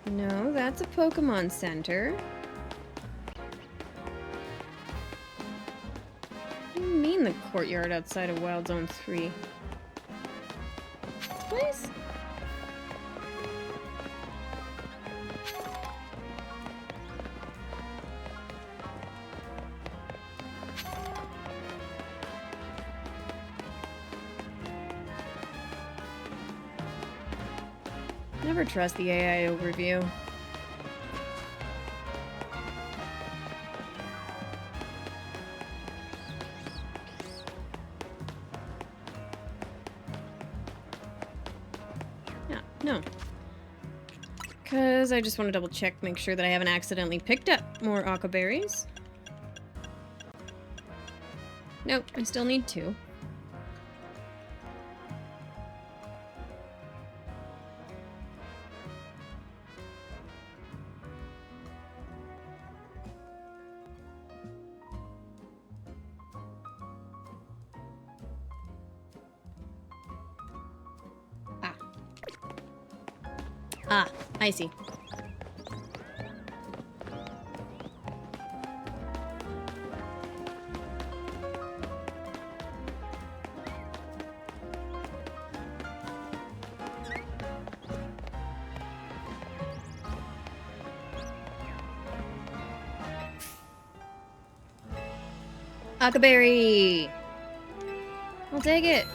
No, that's a Pokemon Center. What do you mean the courtyard outside of Wild Zone 3? This place? Never trust the AI overview. Yeah, no. Because I just want to double check, make sure that I haven't accidentally picked up more Aqua Berries. Nope, I still need 2. Ah, I see. Akaberry! I'll take it.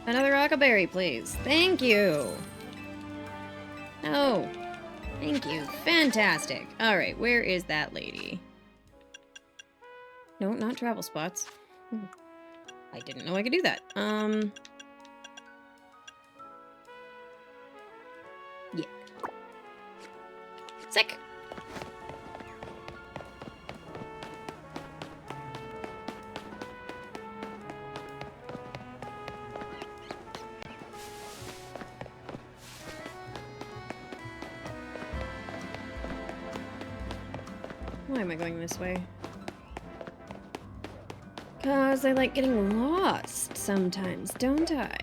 Another Akaberry, please. Thank you. Oh, thank you. Fantastic. Alright, where is that lady? No, not travel spots. I didn't know I could do that. Yeah. Sick. Why am I going this way? Cause I like getting lost sometimes, don't I?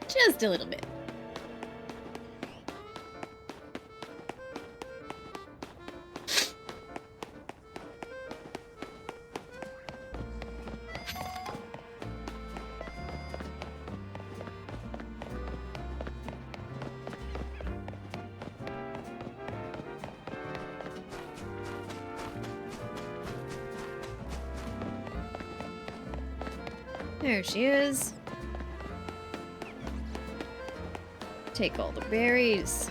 Just a little bit. There she is. Take all the berries.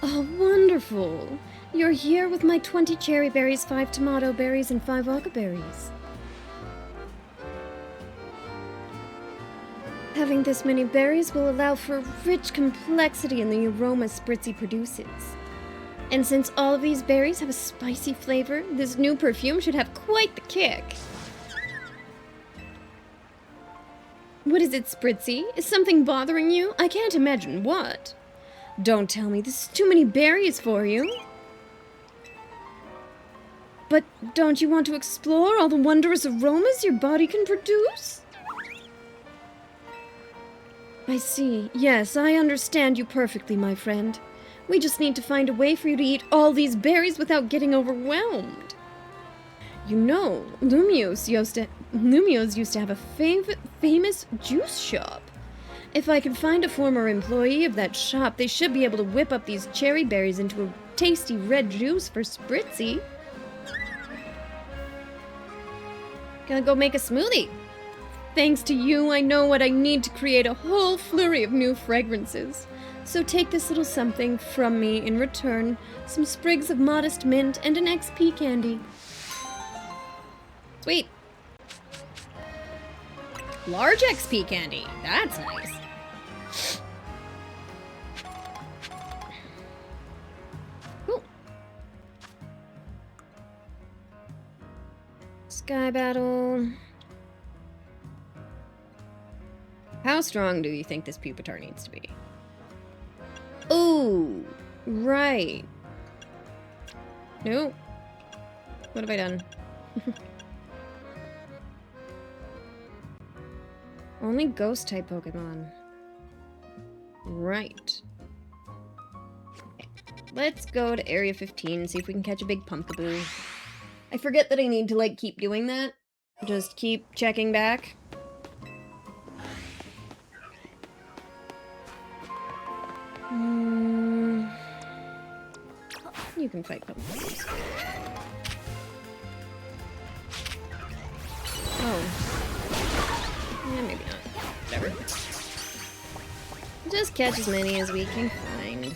Oh, wonderful! You're here with my 20 cherry berries, 5 tomato berries, and 5 okra berries. Having this many berries will allow for rich complexity in the aroma Spritzy produces. And since all of these berries have a spicy flavor, this new perfume should have quite the kick. What is it, Spritzy? Is something bothering you? I can't imagine what. Don't tell me this is too many berries for you. But don't you want to explore all the wondrous aromas your body can produce? I see. Yes, I understand you perfectly, my friend. We just need to find a way for you to eat all these berries without getting overwhelmed. You know, Lumio's used to have a famous juice shop. If I can find a former employee of that shop, they should be able to whip up these cherry berries into a tasty red juice for Spritzy. Gonna go make a smoothie. Thanks to you, I know what I need to create a whole flurry of new fragrances. So take this little something from me in return, some sprigs of modest mint and an XP candy. Sweet. Large XP candy. That's nice. Cool. Sky battle. How strong do you think this Pupitar needs to be? Ooh, right. Nope. What have I done? Only ghost-type Pokemon. Right. Okay. Let's go to Area 15 and see if we can catch a big Pumpkaboo. I forget that I need to, like, keep doing that. Just keep checking back. You can fight Pumpkaboos. Oh. Yeah, maybe not. Whatever. Just catch as many as we can find.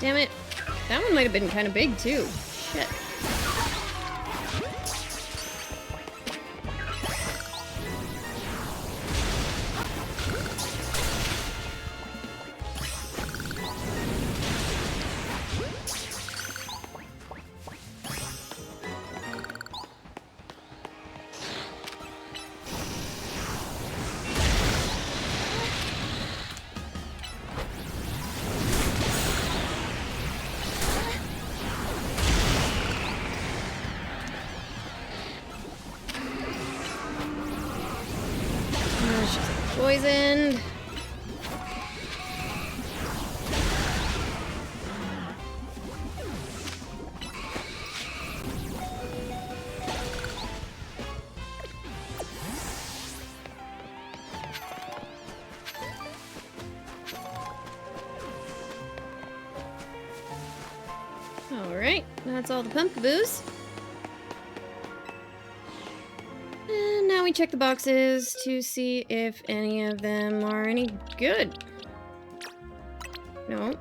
Damn it. That one might have been kind of big, too. Shit. Poisoned. Alright, that's all the pumpkaboos. And now we check the boxes to see if any of them are any good. No.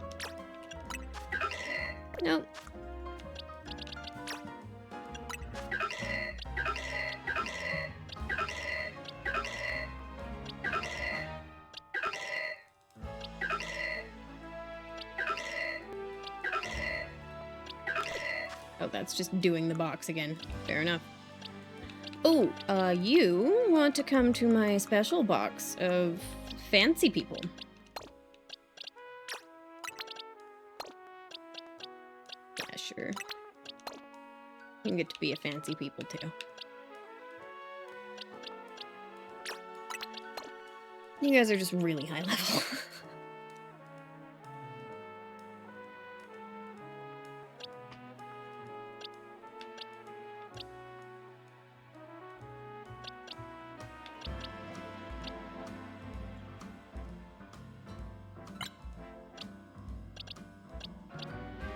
Nope. Oh, that's just doing the box again. Fair enough. Oh, you want to come to my special box of fancy people. Yeah, sure. You get to be a fancy people, too. You guys are just really high level.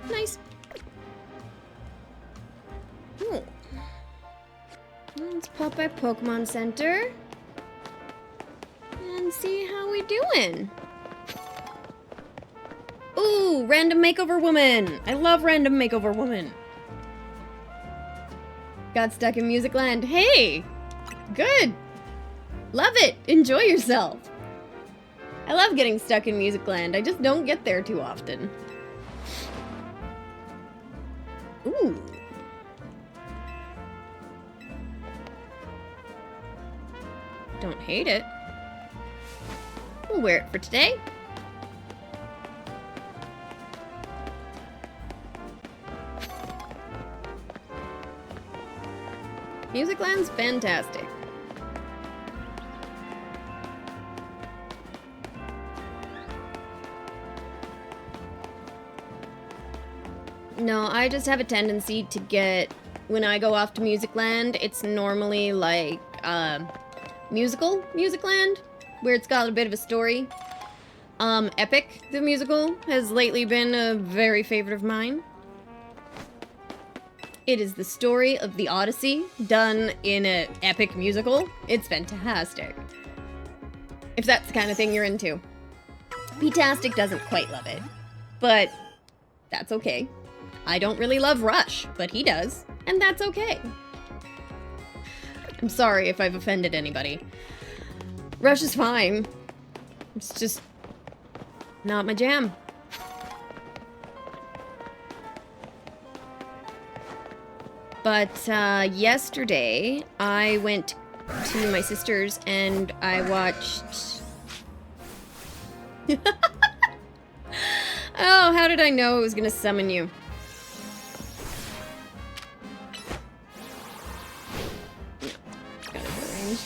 Nice. Oh. Let's pop by Pokemon Center and see how we doing. Ooh, random makeover woman. I love random makeover woman. Got stuck in Music Land. Hey, good. Love it. Enjoy yourself. I love getting stuck in Music Land. I just don't get there too often. Ooh. Don't hate it. We'll wear it for today. Music Land's fantastic. No, I just have a tendency to get, when I go off to Music Land, it's normally like, musical Music Land, where it's got a bit of a story. Epic, the musical, has lately been a very favorite of mine. It is the story of the Odyssey, done in an epic musical. It's fantastic. If that's the kind of thing you're into. P-tastic doesn't quite love it, but that's okay. I don't really love Rush, but he does, and that's okay. I'm sorry if I've offended anybody. Rush is fine. It's just not my jam. But yesterday, I went to my sister's and I watched... Oh, how did I know it was gonna summon you? Got it arranged.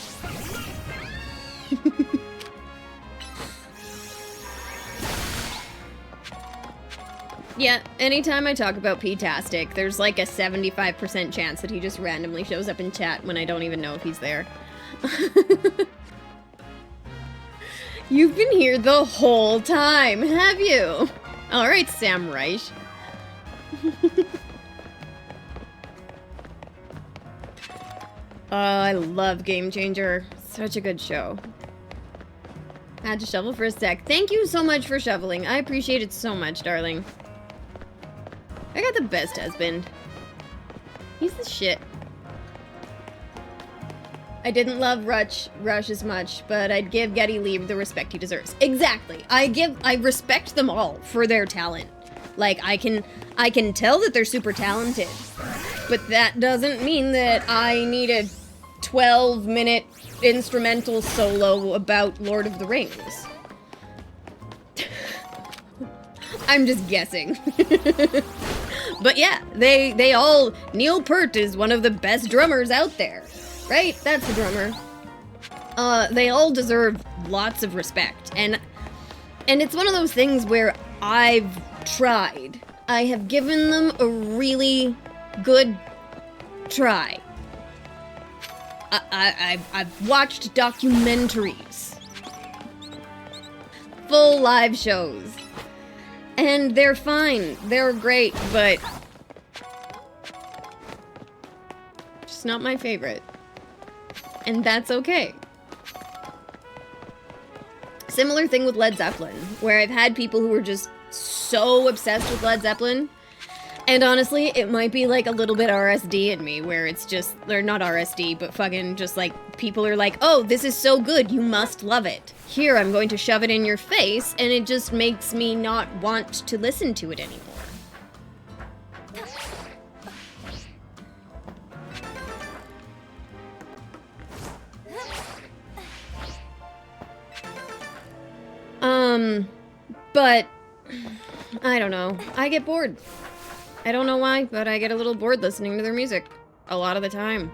Yeah, anytime I talk about P-tastic, there's like a 75% chance that he just randomly shows up in chat when I don't even know if he's there. You've been here the whole time, have you? Alright, Sam Reich. Oh, I love Game Changer. Such a good show. Had to shovel for a sec. Thank you so much for shoveling. I appreciate it so much, darling. I got the best husband. He's the shit. I didn't love Rush as much, but I'd give Geddy Lee the respect he deserves. Exactly. I respect them all for their talent. Like, I can tell that they're super talented, but that doesn't mean that I need a 12-minute instrumental solo about Lord of the Rings. I'm just guessing. But yeah, they all... Neil Peart is one of the best drummers out there. Right? That's the drummer. They all deserve lots of respect, and it's one of those things where I've tried. I have given them a really good try. I've watched documentaries, full live shows, and they're fine. They're great, but just not my favorite. And that's okay. Similar thing with Led Zeppelin, where I've had people who were just so obsessed with Led Zeppelin. And honestly, it might be like a little bit RSD in me, where it's just, or not RSD, but fucking just like, people are like, oh, this is so good, you must love it. Here, I'm going to shove it in your face, and it just makes me not want to listen to it anymore. But I don't know. I get bored. I don't know why, but I get a little bored listening to their music a lot of the time.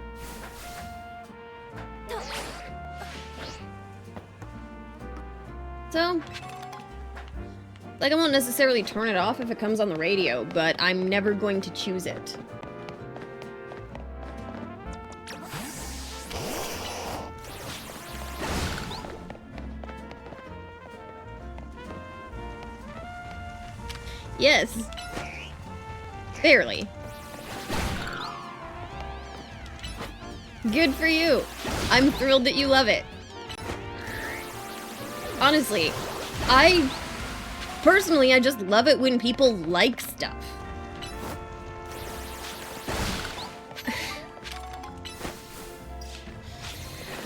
So, like, I won't necessarily turn it off if it comes on the radio, but I'm never going to choose it. Yes. Barely. Good for you. I'm thrilled that you love it. Honestly, personally, I just love it when people like stuff.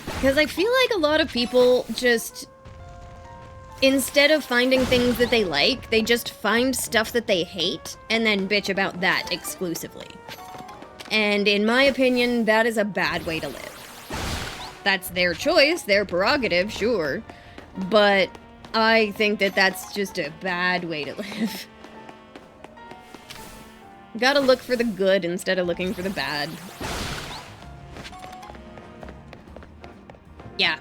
Because I feel like a lot of people just, instead of finding things that they like, they just find stuff that they hate and then bitch about that exclusively. And in my opinion, that is a bad way to live. That's their choice, their prerogative, sure. But I think that that's just a bad way to live. Gotta look for the good instead of looking for the bad. Yeah.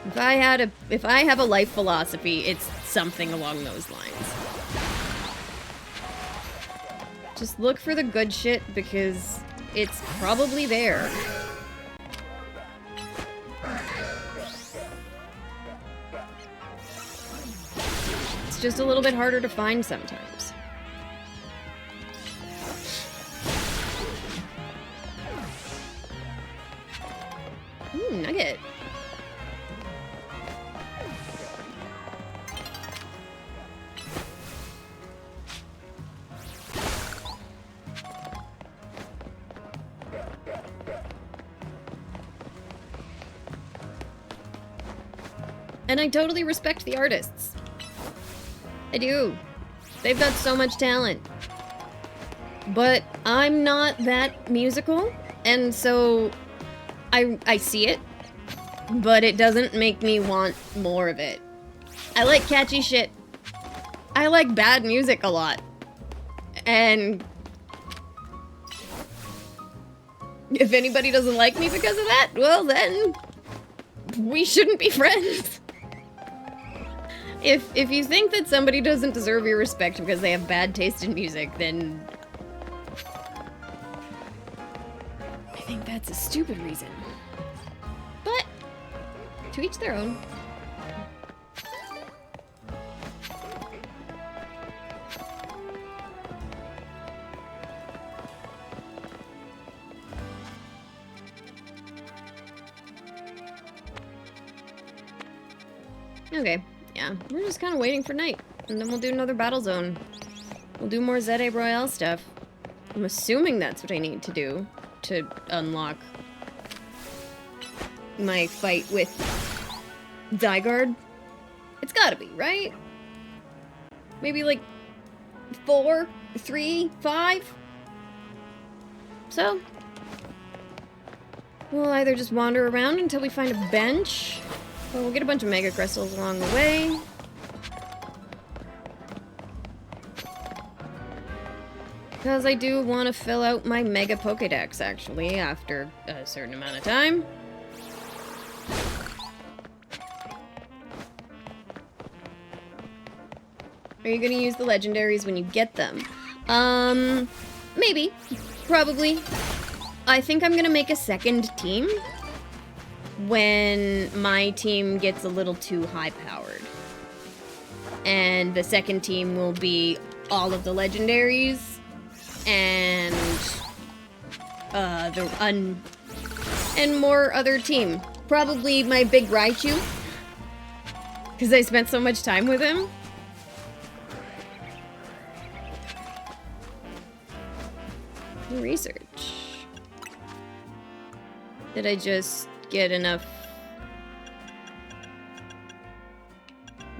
If I have a life philosophy, it's something along those lines. Just look for the good shit because it's probably there. It's just a little bit harder to find sometimes. Ooh, nugget. And I totally respect the artists. I do. They've got so much talent. But I'm not that musical, and so I see it, but it doesn't make me want more of it. I like catchy shit. I like bad music a lot. And if anybody doesn't like me because of that, well then, we shouldn't be friends. If you think that somebody doesn't deserve your respect because they have bad taste in music, then I think that's a stupid reason. But to each their own. Okay. Yeah, we're just kind of waiting for night, and then we'll do another battle zone. We'll do more Z-A Royale stuff. I'm assuming that's what I need to do to unlock my fight with Zygarde. It's gotta be, right? Maybe like 4, 3, 5? So, we'll either just wander around until we find a bench, or we'll get a bunch of Mega Crystals along the way. Because I do want to fill out my Mega Pokedex, actually, after a certain amount of time. Are you gonna use the legendaries when you get them? Maybe. Probably. I think I'm gonna make a second team when my team gets a little too high-powered. And the second team will be all of the legendaries and and more other team. Probably my big Raichu, because I spent so much time with him. Research. Did I just get enough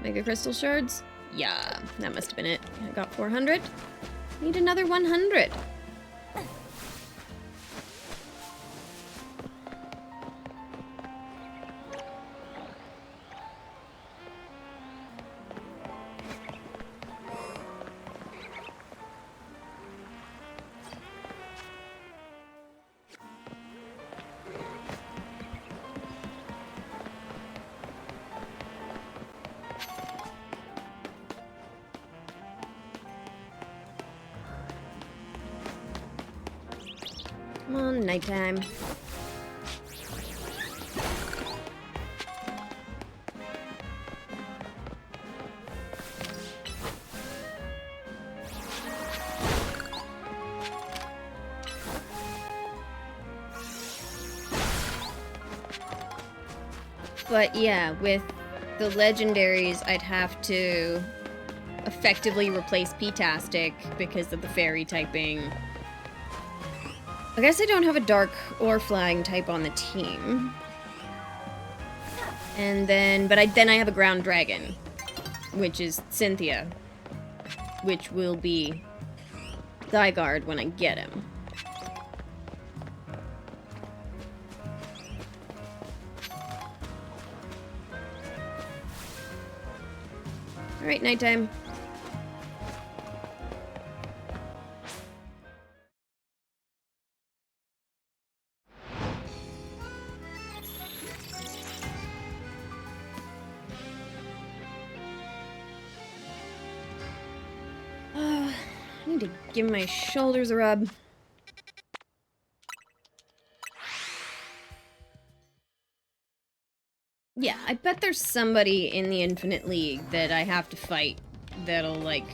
Mega Crystal Shards? Yeah, that must have been it. I got 400. Need another 100. Come on, nighttime. But yeah, with the legendaries, I'd have to effectively replace P-tastic because of the fairy typing. I guess I don't have a dark or flying type on the team. And then, then I have a ground dragon, which is Cynthia, which will be Zygarde when I get him. Alright, nighttime. I need to give my shoulders a rub. Yeah, I bet there's somebody in the Infinite League that I have to fight that'll, like,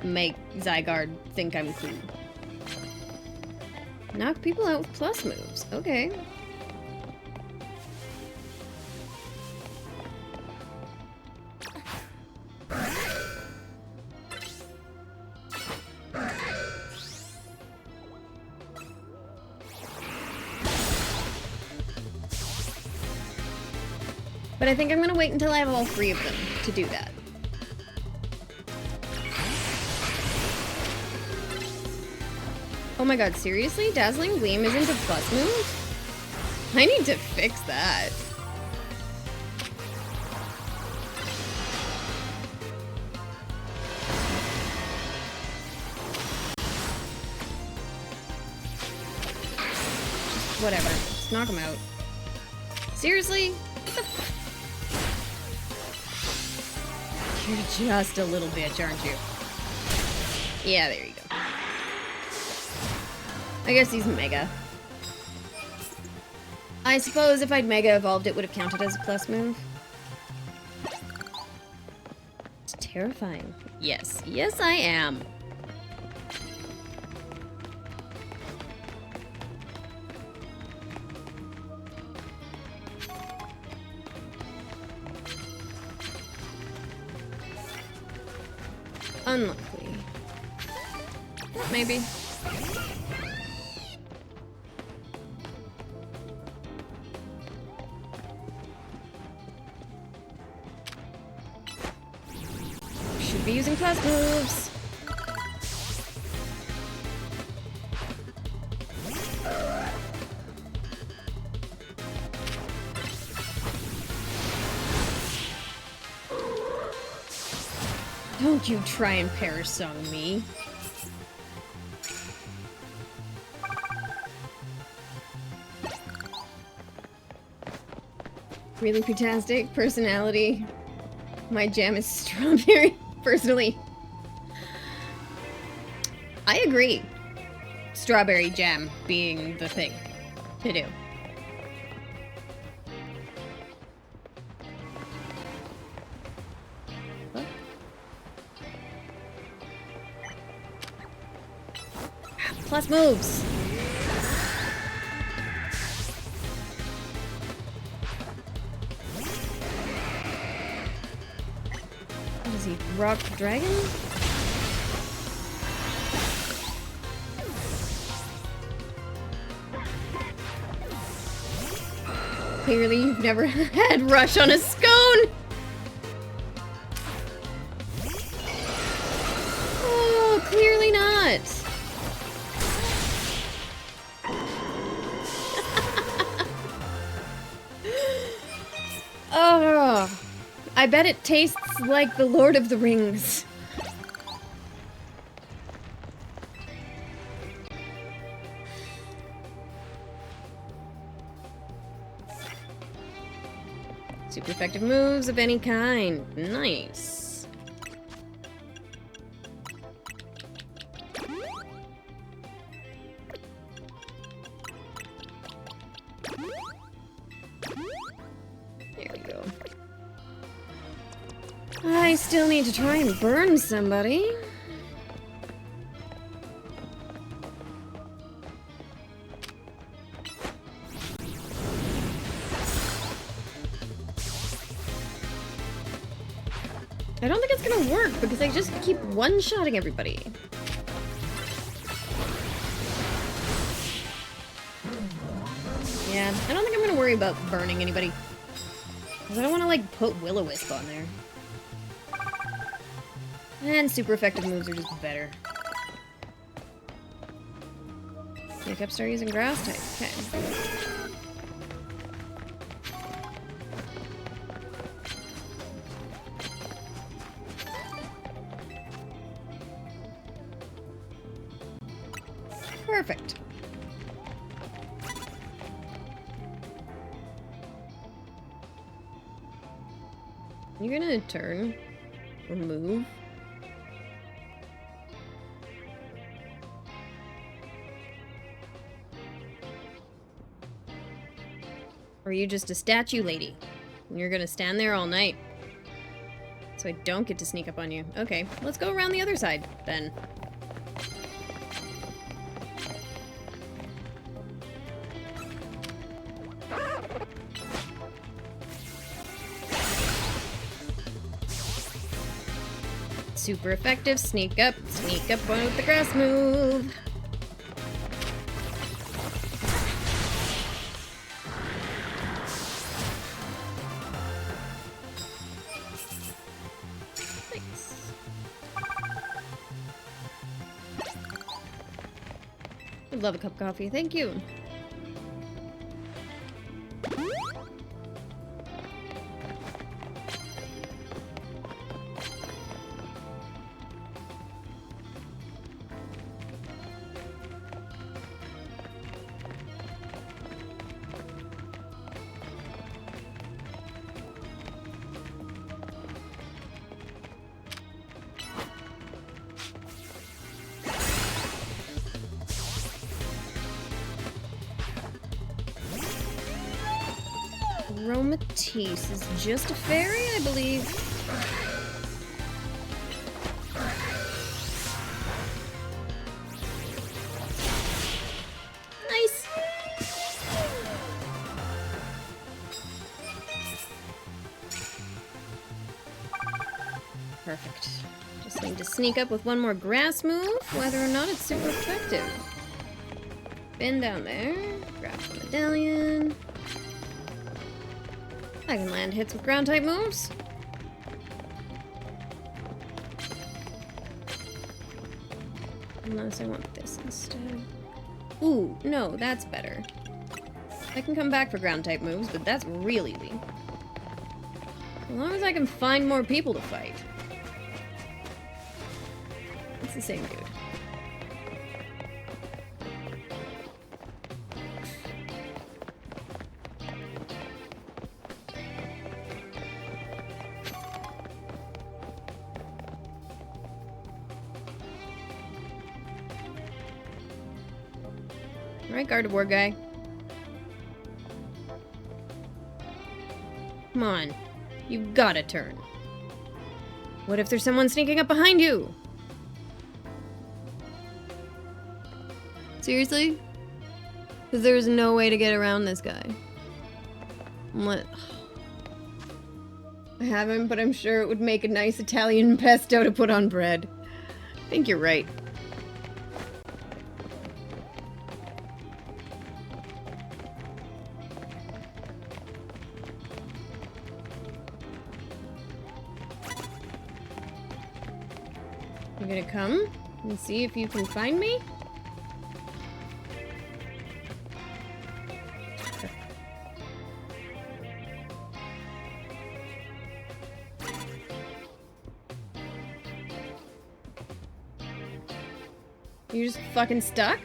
make Zygarde think I'm cool. Knock people out with plus moves. Okay. But I think I'm gonna wait until I have all 3 of them to do that. Oh my god, seriously? Dazzling Gleam isn't a plus move? I need to fix that. Just whatever. Just knock him out. Seriously? What the f- You're just a little bitch, aren't you? Yeah, there you go. I guess he's Mega. I suppose if I'd Mega Evolved, it would have counted as a plus move. It's terrifying. Yes. Yes, I am. Unlikely. Maybe. Should be using plus moves. Don't you try and Parasong me. Really fantastic personality. My jam is strawberry. Personally. I agree. Strawberry jam being the thing to do. What? Plus moves. What is he? Rock dragon? Clearly you've never had Rush on a scone! Oh, clearly not! Oh, I bet it tastes like the Lord of the Rings. Super effective moves of any kind. Nice. There we go. I still need to try and burn somebody. I don't think it's gonna work because I just keep one-shotting everybody. Yeah, I don't think I'm gonna worry about burning anybody. Because I don't want to, like, put Will-O-Wisp on there. And super effective moves are just better. Make up, start using grass type. Okay. Perfect. You're gonna turn or move? Or are you just a statue lady? And you're gonna stand there all night? So I don't get to sneak up on you. Okay, let's go around the other side, then. Super effective, sneak up one with the grass move. Nice. Would love a cup of coffee, thank you. Matisse is just a fairy, I believe. Nice. Perfect. Just need to sneak up with one more grass move, whether or not it's super effective. Bend down there, grab the medallion. I can land hits with ground type moves. Unless I want this instead. Ooh, no, that's better. I can come back for ground type moves, but that's really weak. As long as I can find more people to fight. It's the same dude. Right, Gardevoir guy. Come on. You've gotta turn. What if there's someone sneaking up behind you? Seriously? Because there's no way to get around this guy. What? I haven't, but I'm sure it would make a nice Italian pesto to put on bread. I think you're right. You gonna come and see if you can find me? You're just fucking stuck?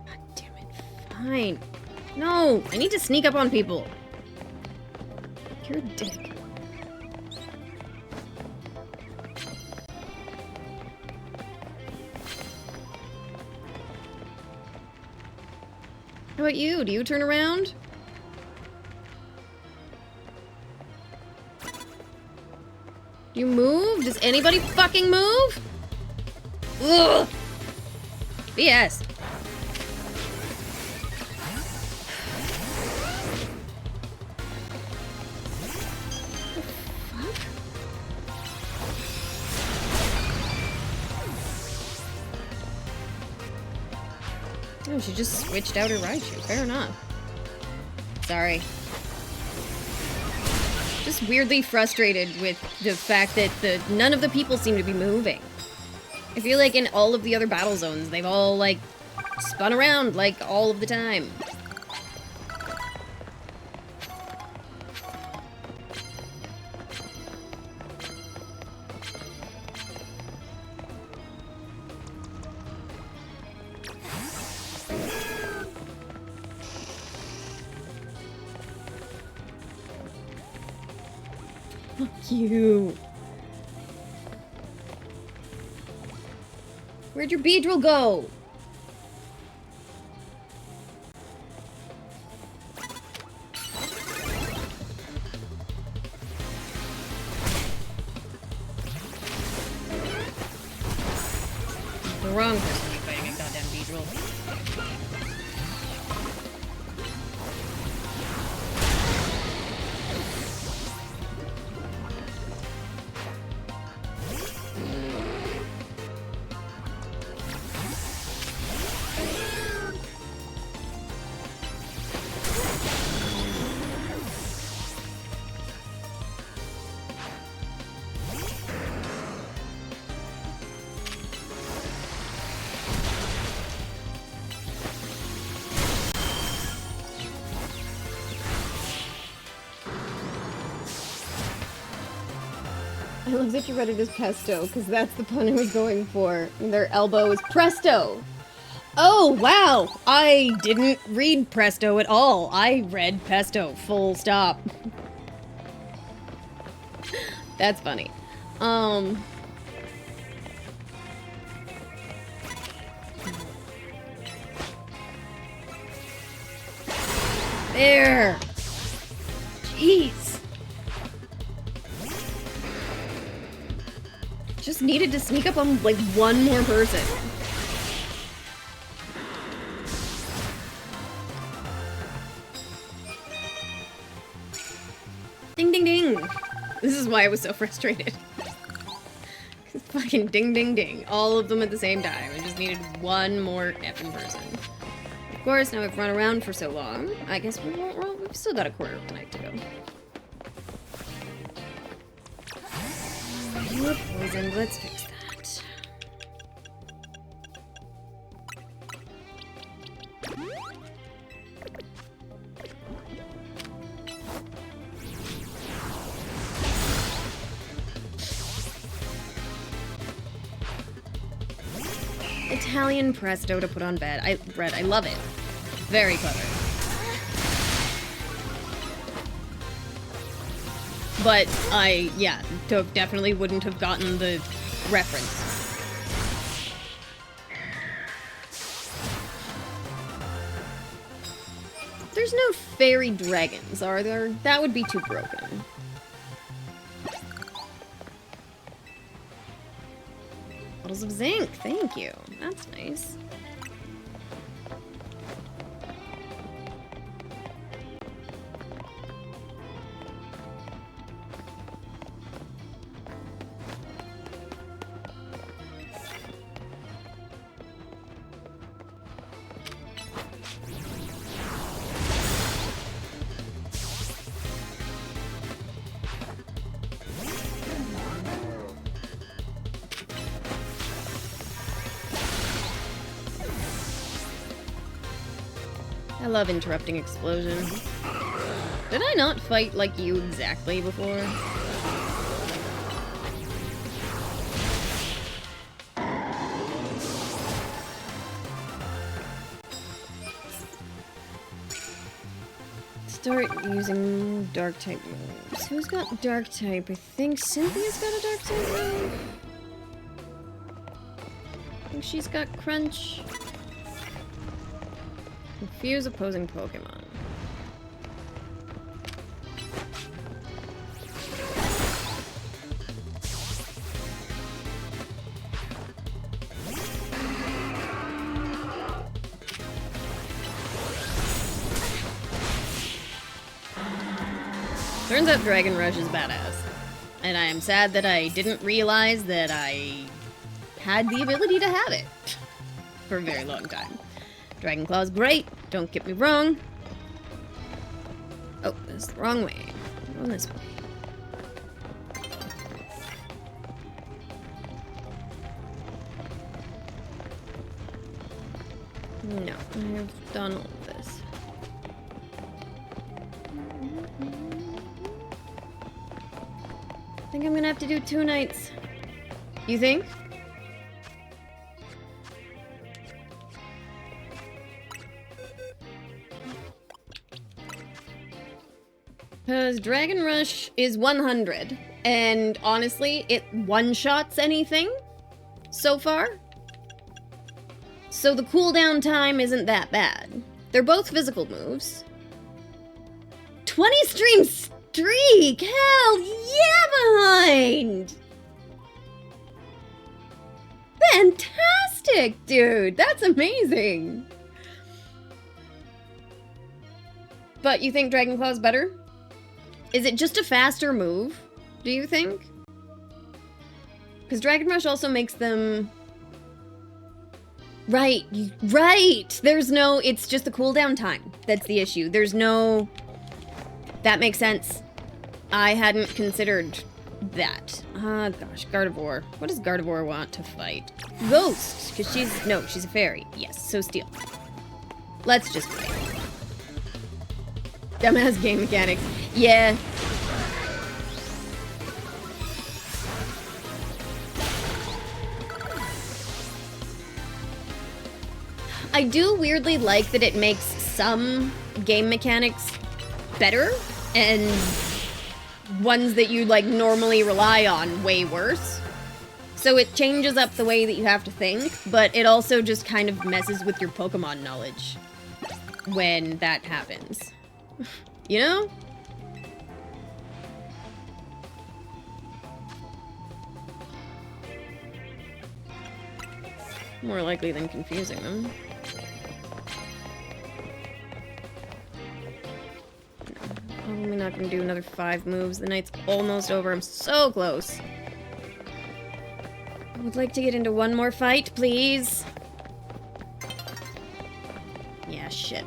God damn it. Fine. No! I need to sneak up on people. You're a dick. How about you? Do you turn around? Do you move? Does anybody fucking move? Ugh! BS. Oh, she just switched out her Raichu. Fair enough. Sorry. Just weirdly frustrated with the fact that none of the people seem to be moving. I feel like in all of the other battle zones, they've all, like, spun around, like, all of the time. Fuck you. Where'd your Beedrill go? The wrong person to be fighting a goddamn Beedrill. I love that you read it as pesto, because that's the pun I was going for. And their elbow is presto! Oh, wow! I didn't read presto at all. I read pesto, full stop. That's funny. There! Jeez. Just needed to sneak up on, like, one more person. Ding, ding, ding. This is why I was so frustrated. Fucking ding, ding, ding. All of them at the same time. I just needed one more effing person. Of course, now we've run around for so long, I guess we won't roll. We've still got a quarter of the night to go. You were poisoned. Let's fix that. Italian presto to put on bed. I love it. Very clever. But yeah, definitely wouldn't have gotten the reference. There's no fairy dragons, are there? That would be too broken. Bottles of zinc, thank you. That's nice. I love interrupting explosions. Did I not fight like you exactly before? Start using dark type moves. Who's got dark type? I think Cynthia's got a dark type move. I think she's got crunch. Confuse opposing Pokemon. Turns out Dragon Rush is badass. And I am sad that I didn't realize that I had the ability to have it for a very long time. Dragon Claw's great, don't get me wrong. Oh, that's the wrong way. I'm going this way. No, I have done all of this. I think I'm gonna have to do 2 nights. You think? Because Dragon Rush is 100, and honestly, it one-shots anything so far. So the cooldown time isn't that bad. They're both physical moves. 20 stream streak! Hell yeah, behind! Fantastic, dude! That's amazing! But you think Dragon Claw's better? Is it just a faster move, do you think? Because Dragon Rush also makes them... Right, right! There's no... It's just the cooldown time that's the issue. There's no... That makes sense. I hadn't considered that. Ah, gosh, Gardevoir. What does Gardevoir want to fight? Ghost! Because she's... No, she's a fairy. Yes, so Steel. Let's just fight. Dumbass game mechanics. Yeah. I do weirdly like that it makes some game mechanics better and ones that you like normally rely on way worse. So it changes up the way that you have to think, but it also just kind of messes with your Pokemon knowledge when that happens. You know? More likely than confusing them. Probably not gonna do another 5 moves. The night's almost over. I'm so close. I would like to get into one more fight, please. Yeah, shit.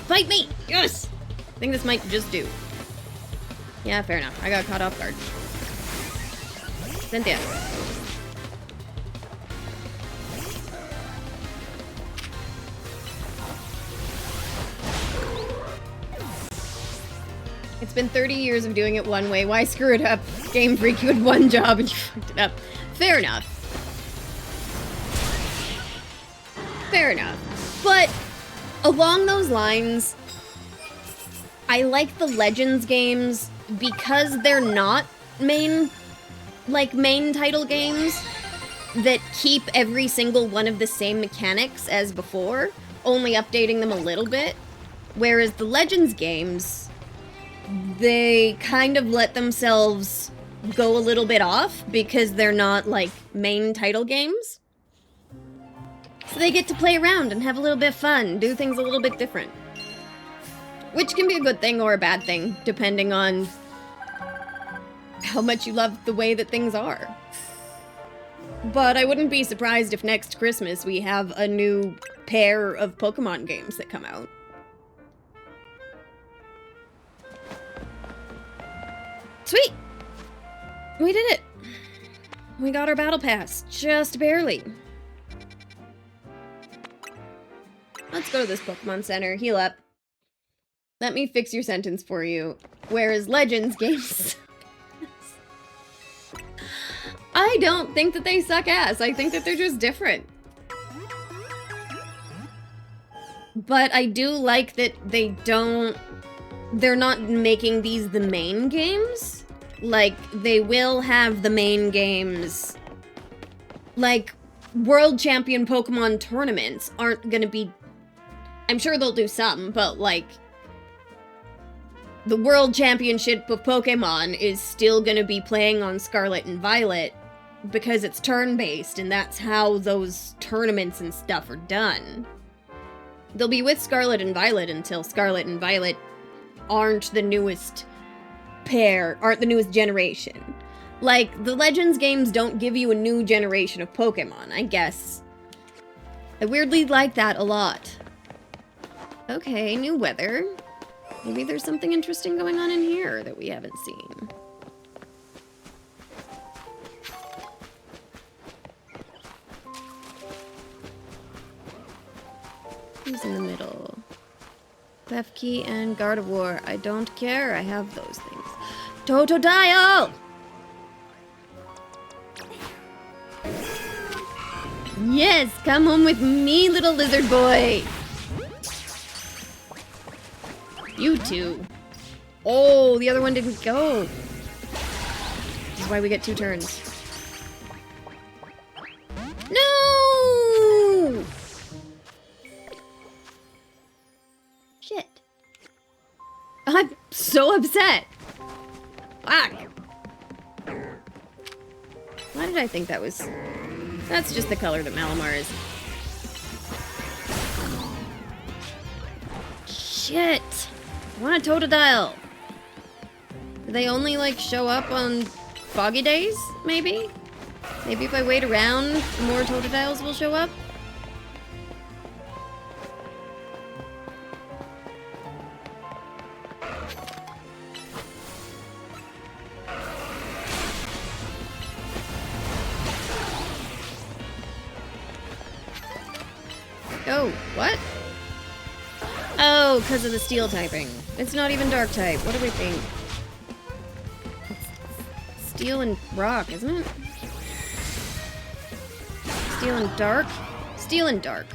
Fight me! Yes! I think this might just do. Yeah, fair enough. I got caught off guard. Cynthia. It's been 30 years of doing it one way. Why screw it up? Game Freak, you had one job and you fucked it up. Fair enough. Fair enough. But along those lines, I like the Legends games because they're not main title games. that keep every single one of the same mechanics as before, only updating them a little bit. Whereas the Legends games, they kind of let themselves go a little bit off because they're not, like, main title games. So they get to play around and have a little bit of fun, do things a little bit different. Which can be a good thing or a bad thing, depending on how much you love the way that things are. But I wouldn't be surprised if next Christmas we have a new pair of Pokemon games that come out. Sweet! We did it! We got our battle pass, just barely. Let's go to this Pokemon Center, heal up. Let me fix your sentence for you. Whereas Legends games... I don't think that they suck ass. I think that they're just different. But I do like that they're not making these the main games. Like, they will have the main games. Like, World Champion Pokemon tournaments aren't gonna be... I'm sure they'll do some, but like... The World Championship of Pokemon is still gonna be playing on Scarlet and Violet because it's turn-based, and that's how those tournaments and stuff are done. They'll be with Scarlet and Violet until Scarlet and Violet aren't the newest pair, aren't the newest generation. Like, the Legends games don't give you a new generation of Pokemon, I guess. I weirdly like that a lot. Okay, new weather. Maybe there's something interesting going on in here that we haven't seen. Who's in the middle? Klefki and Gardevoir. I don't care, I have those things. Totodile! Yes, come home with me, little lizard boy! You two. Oh, the other one didn't go. This is why we get 2 turns. No! Shit. I'm so upset. Fuck. Why did I think that was... That's just the color that Malamar is. Shit. I want a Totodile. Do they only, like, show up on foggy days, maybe? Maybe if I wait around, more Totodiles will show up? Oh, what? Oh, because of the steel typing. It's not even dark type. What do we think? It's steel and rock, isn't it? Steel and dark? Steel and dark.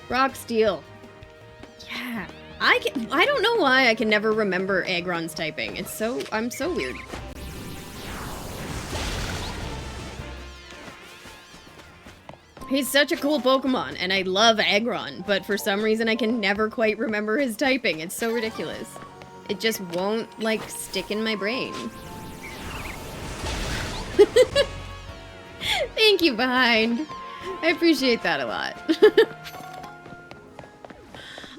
Rock, steel. Yeah. I don't know why I can never remember Aggron's typing. I'm so weird. He's such a cool Pokemon, and I love Aggron, but for some reason I can never quite remember his typing. It's so ridiculous. It just won't, like, stick in my brain. Thank you, Behind. I appreciate that a lot.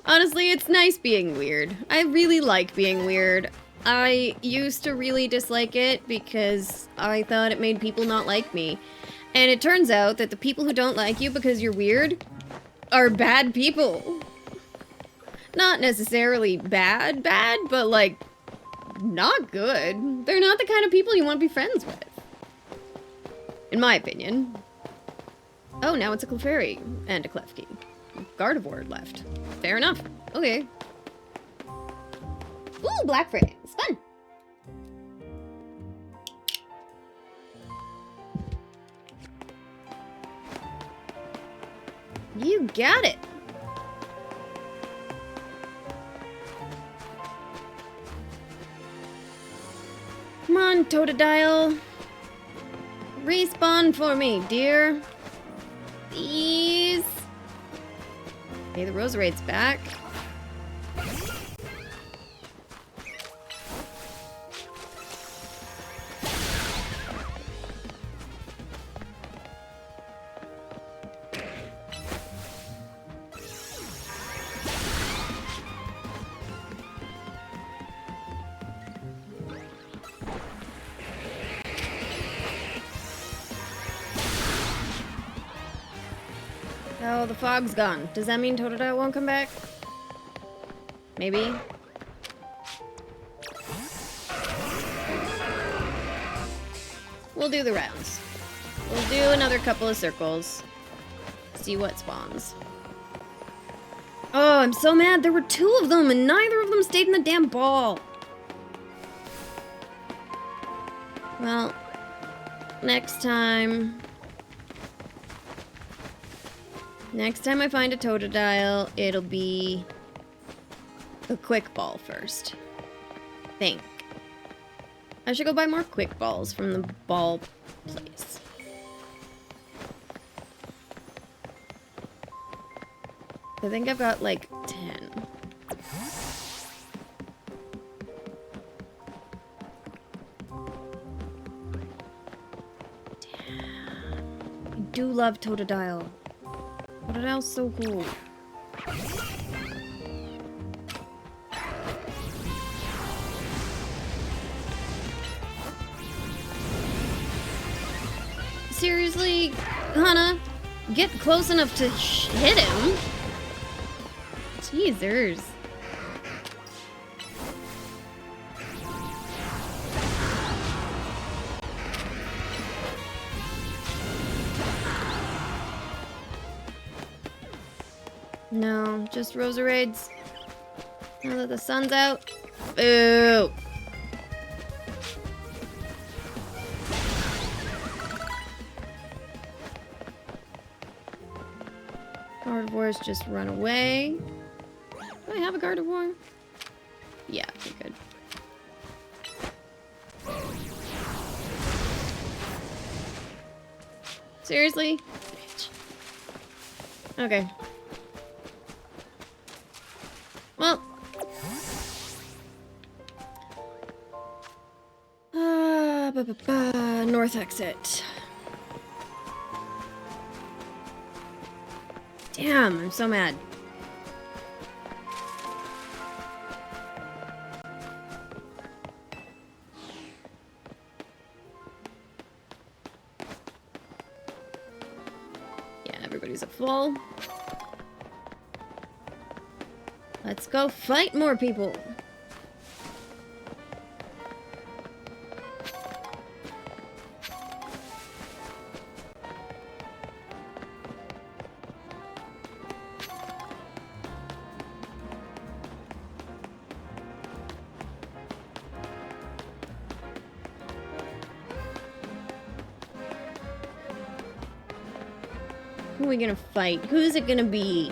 Honestly, it's nice being weird. I really like being weird. I used to really dislike it because I thought it made people not like me. And it turns out that the people who don't like you because you're weird are bad people. Not necessarily bad, but like, not good. They're not the kind of people you want to be friends with. In my opinion. Oh, now it's a Clefairy and a Klefki. Gardevoir left. Fair enough. Okay. Ooh, Black Frick. It's fun. You got it. Come on, Totodile. Respawn for me, dear. Please. Okay, the Roserade's back. Oh, the fog's gone. Does that mean Totodile won't come back? Maybe. We'll do the rounds. We'll do another couple of circles. See what spawns. Oh, I'm so mad. There were 2 of them, and neither of them stayed in the damn ball. Well, next time... Next time I find a Totodile, it'll be a quick ball first. Think. I should go buy more quick balls from the ball place. I think I've got like 10. Damn. I do love Totodile. Totodile's so cool. Seriously, Hana? Get close enough to hit him? Jeezers. No, just Roserades. Now that the sun's out. Boo! Gardevoirs just run away. Do I have a Gardevoir? Yeah, we're good. Seriously? Bitch. Okay. Well. North exit. Damn, I'm so mad. Yeah, everybody's at full. Let's go fight more people. Who are we gonna fight? Who's it gonna be?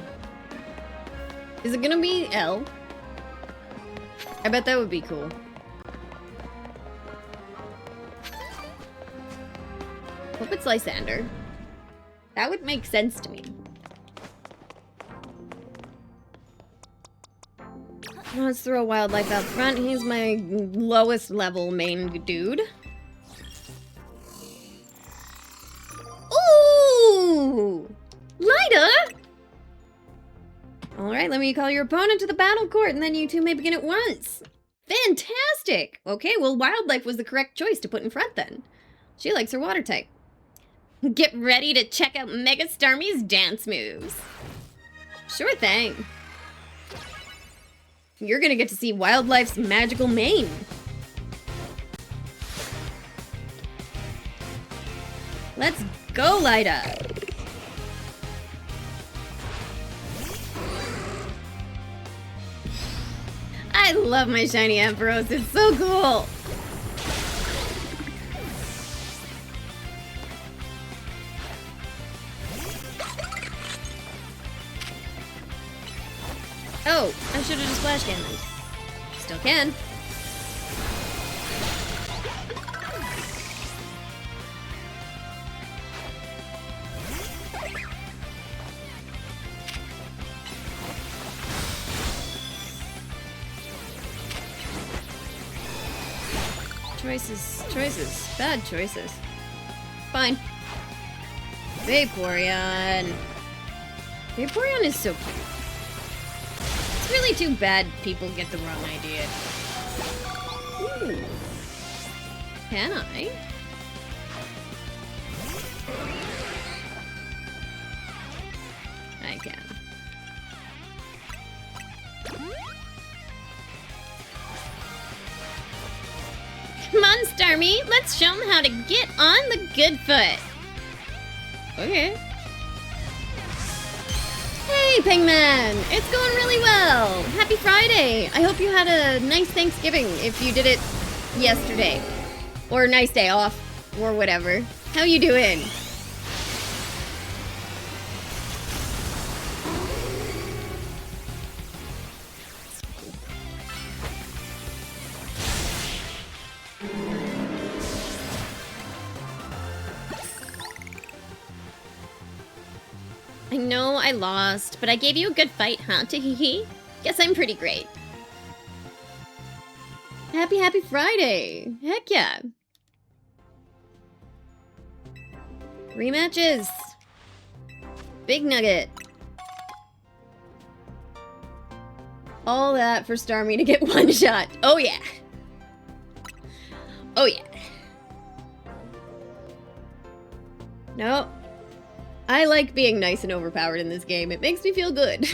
Is it gonna be L? I bet that would be cool. Hope it's Lysander. That would make sense to me. Let's throw Wildlife out front. He's my lowest level main dude. Ooh! Lyda! Alright, let me call your opponent to the battle court, and then you two may begin at once. Fantastic! Okay, well, Wildlife was the correct choice to put in front, then. She likes her water type. Get ready to check out Mega Starmie's dance moves. Sure thing. You're gonna get to see Wildlife's magical mane. Let's go, Lyda! I love my shiny Ampharos, it's so cool! Oh, I should have just flash cannoned. Still can. Choices. Bad choices. Fine. Vaporeon. Vaporeon is so cute. It's really too bad people get the wrong idea. Ooh. Can I? I can. Come on, Starmie! Let's show him how to get on the good foot! Okay. Hey, Pingman! It's going really well! Happy Friday! I hope you had a nice Thanksgiving if you did it yesterday. Or a nice day off, or whatever. How you doing? I know I lost, but I gave you a good fight, huh, Tahehe? Guess I'm pretty great. Happy Friday! Heck yeah! Rematches! Big Nugget! All that for Starmie to get one shot. Oh yeah! Oh yeah! No. I like being nice and overpowered in this game. It makes me feel good.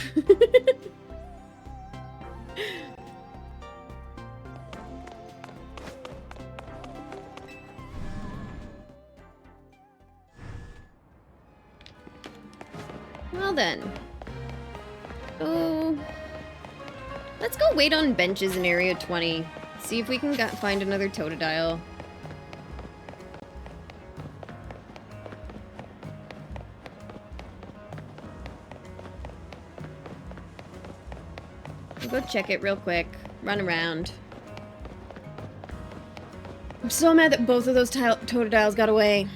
Well then. Oh. Let's go wait on benches in Area 20. See if we can find another Totodile. Go check it real quick. Run around. I'm so mad that both of those Totodiles got away.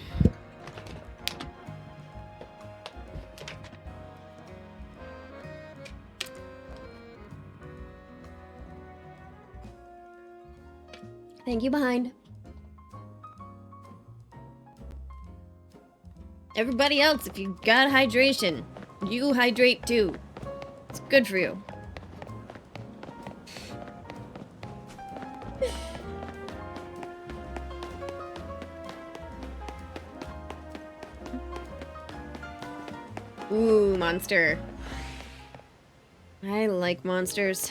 Thank you, behind. Everybody else, if you got hydration, you hydrate too. It's good for you. Ooh, monster. I like monsters.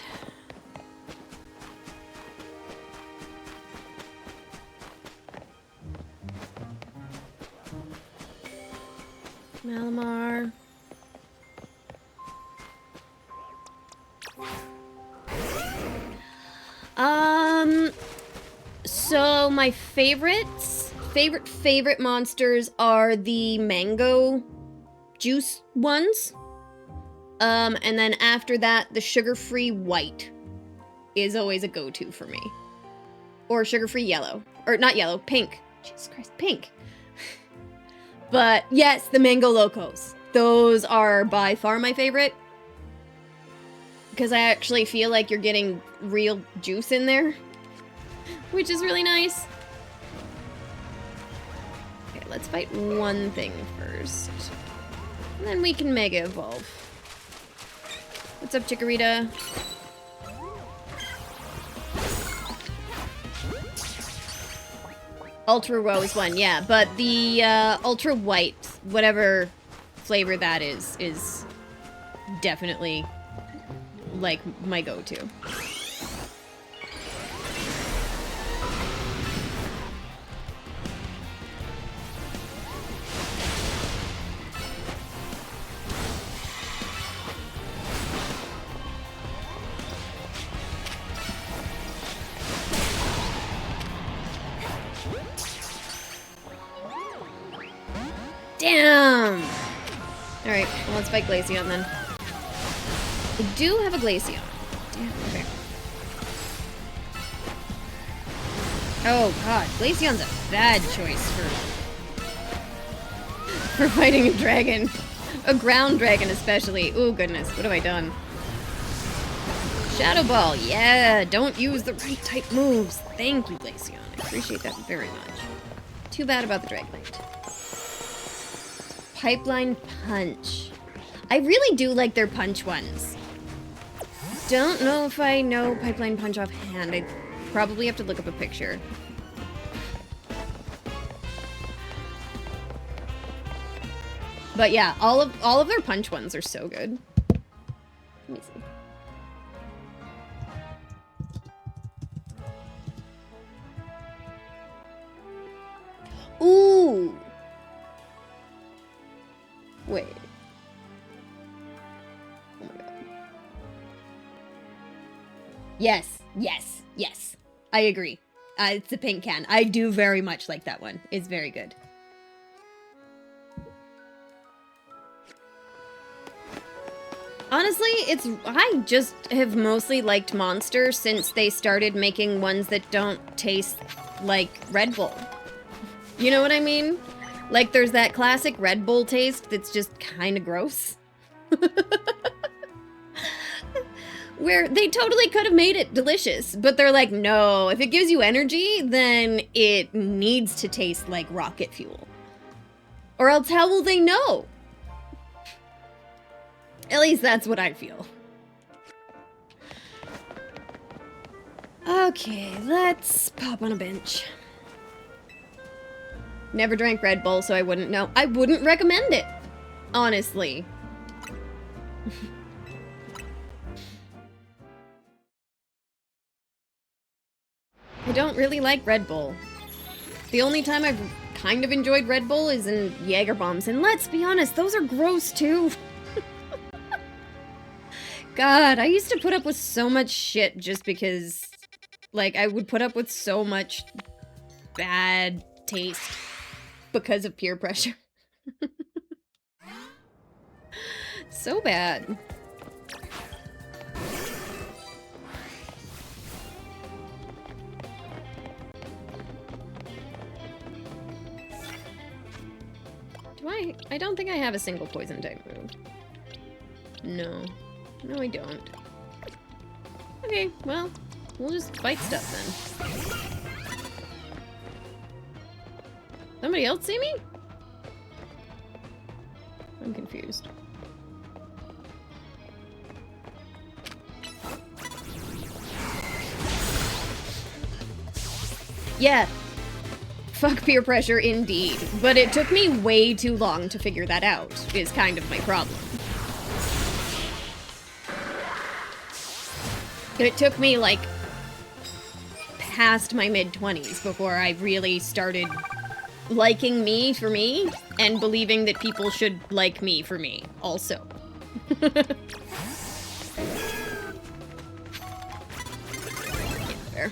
Malamar. So my favorite monsters are the mango juice ones. And then after that, the sugar-free white is always a go-to for me. Or sugar-free yellow. Or not yellow, pink. Jesus Christ, pink. But yes, the Mango Locos. Those are by far my favorite. Because I actually feel like you're getting real juice in there. Which is really nice. Okay, let's fight one thing first. And then we can Mega Evolve. What's up, Chikorita? Ultra Rose one, yeah, but the Ultra White, whatever flavor that is definitely like my go-to. Damn! Alright, well, let's fight Glaceon then. I do have a Glaceon. Damn, okay. Oh god, Glaceon's a bad choice for fighting a dragon. A ground dragon especially. Oh goodness, what have I done? Shadow Ball, yeah! Don't use the right type moves. Thank you, Glaceon. I appreciate that very much. Too bad about the Dragonite. Pipeline Punch. I really do like their punch ones. Don't know if I know Pipeline Punch offhand. I'd probably have to look up a picture. But yeah, all of their punch ones are so good. Let me see. Ooh! Wait. Oh my god. Yes, yes, yes. I agree. It's the pink can. I do very much like that one. It's very good. Honestly, I just have mostly liked Monster since they started making ones that don't taste like Red Bull. You know what I mean? Like, there's that classic Red Bull taste that's just kind of gross. Where they totally could have made it delicious, but they're like, no, if it gives you energy, then it needs to taste like rocket fuel. Or else how will they know? At least that's what I feel. Okay, let's pop on a bench. Never drank Red Bull, so I wouldn't know. I wouldn't recommend it, honestly. I don't really like Red Bull. The only time I've kind of enjoyed Red Bull is in Jaeger bombs, and let's be honest, those are gross too. God, I used to put up with so much shit just because, like, I would put up with so much bad taste because of peer pressure. So bad. I don't think I have a single poison type move. No. No, I don't. Okay, well, we'll just fight stuff then. Somebody else see me? I'm confused. Yeah. Fuck peer pressure indeed. But it took me way too long to figure that out, is kind of my problem. It took me, like, past my mid-20s before I really started liking me for me, and believing that people should like me for me, also. Fair.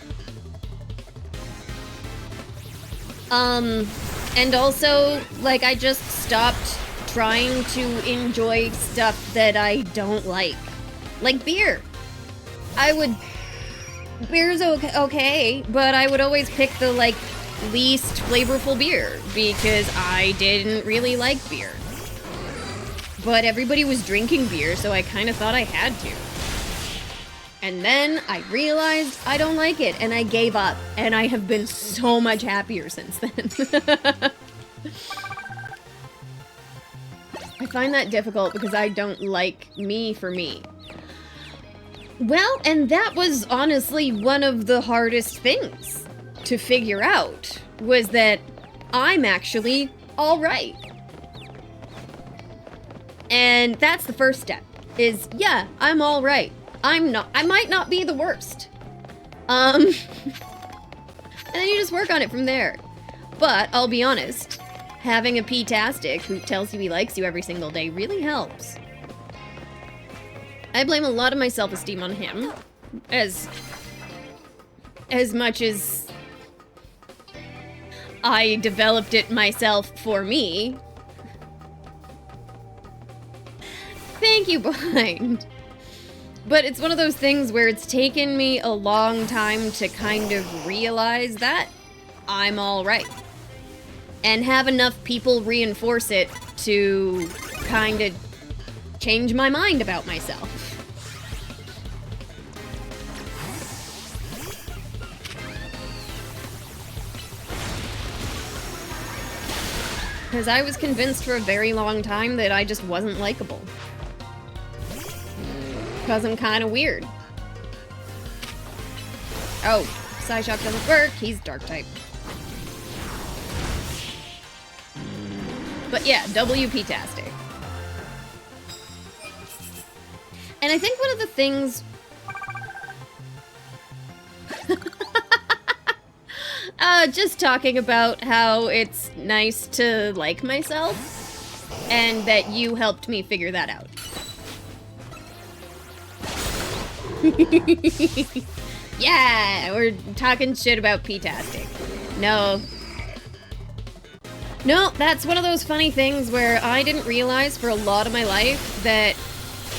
And also, like, I just stopped trying to enjoy stuff that I don't like. Like beer. Beer's okay, but I would always pick the, like, least flavorful beer, because I didn't really like beer. But everybody was drinking beer, so I kind of thought I had to. And then I realized I don't like it, and I gave up, and I have been so much happier since then. I find that difficult because I don't like me for me. Well, and that was honestly one of the hardest things to figure out, was that I'm actually alright. And that's the first step, is, yeah, I'm alright. I might not be the worst. And then you just work on it from there. But, I'll be honest, having a P-tastic who tells you he likes you every single day really helps. I blame a lot of my self-esteem on him, as much as I developed it myself for me. Thank you, Blind. But it's one of those things where it's taken me a long time to kind of realize that I'm alright. And have enough people reinforce it to kind of change my mind about myself. Because I was convinced for a very long time that I just wasn't likable. Because I'm kind of weird. Oh, Psyshock doesn't work. He's dark type. But yeah, WP-tastic. And I think one of the things... just talking about how it's nice to like myself, and that you helped me figure that out. Yeah, we're talking shit about P-tastic. No. No, that's one of those funny things where I didn't realize for a lot of my life that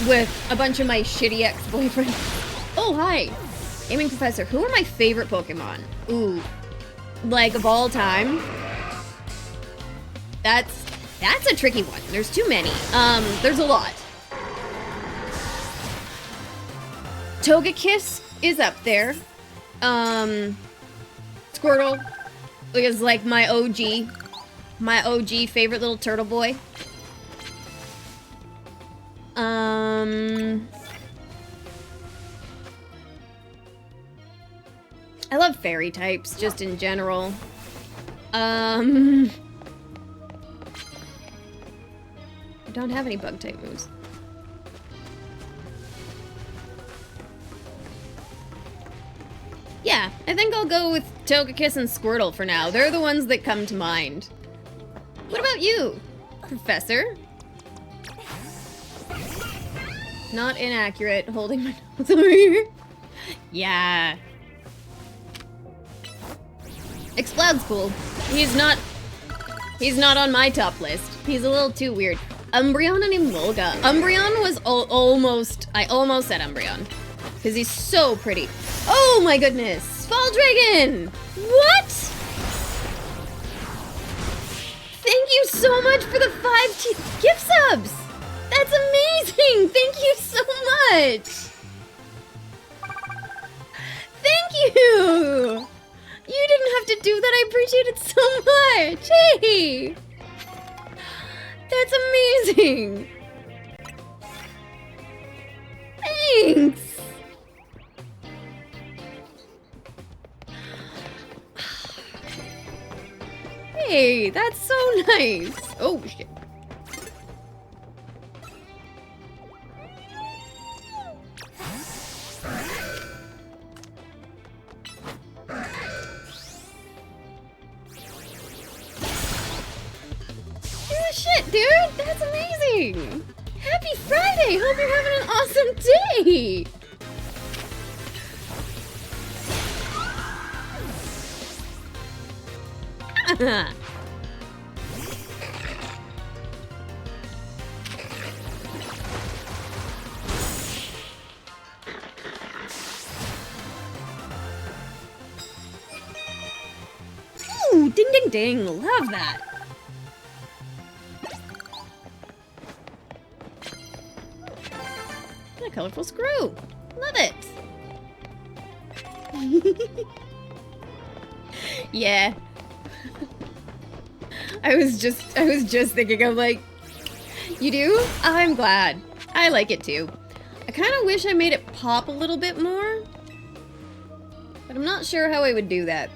with a bunch of my shitty ex-boyfriends... Oh, hi! Gaming Professor, who are my favorite Pokemon? Ooh. Like, of all time? That's a tricky one. There's too many. There's a lot. Togekiss is up there. Squirtle is like my OG favorite little turtle boy. I love fairy types, just in general. I don't have any bug type moves. Yeah, I think I'll go with Togekiss and Squirtle for now. They're the ones that come to mind. What about you, Professor? Not inaccurate, holding my nose over here. Yeah. Explode's cool. He's not on my top list. He's a little too weird. Umbreon and Emolga. Umbreon was I almost said Umbreon. Because he's so pretty. Oh my goodness! Fall Dragon! What? Thank you so much for the 5 gift subs! That's amazing! Thank you so much! Thank you! You didn't have to do that, I appreciate it so much! Hey! That's amazing! Thanks! Hey, that's so nice! Oh, shit. Oh, shit, dude! That's amazing! Happy Friday! Hope you're having an awesome day! Ooh, ding ding ding, love that. And a colorful screw, love it. Yeah. I was just thinking, I'm like, you do? I'm glad. I like it too. I kind of wish I made it pop a little bit more, but I'm not sure how I would do that.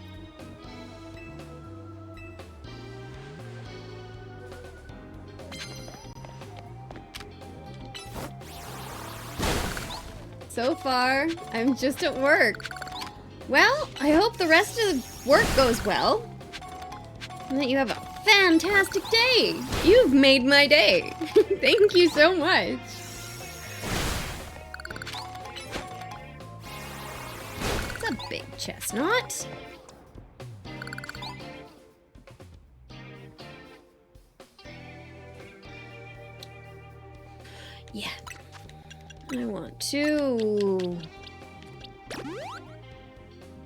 So far, I'm just at work. Well, I hope the rest of the work goes well. And that you have a fantastic day. You've made my day. Thank you so much. It's a big chestnut. Yeah. I want to...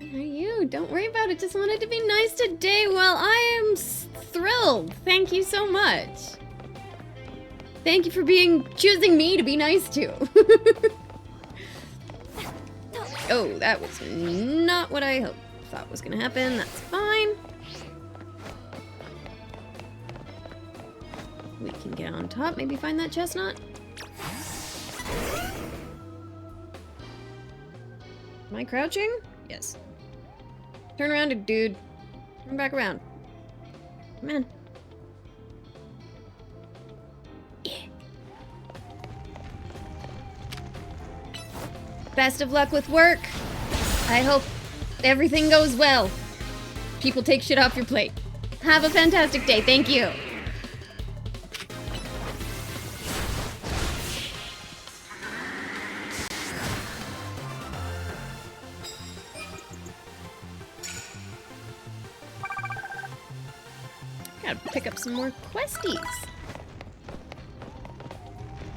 You don't worry about it. Just wanted to be nice today. Well, I am thrilled. Thank you so much. Thank you for choosing me to be nice to. Oh, that was not what I thought was gonna happen. That's fine. We can get on top, maybe find that chestnut. Am I crouching? Yes. Turn around, dude. Turn back around. Come on. Yeah. Best of luck with work. I hope everything goes well. People take shit off your plate. Have a fantastic day. Thank you. Gotta pick up some more questies.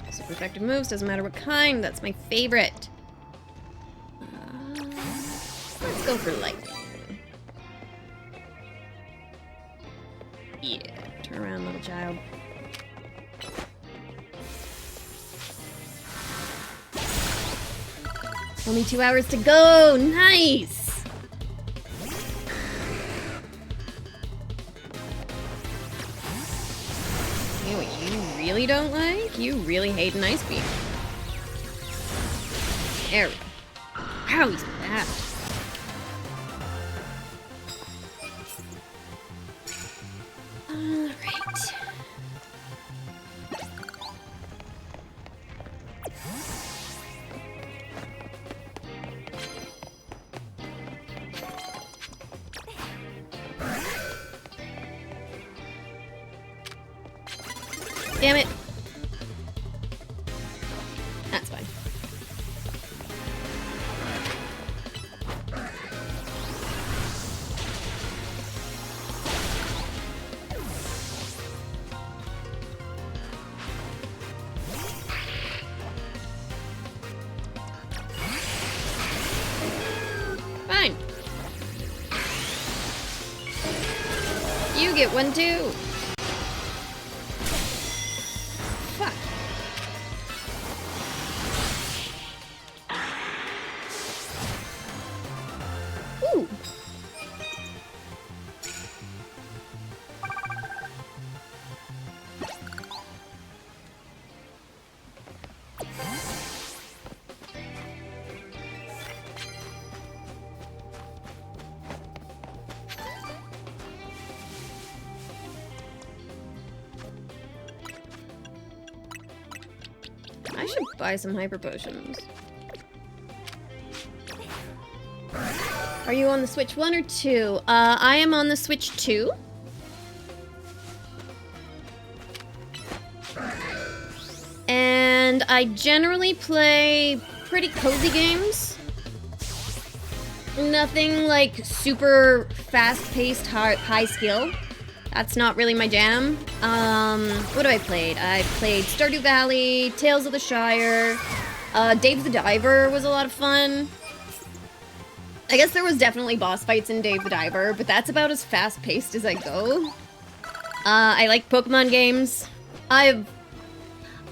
Super effective moves, doesn't matter what kind. That's my favorite. Let's go for lightning. Yeah, turn around, little child. Only 2 hours to go. Nice. You know what you really don't like? You really hate an ice beam. There we go. Wow, he's fast. Alright. Damn it. That's fine. Fine. You get one too. Fuck. Ooh. I should buy some hyper potions. Are you on the Switch 1 or 2? I am on the Switch 2. And I generally play pretty cozy games. Nothing like super fast-paced, high skill. That's not really my jam. What have I played? I played Stardew Valley, Tales of the Shire, Dave the Diver was a lot of fun. I guess there was definitely boss fights in Dave the Diver, but that's about as fast-paced as I go. I like Pokemon games. I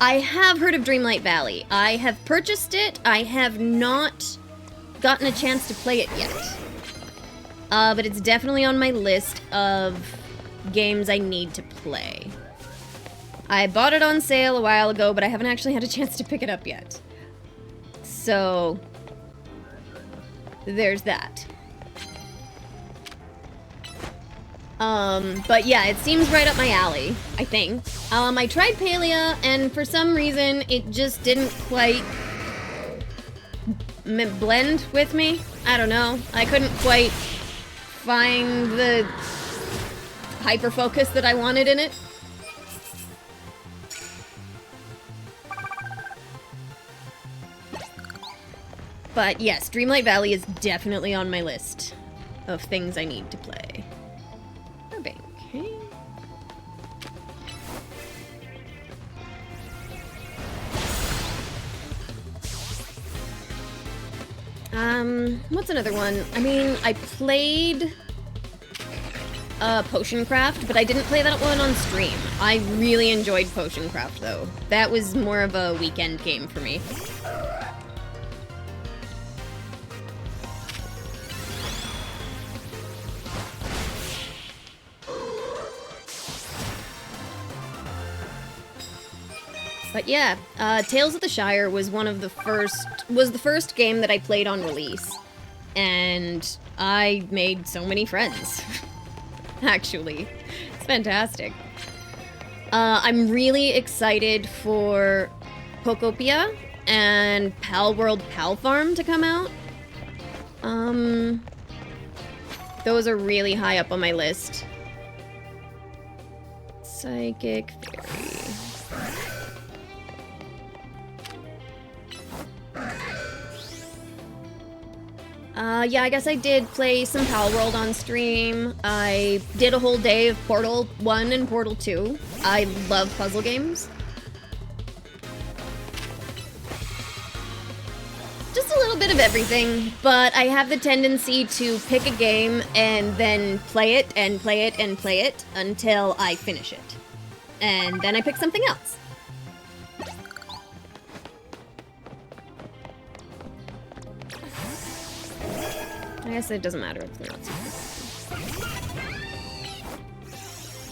have heard of Dreamlight Valley. I have purchased it. I have not gotten a chance to play it yet. But it's definitely on my list of games I need to play. I bought it on sale a while ago, but I haven't actually had a chance to pick it up yet. So there's that. But yeah, it seems right up my alley, I think. I tried Palia, and for some reason, it just didn't quite blend with me. I don't know. I couldn't quite find the hyper-focus that I wanted in it. But yes, Dreamlight Valley is definitely on my list of things I need to play. Okay. What's another one? I mean, I played Potion Craft, but I didn't play that one on stream. I really enjoyed Potion Craft, though. That was more of a weekend game for me. But yeah, Tales of the Shire was the first game that I played on release. And I made so many friends. Actually. It's fantastic. I'm really excited for Pokopia and Pal World Pal Farm to come out. Those are really high up on my list. Psychic Fairy. Yeah, I guess I did play some Pal World on stream. I did a whole day of Portal 1 and Portal 2. I love puzzle games. Just a little bit of everything, but I have the tendency to pick a game and then play it and play it and play it until I finish it. And then I pick something else. I guess it doesn't matter if they're not super.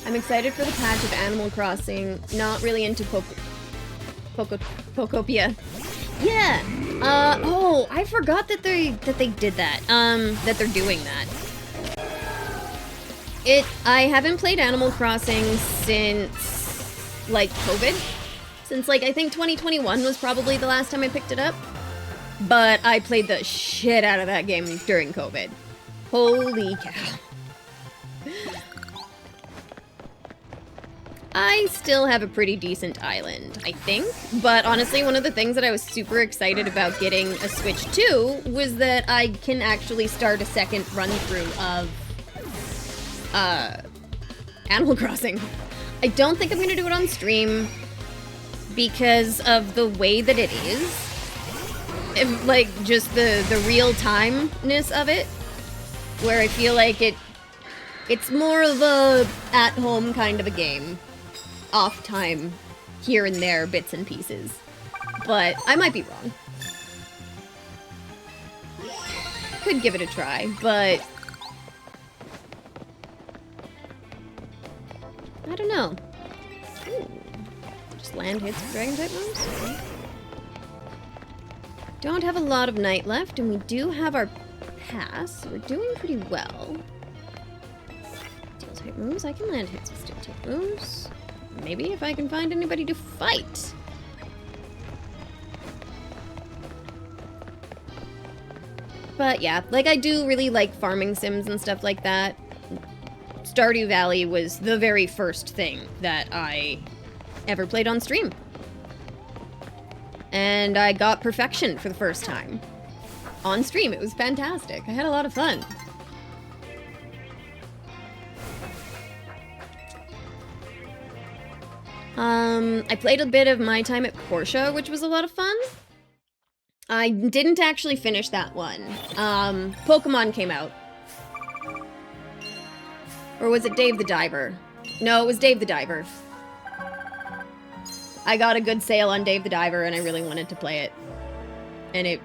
I'm excited for the patch of Animal Crossing. Not really into Pokopia. Yeah. Oh, I forgot that they did that. That they're doing that. I haven't played Animal Crossing since like COVID. Since like I think 2021 was probably the last time I picked it up. But I played the shit out of that game during COVID. Holy cow. I still have a pretty decent island, I think. But honestly, one of the things that I was super excited about getting a Switch to was that I can actually start a second run-through of Animal Crossing. I don't think I'm gonna do it on stream because of the way that it is. Like, just the real-time-ness of it, where I feel like it's more of a at-home kind of a game. Off-time, here and there, bits and pieces. But I might be wrong. Could give it a try, but I don't know. Ooh. Just land hits for Dragon-type moves? Okay. Don't have a lot of night left, and we do have our pass, so we're doing pretty well. Steel-type moves, I can land hits with steel-type moves. Maybe if I can find anybody to fight. But yeah, like I do really like farming sims and stuff like that. Stardew Valley was the very first thing that I ever played on stream. And I got perfection for the first time. On stream, it was fantastic. I had a lot of fun. I played a bit of My Time at Portia, which was a lot of fun. I didn't actually finish that one. Pokemon came out. Or was it Dave the Diver? No, it was Dave the Diver. I got a good sale on Dave the Diver, and I really wanted to play it. And it...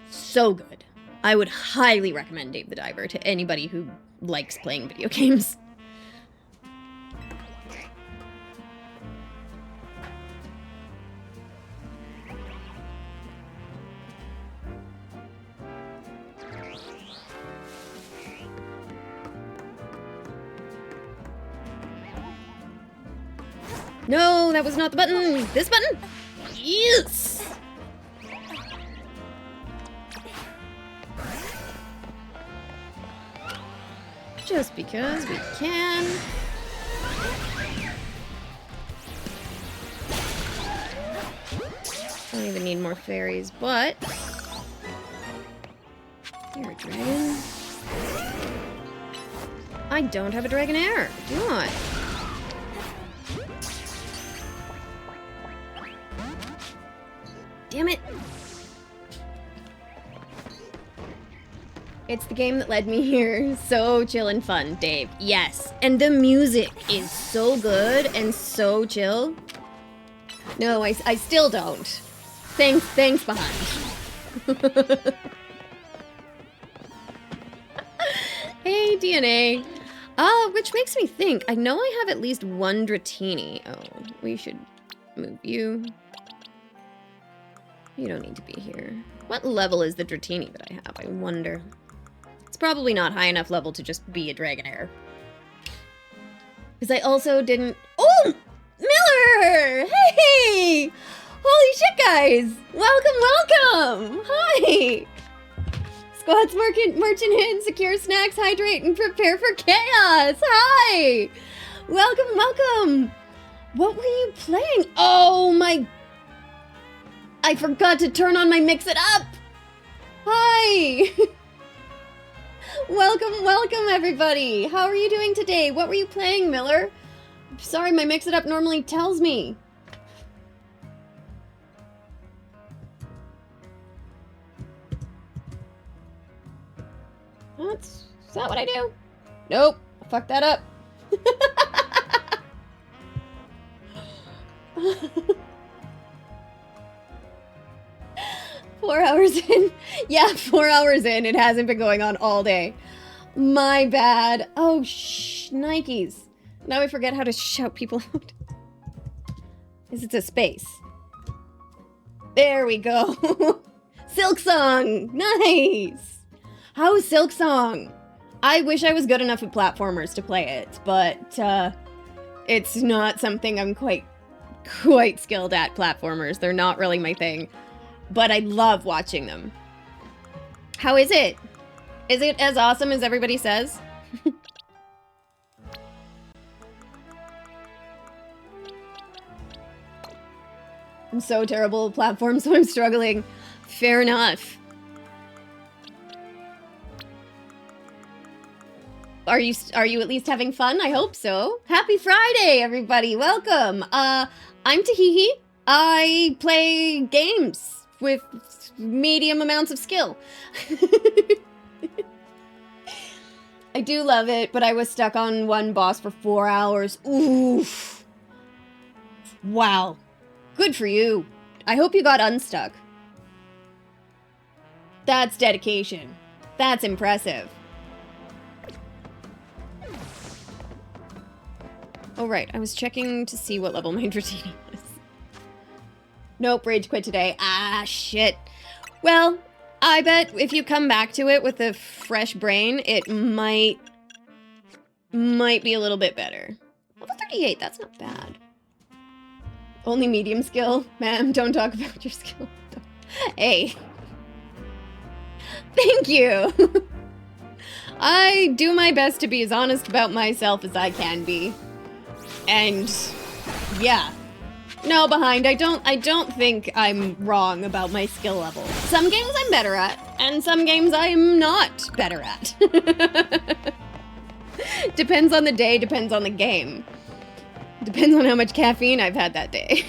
so good. I would highly recommend Dave the Diver to anybody who likes playing video games. No, that was not the button! This button? Yes! Just because we can. Don't even need more fairies, but... You're a dragon. I don't have a Dragonair, do I? Damn it! It's the game that led me here. So chill and fun, Dave. Yes. And the music is so good and so chill. No, I still don't. Thanks behind. Hey, DNA. Which makes me think, I know I have at least one Dratini. Oh, we should move you. You don't need to be here. What level is the Dratini that I have? I wonder. It's probably not high enough level to just be a Dragonair. Because I also didn't... Oh! Miller! Hey! Holy shit, guys! Welcome! Hi! Squats, merchant hit, secure snacks, hydrate, and prepare for chaos! Hi! Welcome! What were you playing? Oh my... I forgot to turn on my Mix It Up! Hi! Welcome, everybody! How are you doing today? What were you playing, Miller? Sorry, my Mix It Up normally tells me. Is that what I do? Nope. I fucked that up. 4 hours in. Yeah, 4 hours in. It hasn't been going on all day. My bad. Oh, Nikes. Now I forget how to shout people out. It's a space. There we go. Silk Song. Nice. How's Silk Song? I wish I was good enough at platformers to play it, but it's not something I'm quite skilled at. Platformers. They're not really my thing, but I love watching them. How is it? Is it as awesome as everybody says? I'm so terrible at platforms, so I'm struggling. Fair enough. Are you at least having fun? I hope so. Happy Friday, everybody. Welcome. I'm Tahehe. I play games with medium amounts of skill. I do love it, but I was stuck on one boss for 4 hours. Oof. Wow. Good for you. I hope you got unstuck. That's dedication. That's impressive. Oh, right. I was checking to see what level my Dratini was. Nope, rage quit today. Ah, shit. Well, I bet if you come back to it with a fresh brain, it might be a little bit better. Level 38, that's not bad. Only medium skill? Ma'am, don't talk about your skill. Hey. Thank you. I do my best to be as honest about myself as I can be. And yeah. No, behind. I don't think I'm wrong about my skill level. Some games I'm better at, and some games I am not better at. Depends on the day, depends on the game. Depends on how much caffeine I've had that day.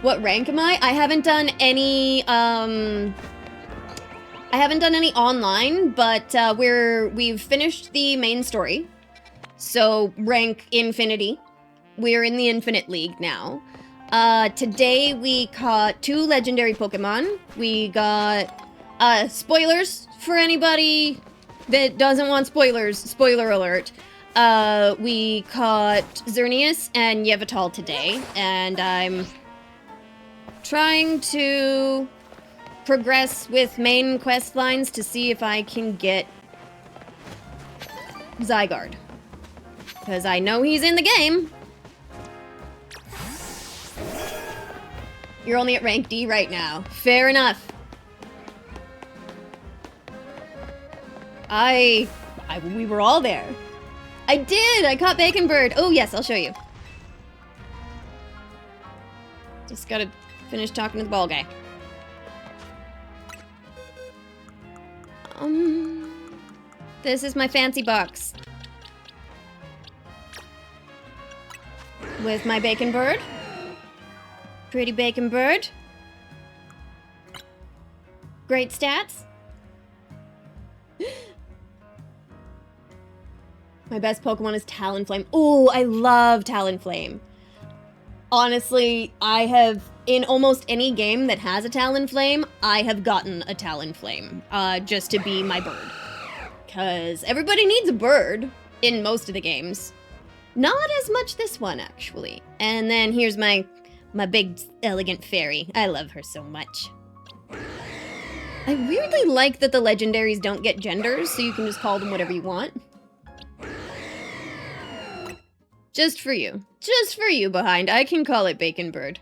What rank am I? I haven't done any online, but we've finished the main story. So rank Infinity. We're in the Infinite League now. Today we caught 2 legendary Pokemon. We got spoilers for anybody that doesn't want spoilers. Spoiler alert. We caught Xerneas and Yveltal today, and I'm trying to progress with main quest lines to see if I can get Zygarde. Because I know he's in the game. You're only at rank D right now. Fair enough. We were all there. I did! I caught Bacon Bird. Oh yes, I'll show you. Just gotta finish talking to the ball guy. This is my fancy box. With my Bacon Bird. Pretty Bacon Bird. Great stats. My best Pokemon is Talonflame. Oh, I love Talonflame. Honestly, I have, in almost any game that has a Talonflame, I have gotten a Talonflame, just to be my bird. Because everybody needs a bird in most of the games. Not as much this one, actually. And then here's my big, elegant fairy. I love her so much. I weirdly like that the legendaries don't get genders, so you can just call them whatever you want. Just for you. Just for you, Behind. I can call it Bacon Bird.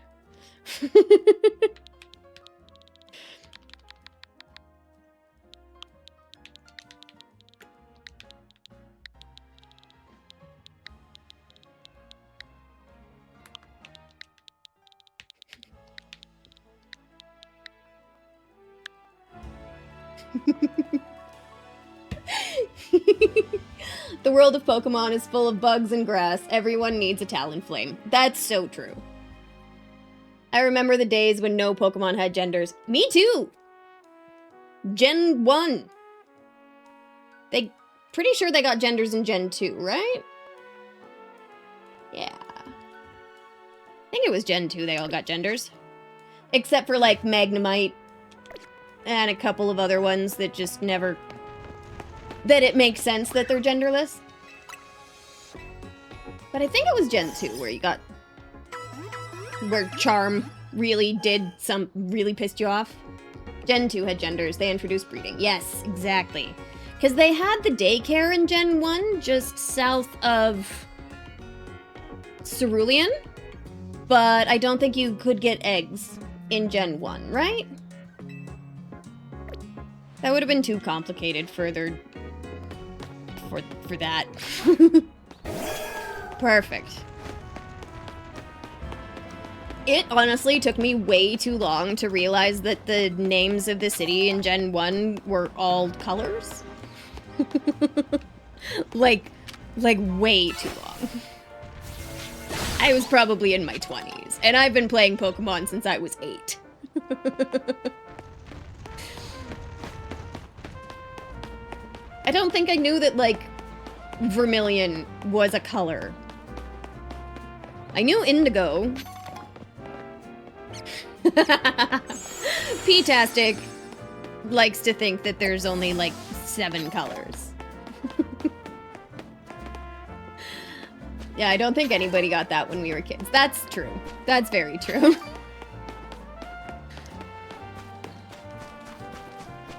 The world of Pokemon is full of bugs and grass. Everyone needs a Talonflame. That's so true. I remember the days when no Pokemon had genders. Me too! Gen 1. Pretty sure they got genders in Gen 2, right? Yeah. I think it was Gen 2 they all got genders. Except for, like, Magnemite. And a couple of other ones that just never... that it makes sense that they're genderless. But I think it was Gen 2 where you got... where Charm really pissed you off. Gen 2 had genders. They introduced breeding. Yes, exactly. Because they had the daycare in Gen 1 just south of Cerulean. But I don't think you could get eggs in Gen 1, right? That would have been too complicated for that. Perfect. It honestly took me way too long to realize that the names of the city in Gen 1 were all colors. like way too long. I was probably in my 20s, and I've been playing Pokemon since I was 8. I don't think I knew that, like, Vermilion was a color. I knew Indigo. P-tastic likes to think that there's only, like, 7 colors. Yeah, I don't think anybody got that when we were kids. That's true. That's very true.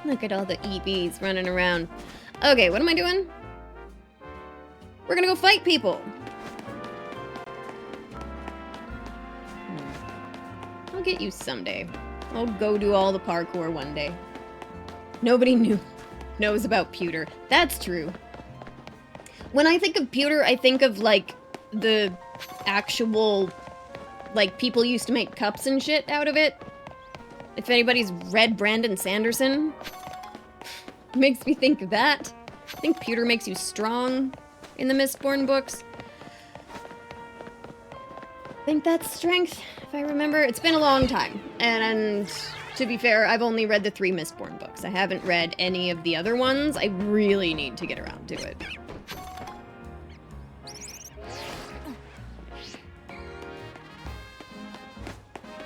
Look at all the EVs running around. Okay, what am I doing? We're gonna go fight people. I'll get you someday. I'll go do all the parkour one day. Nobody knows about pewter. That's true. When I think of pewter, I think of, like, the actual, like, people used to make cups and shit out of it. If anybody's read Brandon Sanderson, makes me think of that. I think pewter makes you strong in the Mistborn books. I think that's strength, if I remember. It's been a long time. And to be fair, I've only read the 3 Mistborn books. I haven't read any of the other ones. I really need to get around to it.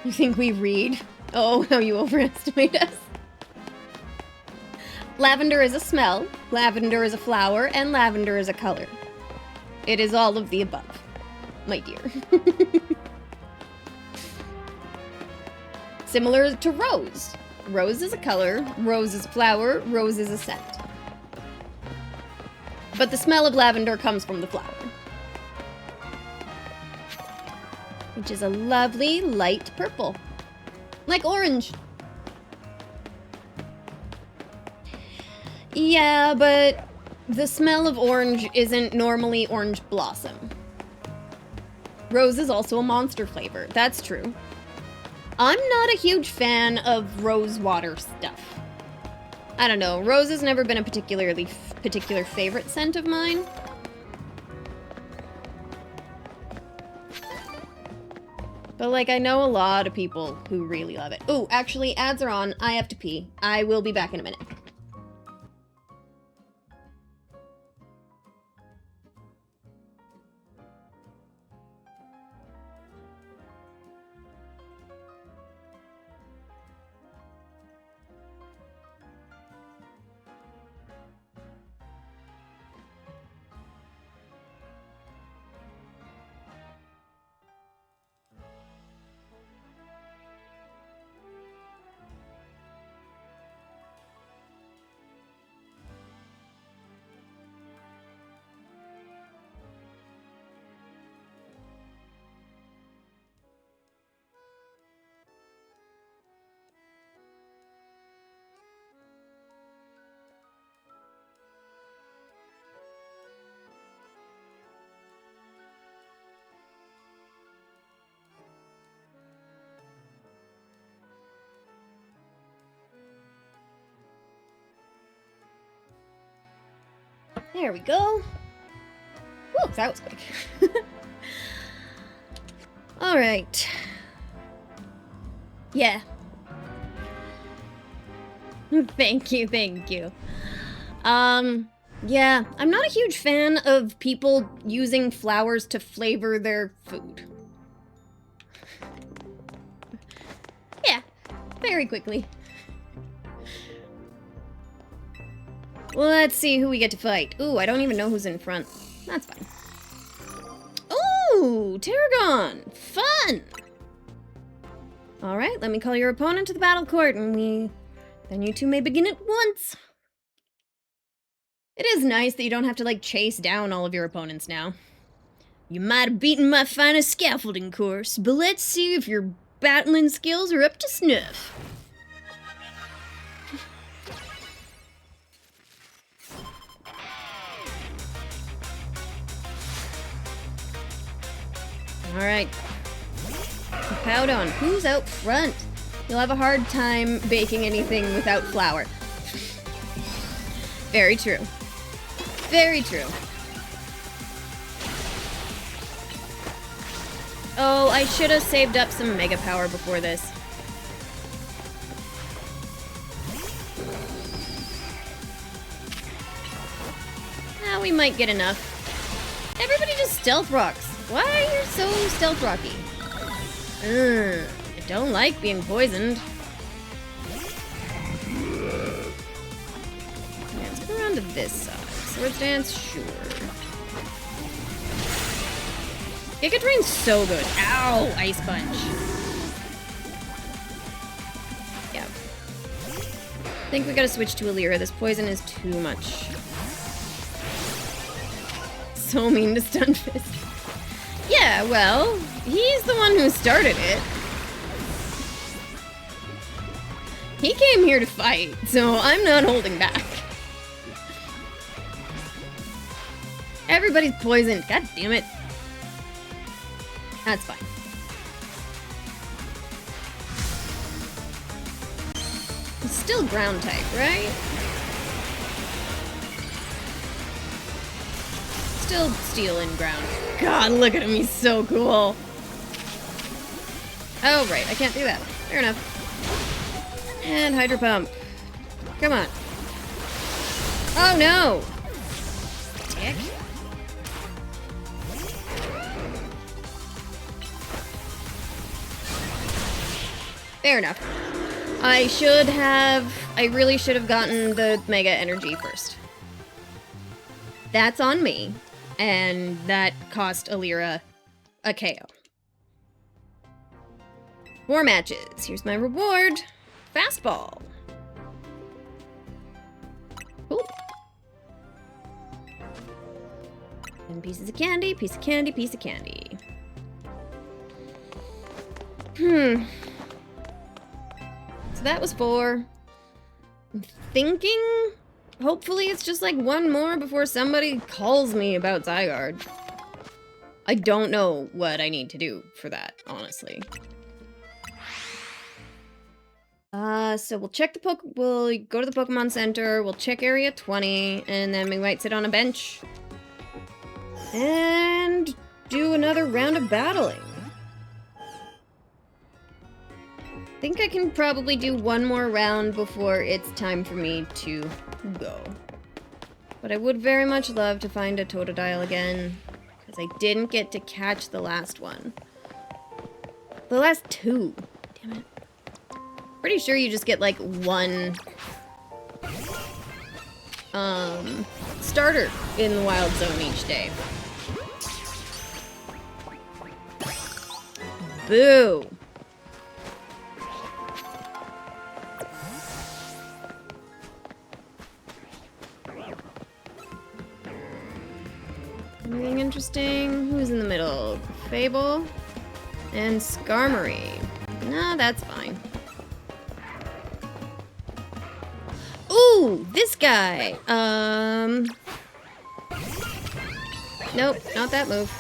You think we read? Oh, how you overestimate us. Lavender is a smell, lavender is a flower, and lavender is a color. It is all of the above, my dear. Similar to rose. Rose is a color, rose is a flower, rose is a scent. But the smell of lavender comes from the flower. Which is a lovely light purple. Like orange. Yeah, but the smell of orange isn't normally orange blossom. Rose is also a monster flavor. That's true. I'm not a huge fan of rose water stuff. I don't know. Rose has never been a particular favorite scent of mine. But, like, I know a lot of people who really love it. Ooh, actually, ads are on. I have to pee. I will be back in a minute. There we go. Whoa, that was quick. Alright. Yeah. Thank you, thank you. Yeah, I'm not a huge fan of people using flowers to flavor their food. Yeah, very quickly. Let's see who we get to fight. Ooh, I don't even know who's in front. That's fine. Ooh, Tarragon! Fun! Alright, let me call your opponent to the battle court, and then you two may begin at once. It is nice that you don't have to, like, chase down all of your opponents now. You might have beaten my finest scaffolding course, but let's see if your battling skills are up to snuff. Alright. Pout on. Who's out front? You'll have a hard time baking anything without flour. Very true. Very true. Oh, I should have saved up some mega power before this. Now we might get enough. Everybody just stealth rocks. Why are you so stealth rocky? I don't like being poisoned. Yeah, let's go around to this side. Swords Dance, sure. Giga Drain's so good. Ow! Ice Punch. Yeah. I think we gotta switch to Alira. This poison is too much. So mean to Stunfisk. Yeah, well, he's the one who started it. He came here to fight, so I'm not holding back. Everybody's poisoned. God damn it. That's fine. It's still ground type, right? Still steel and ground. God, look at him. He's so cool. Oh, right. I can't do that. Fair enough. And Hydro Pump. Come on. Oh, no. Dick. Fair enough. I really should have gotten the Mega Energy first. That's on me. And that cost Alira a KO. 4 matches. Here's my reward. Fastball. Cool. And pieces of candy, piece of candy, piece of candy. So that was 4. I'm thinking, hopefully it's just like 1 more before somebody calls me about Zygarde. I don't know what I need to do for that, honestly. So we'll check we'll go to the Pokemon Center, we'll check Area 20, and then we might sit on a bench. And do another round of battling. I think I can probably do 1 more round before it's time for me to go. But I would very much love to find a Totodile again, because I didn't get to catch the last one. The last 2. Damn it. Pretty sure you just get like 1 starter in the Wild Zone each day. Boo! Anything interesting? Who's in the middle? Fable and Skarmory. No, that's fine. Ooh, this guy. Nope, not that move.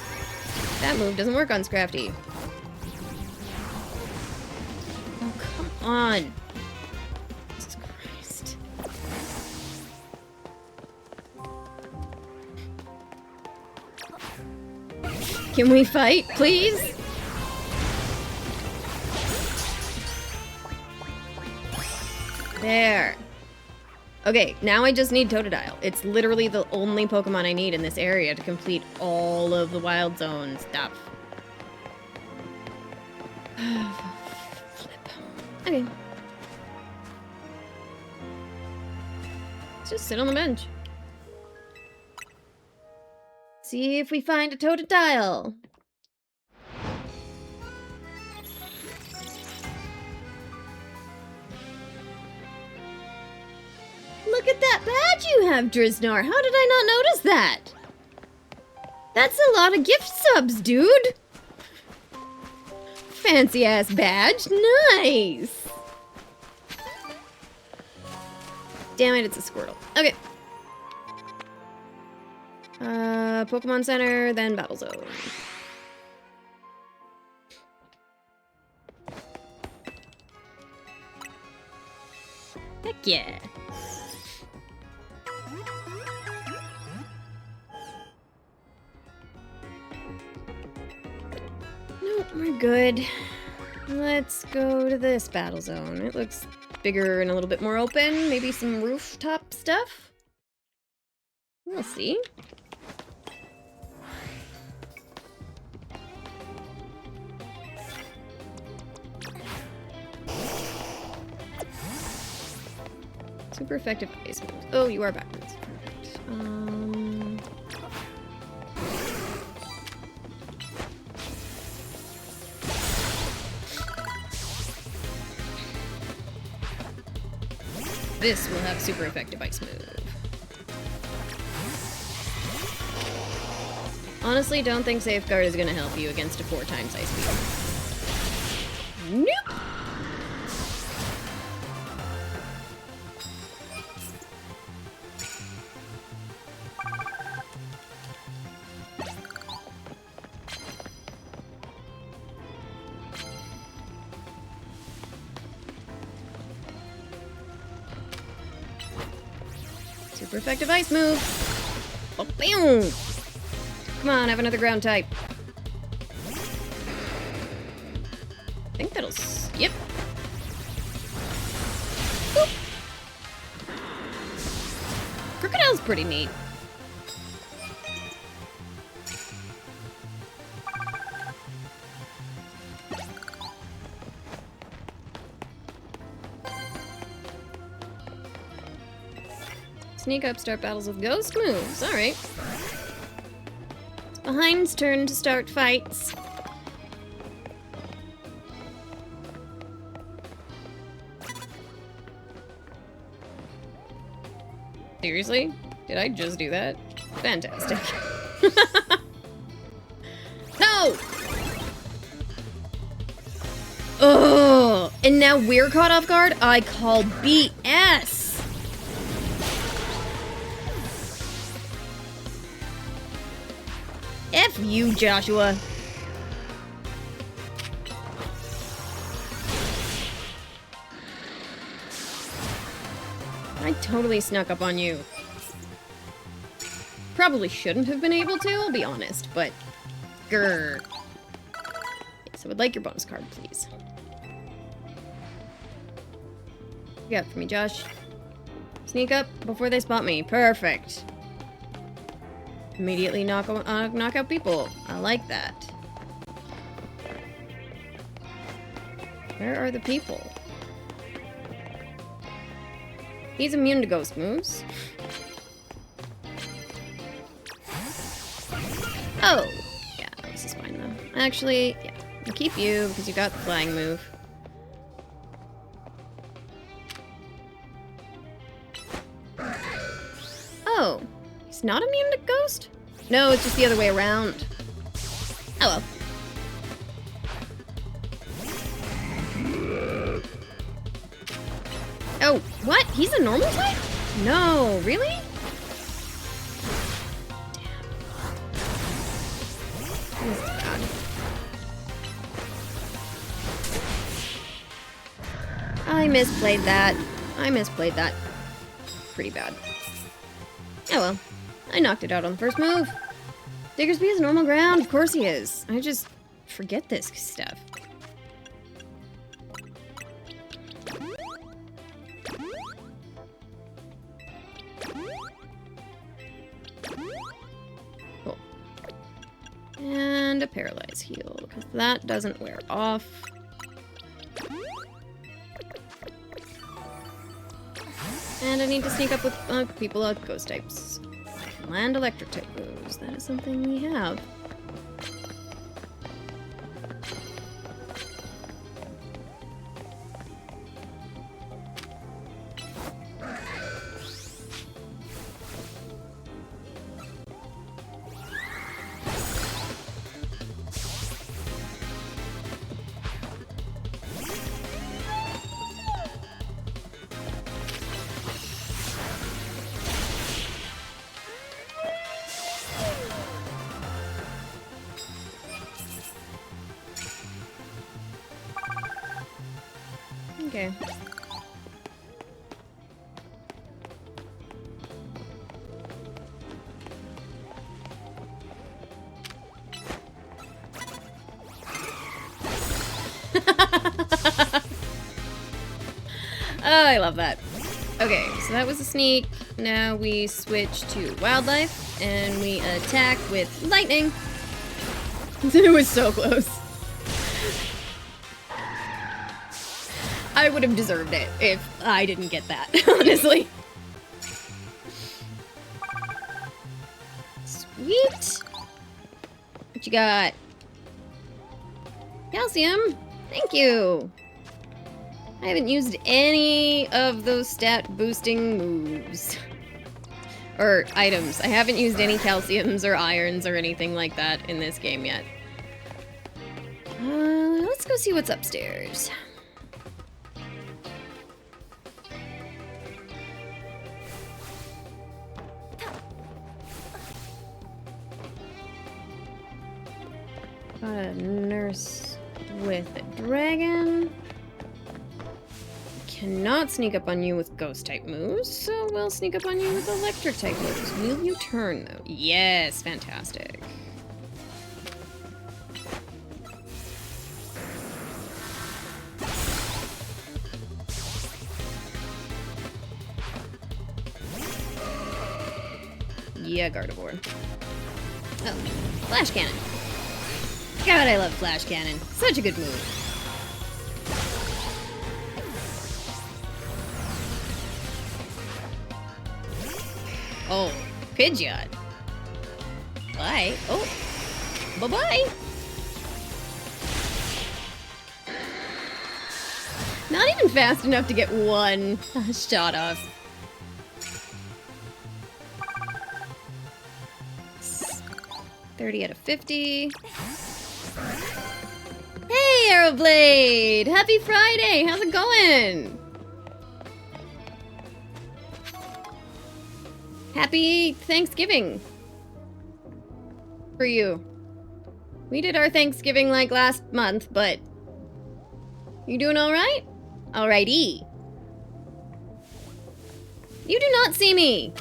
That move doesn't work on Scrafty. Oh, come on. Jesus Christ. Can we fight, please? There. Okay, now I just need Totodile. It's literally the only Pokemon I need in this area to complete all of the Wild Zone stuff. Flip. Okay. Let's just sit on the bench. See if we find a Totodile. Look at that badge you have, Driznor. How did I not notice that? That's a lot of gift subs, dude. Fancy ass badge. Nice. Damn it, it's a Squirtle. Okay. Pokemon Center, then Battle Zone. Heck yeah. Nope, we're good. Let's go to this Battle Zone. It looks bigger and a little bit more open. Maybe some rooftop stuff? We'll see. Super effective ice moves. Oh, you are backwards. Perfect. This will have super effective ice move. Honestly, don't think Safeguard is gonna help you against a 4 times ice beam. Nope! Super effective ice move. Oh, boom! Come on, have another ground type. I think that'll skip. Boop. Crocodile's pretty neat. Sneak up, start battles with ghost moves. Alright. It's Behind's turn to start fights. Seriously? Did I just do that? Fantastic. No! Oh! And now we're caught off guard? I call BS! F you, Joshua. I totally snuck up on you. Probably shouldn't have been able to, I'll be honest, but... grr. Yes, I would like your bonus card, please. What you got for me, Josh? Sneak up before they spot me. Perfect. Immediately knock out people. I like that. Where are the people? He's immune to ghost moves. Oh! Yeah, this is fine though. Actually, yeah. I'll keep you because you got the flying move. Oh. He's not immune to ghost? No, it's just the other way around. Oh well. Oh, what? He's a normal type? No, really? Damn. This is bad. I misplayed that. Pretty bad. Oh well. I knocked it out on the first move. Diggersby is normal ground. Of course he is. I just forget this stuff. Cool. And a paralyze heal, because that doesn't wear off. And I need to sneak up with people with ghost types. Land electric type moves. That is something we have. Okay. Oh, I love that. Okay, so that was a sneak. Now we switch to wildlife, and we attack with lightning. It was so close. I would have deserved it if I didn't get that, honestly. Sweet. What you got? Calcium. Thank you. I haven't used any of those stat boosting moves. Or items. I haven't used any calciums or irons or anything like that in this game yet. Let's go see what's upstairs. Got a nurse with a dragon. Cannot sneak up on you with ghost type moves, so we'll sneak up on you with electric type moves. Will you turn though? Yes, fantastic. Yeah, Gardevoir. Oh, flash cannon. God, I love flash cannon. Such a good move. Oh, Pidgeot. Bye. Oh, bye-bye. Not even fast enough to get one shot off. $30 out of 50. Hey, Aeroblade! Happy Friday! How's it going? Happy Thanksgiving for you. We did our Thanksgiving like last month, but you doing all right? Alrighty. You do not see me.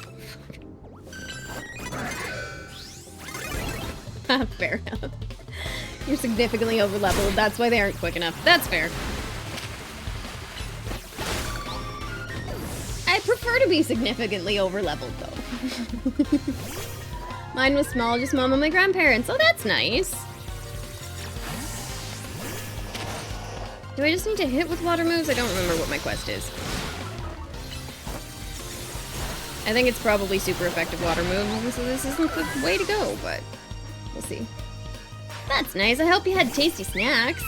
Fair enough. You're significantly over-leveled. That's why they aren't quick enough. That's fair. I prefer to be significantly over-leveled, though. Mine was small, just mom and my grandparents. Oh, that's nice. Do I just need to hit with water moves? I don't remember what my quest is. I think it's probably super effective water moves, so this isn't the way to go, but we'll see. That's nice. I hope you had tasty snacks.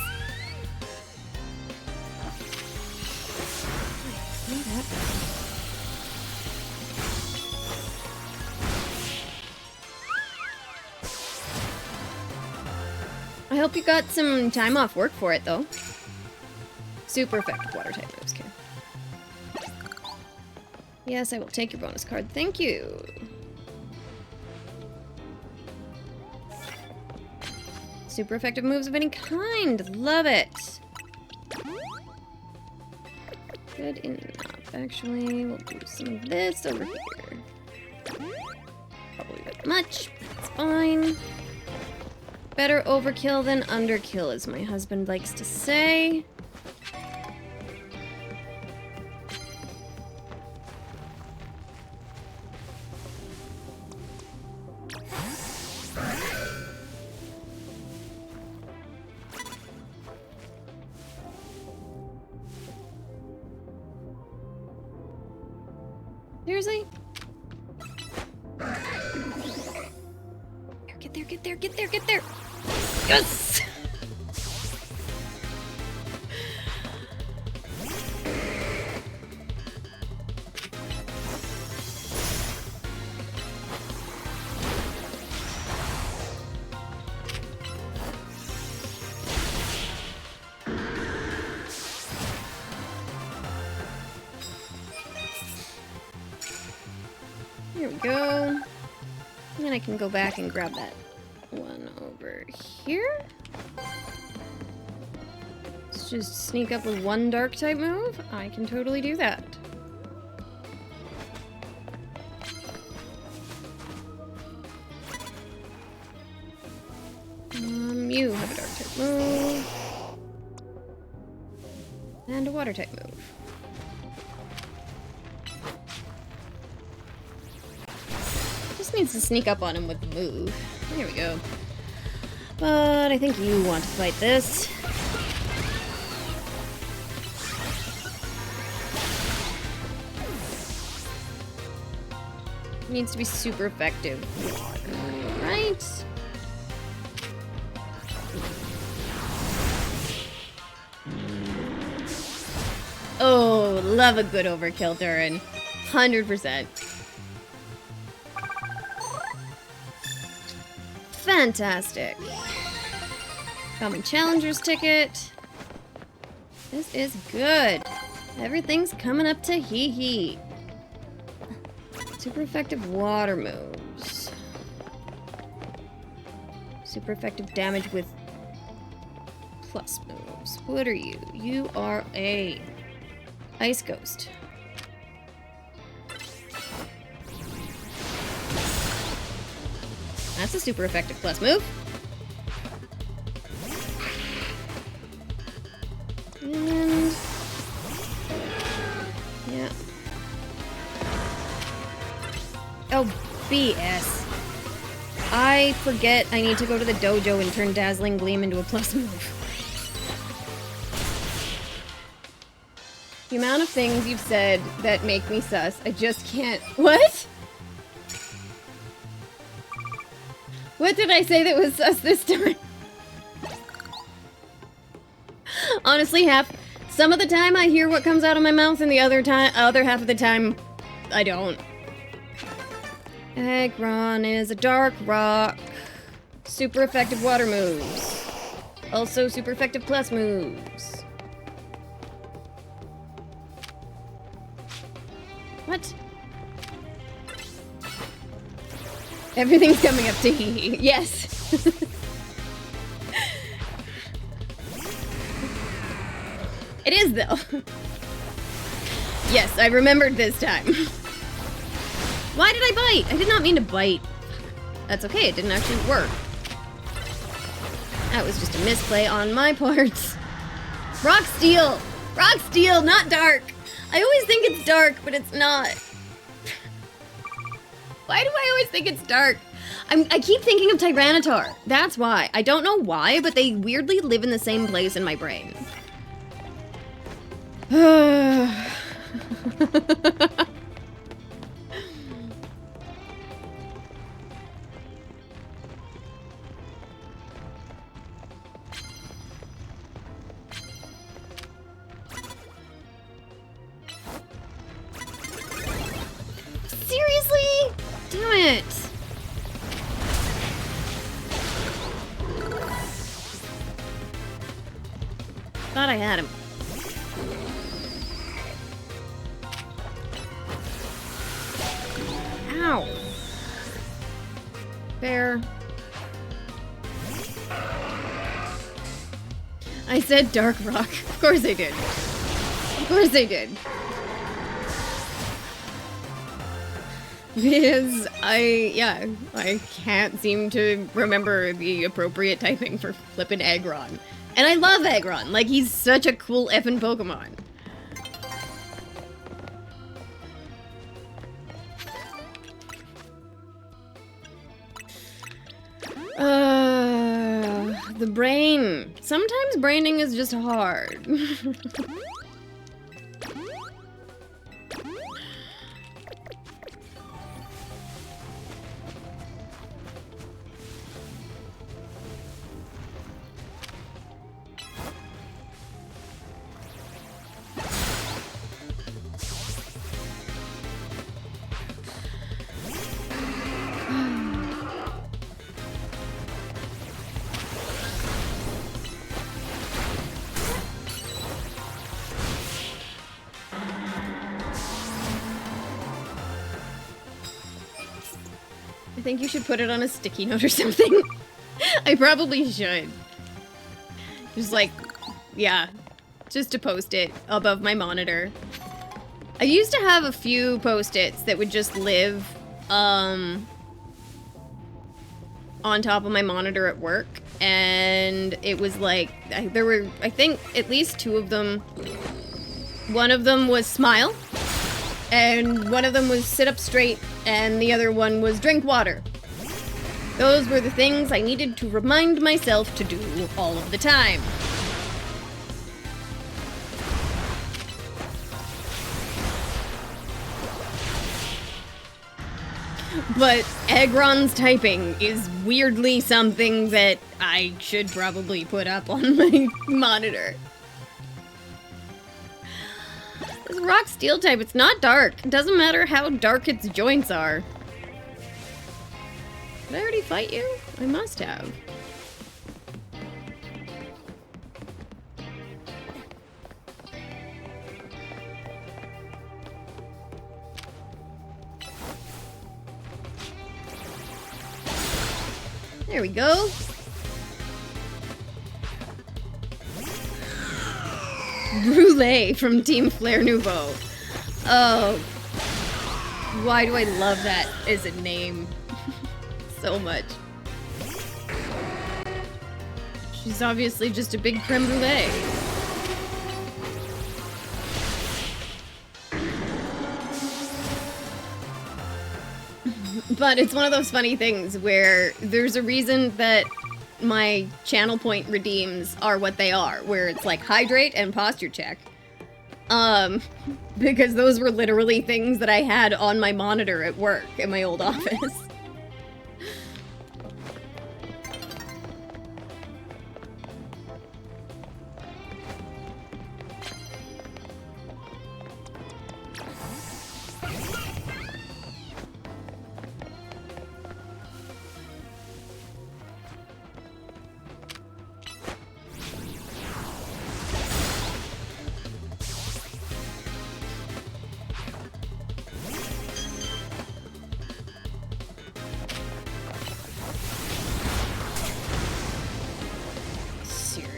I hope you got some time off work for it, though. Super effective water type moves, okay. Yes, I will take your bonus card. Thank you. Super effective moves of any kind. Love it. Good enough. Actually, we'll do some of this over here. Probably good. much. That's fine. Better overkill than underkill, as my husband likes to say. Seriously? Get there, get there, get there, get there! Yes! Here we go. And then I can go back and grab that one over here. Let's just sneak up with one dark type move. I can totally do that. You have a dark type move. And a water type move. Just needs to sneak up on him with the move. There we go. But I think you want to fight this. Needs to be super effective. Right? Oh, love a good overkill, Durin. 100%. Fantastic. Common Challenger's ticket. This is good. Everything's coming up to Tahehe. Super effective water moves. Super effective damage with plus moves. What are you? You are a Ice Ghost. That's a super effective plus move. And yeah. Oh, BS. I forget I need to go to the dojo and turn Dazzling Gleam into a plus move. The amount of things you've said that make me sus, I just can't. What? What did I say that was sus this time? Honestly, some of the time I hear what comes out of my mouth, and the other half of the time, I don't. Aggron is a dark rock. Super effective water moves. Also super effective plus moves. What? Everything's coming up to Tahehe. Yes. It is, though. Yes, I remembered this time. Why did I bite? I did not mean to bite. That's okay, it didn't actually work. That was just a misplay on my part. Rock Steel! Rock Steel, not dark! I always think it's dark, but it's not. Why do I always think it's dark? I keep thinking of Tyranitar. That's why. I don't know why, but they weirdly live in the same place in my brain. Seriously? Damn it. Thought I had him. Ow. Fair. I said dark rock. Of course I did. Of course I did. Because I can't seem to remember the appropriate typing for flippin' Aggron. And I love Aggron, like he's such a cool effing Pokemon. The brain. Sometimes braining is just hard. I think you should put it on a sticky note or something. I probably should. Just like, yeah, just to post it above my monitor. I used to have a few post-its that would just live on top of my monitor at work, and it was like, there were, I think, at least 2 of them. One of them was smile, and one of them was sit up straight, and the other one was drink water. Those were the things I needed to remind myself to do all of the time. But Aggron's typing is weirdly something that I should probably put up on my monitor. This rock steel type, it's not dark. It doesn't matter how dark its joints are. Did I already fight you? I must have. There we go. Brûlé from Team Flare Nouveau. Oh. Why do I love that as a name so much? She's obviously just a big creme brulee. But it's one of those funny things where there's a reason that my channel point redeems are what they are, where it's like hydrate and posture check. Because those were literally things that I had on my monitor at work in my old office.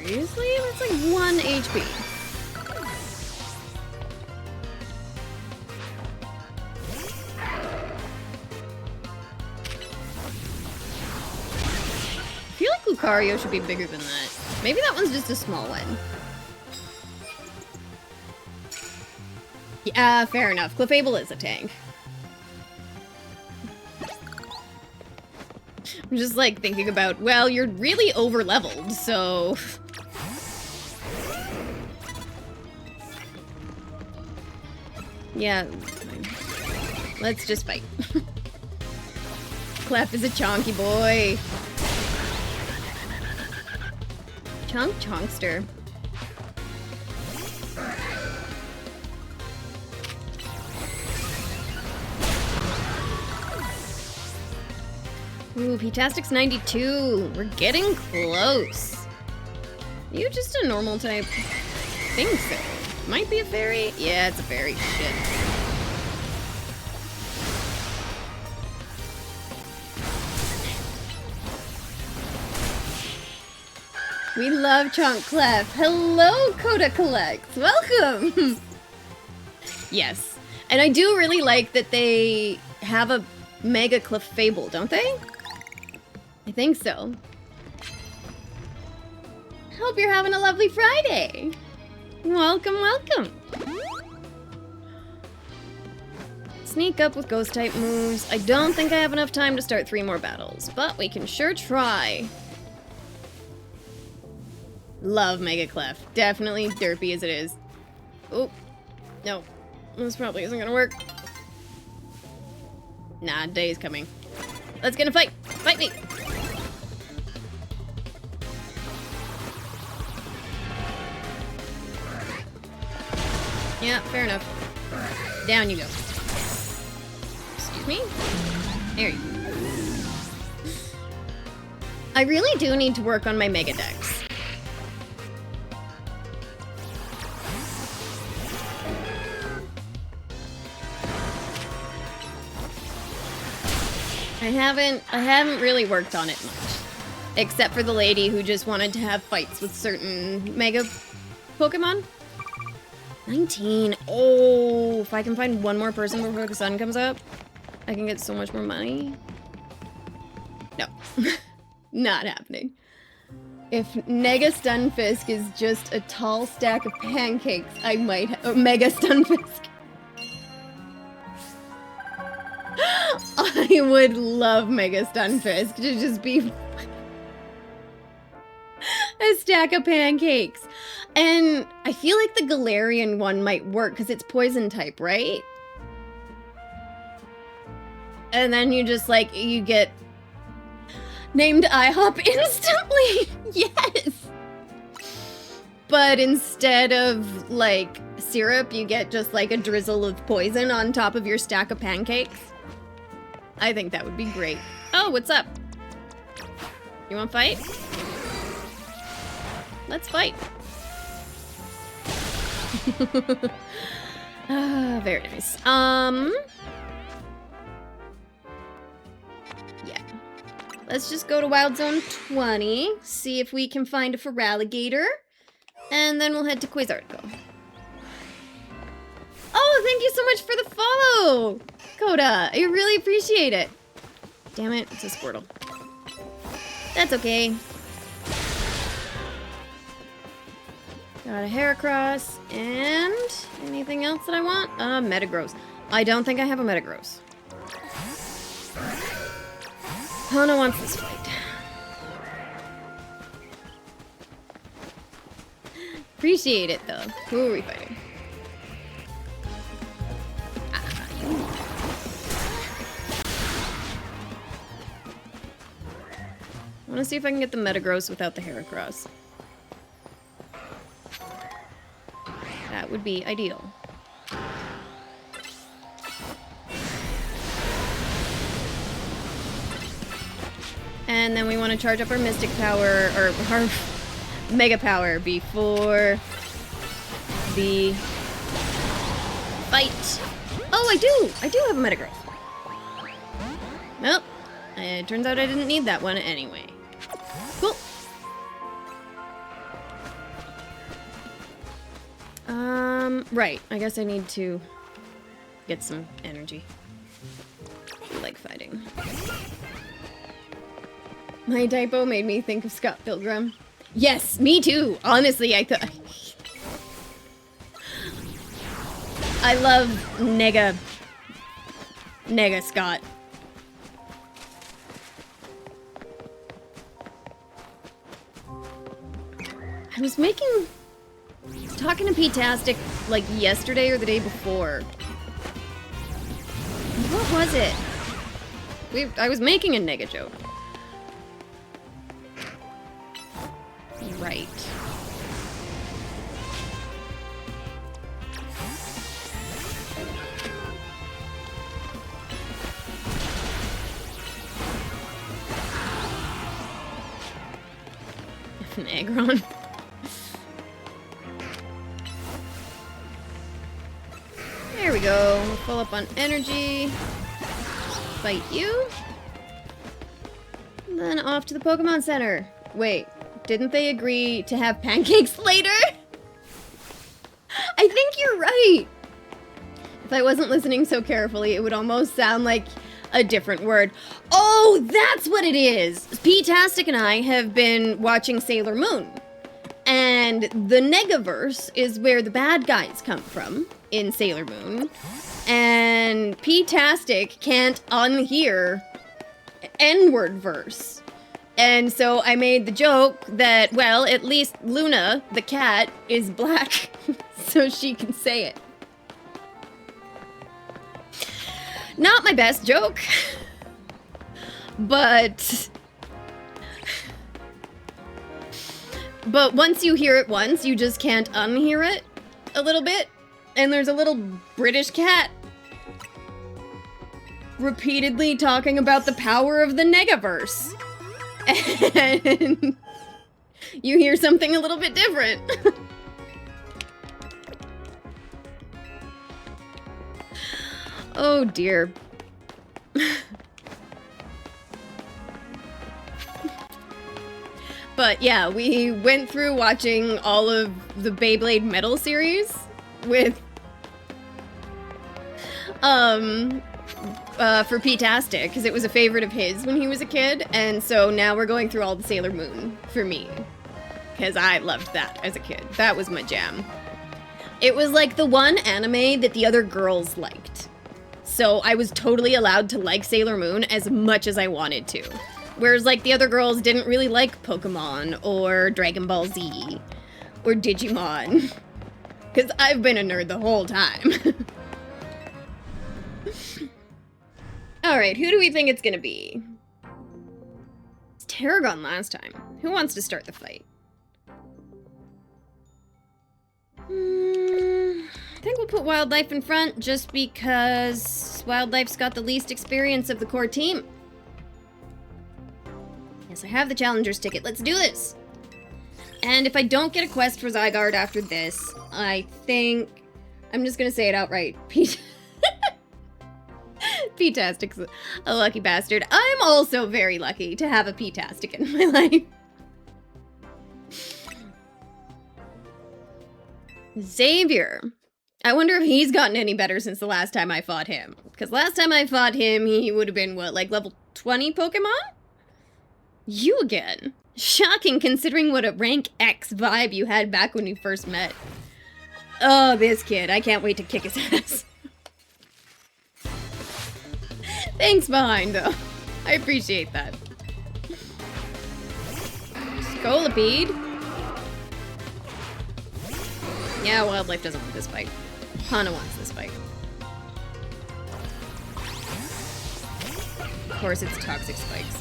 Seriously? That's like 1 HP. I feel like Lucario should be bigger than that. Maybe that one's just a small one. Yeah, fair enough. Clefable is a tank. I'm just like thinking about, well, you're really over-leveled, so... Yeah, let's just fight. Clef is a chonky boy. Chonkster. Ooh, Ptastic's 92. We're getting close. You just a normal type? Think so. Might be a fairy? Yeah, it's a fairy. Shit. We love Chonk Clef. Hello, Coda Collects. Welcome. Yes. And I do really like that they have a Mega Clefable, don't they? I think so. Hope you're having a lovely Friday. Welcome, welcome. Sneak up with ghost type moves. I don't think I have enough time to start 3 more battles, but we can sure try. Love Mega Clef. Definitely derpy as it is. Oh, no. This probably isn't gonna work. Nah, day's coming. Let's get in a fight. Fight me. Yeah, fair enough. Down you go. Excuse me? There you go. I really do need to work on my Mega Dex. I haven't really worked on it much. Except for the lady who just wanted to have fights with certain Mega Pokemon. 19. Oh, if I can find one more person before the sun comes up, I can get so much more money. No. Not happening. If Mega Stunfisk is just a tall stack of pancakes, I might have Mega Stunfisk. I would love Mega Stunfisk to just be a stack of pancakes. And I feel like the Galarian one might work because it's poison type, right? And then you just like, you get named IHOP instantly. Yes. But instead of like syrup, you get just like a drizzle of poison on top of your stack of pancakes. I think that would be great. Oh, what's up? You want to fight? Let's fight. Very nice. Yeah. Let's just go to Wild Zone 20, see if we can find a Feraligatr, and then we'll head to Quasartico. Oh, thank you so much for the follow, Coda. I really appreciate it. Damn it, it's a Squirtle. That's okay. Got a Heracross, and anything else that I want? Metagross. I don't think I have a Metagross. Hana wants this fight. Appreciate it, though. Who are we fighting? I want to see if I can get the Metagross without the Heracross. That would be ideal. And then we want to charge up our Mystic Power, or our Mega Power, before the fight. Oh, I do have a Metagross. Well, it turns out I didn't need that one anyway. Cool. Right. I guess I need to get some energy. I like fighting. My typo made me think of Scott Pilgrim. Yes, me too. Honestly, I love Nega Scott. I was talking to Pete-tastic like yesterday or the day before. What was it? I was making a Nega joke. Right. An Aggron. There we go. We'll fill up on energy. Fight you. And then off to the Pokemon Center. Wait, didn't they agree to have pancakes later? I think you're right. If I wasn't listening so carefully, it would almost sound like a different word. Oh, that's what it is! P-tastic and I have been watching Sailor Moon. And the Negaverse is where the bad guys come from in Sailor Moon. And P-tastic can't unhear N-word verse. And so I made the joke that, well, at least Luna, the cat, is black, so she can say it. Not my best joke, but once you hear it once, you just can't unhear it a little bit. And there's a little British cat repeatedly talking about the power of the Negaverse. And you hear something a little bit different. Oh dear. But yeah, we went through watching all of the Beyblade Metal series with for P-tastic, because it was a favorite of his when he was a kid, and so now we're going through all the Sailor Moon for me, because I loved that as a kid. That was my jam. It was like the one anime that the other girls liked. So I was totally allowed to like Sailor Moon as much as I wanted to. Whereas like the other girls didn't really like Pokemon or Dragon Ball Z or Digimon. Because I've been a nerd the whole time. Alright, who do we think it's gonna be? It's Tarragon last time. Who wants to start the fight? I think we'll put Wildlife in front just because Wildlife's got the least experience of the core team. Yes, I have the Challenger's ticket. Let's do this! And if I don't get a quest for Zygarde after this, I think... I'm just gonna say it outright. P-tastic's a lucky bastard. I'm also very lucky to have a P-tastic in my life. Xavier. I wonder if he's gotten any better since the last time I fought him. Because last time I fought him, he would have been, what, like level 20 Pokemon? You again. Shocking considering what a rank X vibe you had back when you first met. Oh, this kid. I can't wait to kick his ass. Thanks behind, though. I appreciate that. Scolipede. Yeah, Wildlife doesn't want this fight. Hana wants this fight. Of course, it's Toxic Spikes.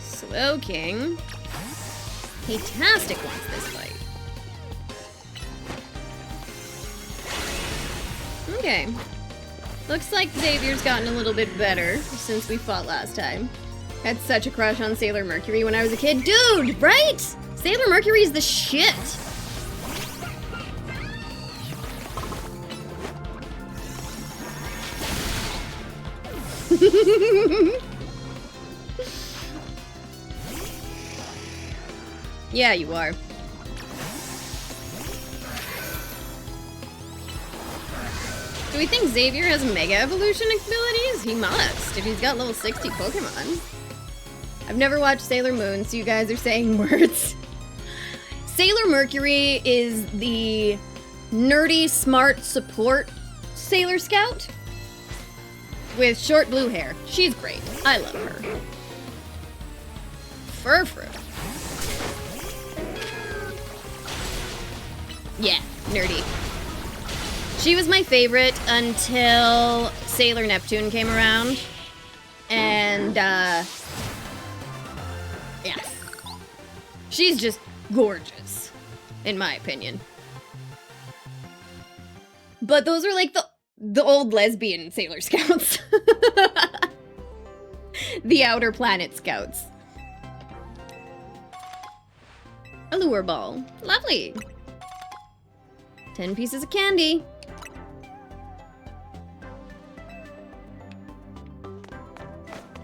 Slow King. P-tastic wants this fight. Okay. Looks like Xavier's gotten a little bit better since we fought last time. Had such a crush on Sailor Mercury when I was a kid. Dude, right? Sailor Mercury's the shit. Yeah, you are. Do we think Xavier has Mega Evolution abilities? He must, if he's got level 60 Pokemon. I've never watched Sailor Moon, so you guys are saying words. Sailor Mercury is the nerdy, smart support Sailor Scout with short blue hair. She's great. I love her. Furfru. Yeah, nerdy. She was my favorite until Sailor Neptune came around. And, yeah. She's just gorgeous, in my opinion. But those are like the old lesbian Sailor Scouts. The Outer Planet Scouts. A lure ball. Lovely. 10 pieces of candy.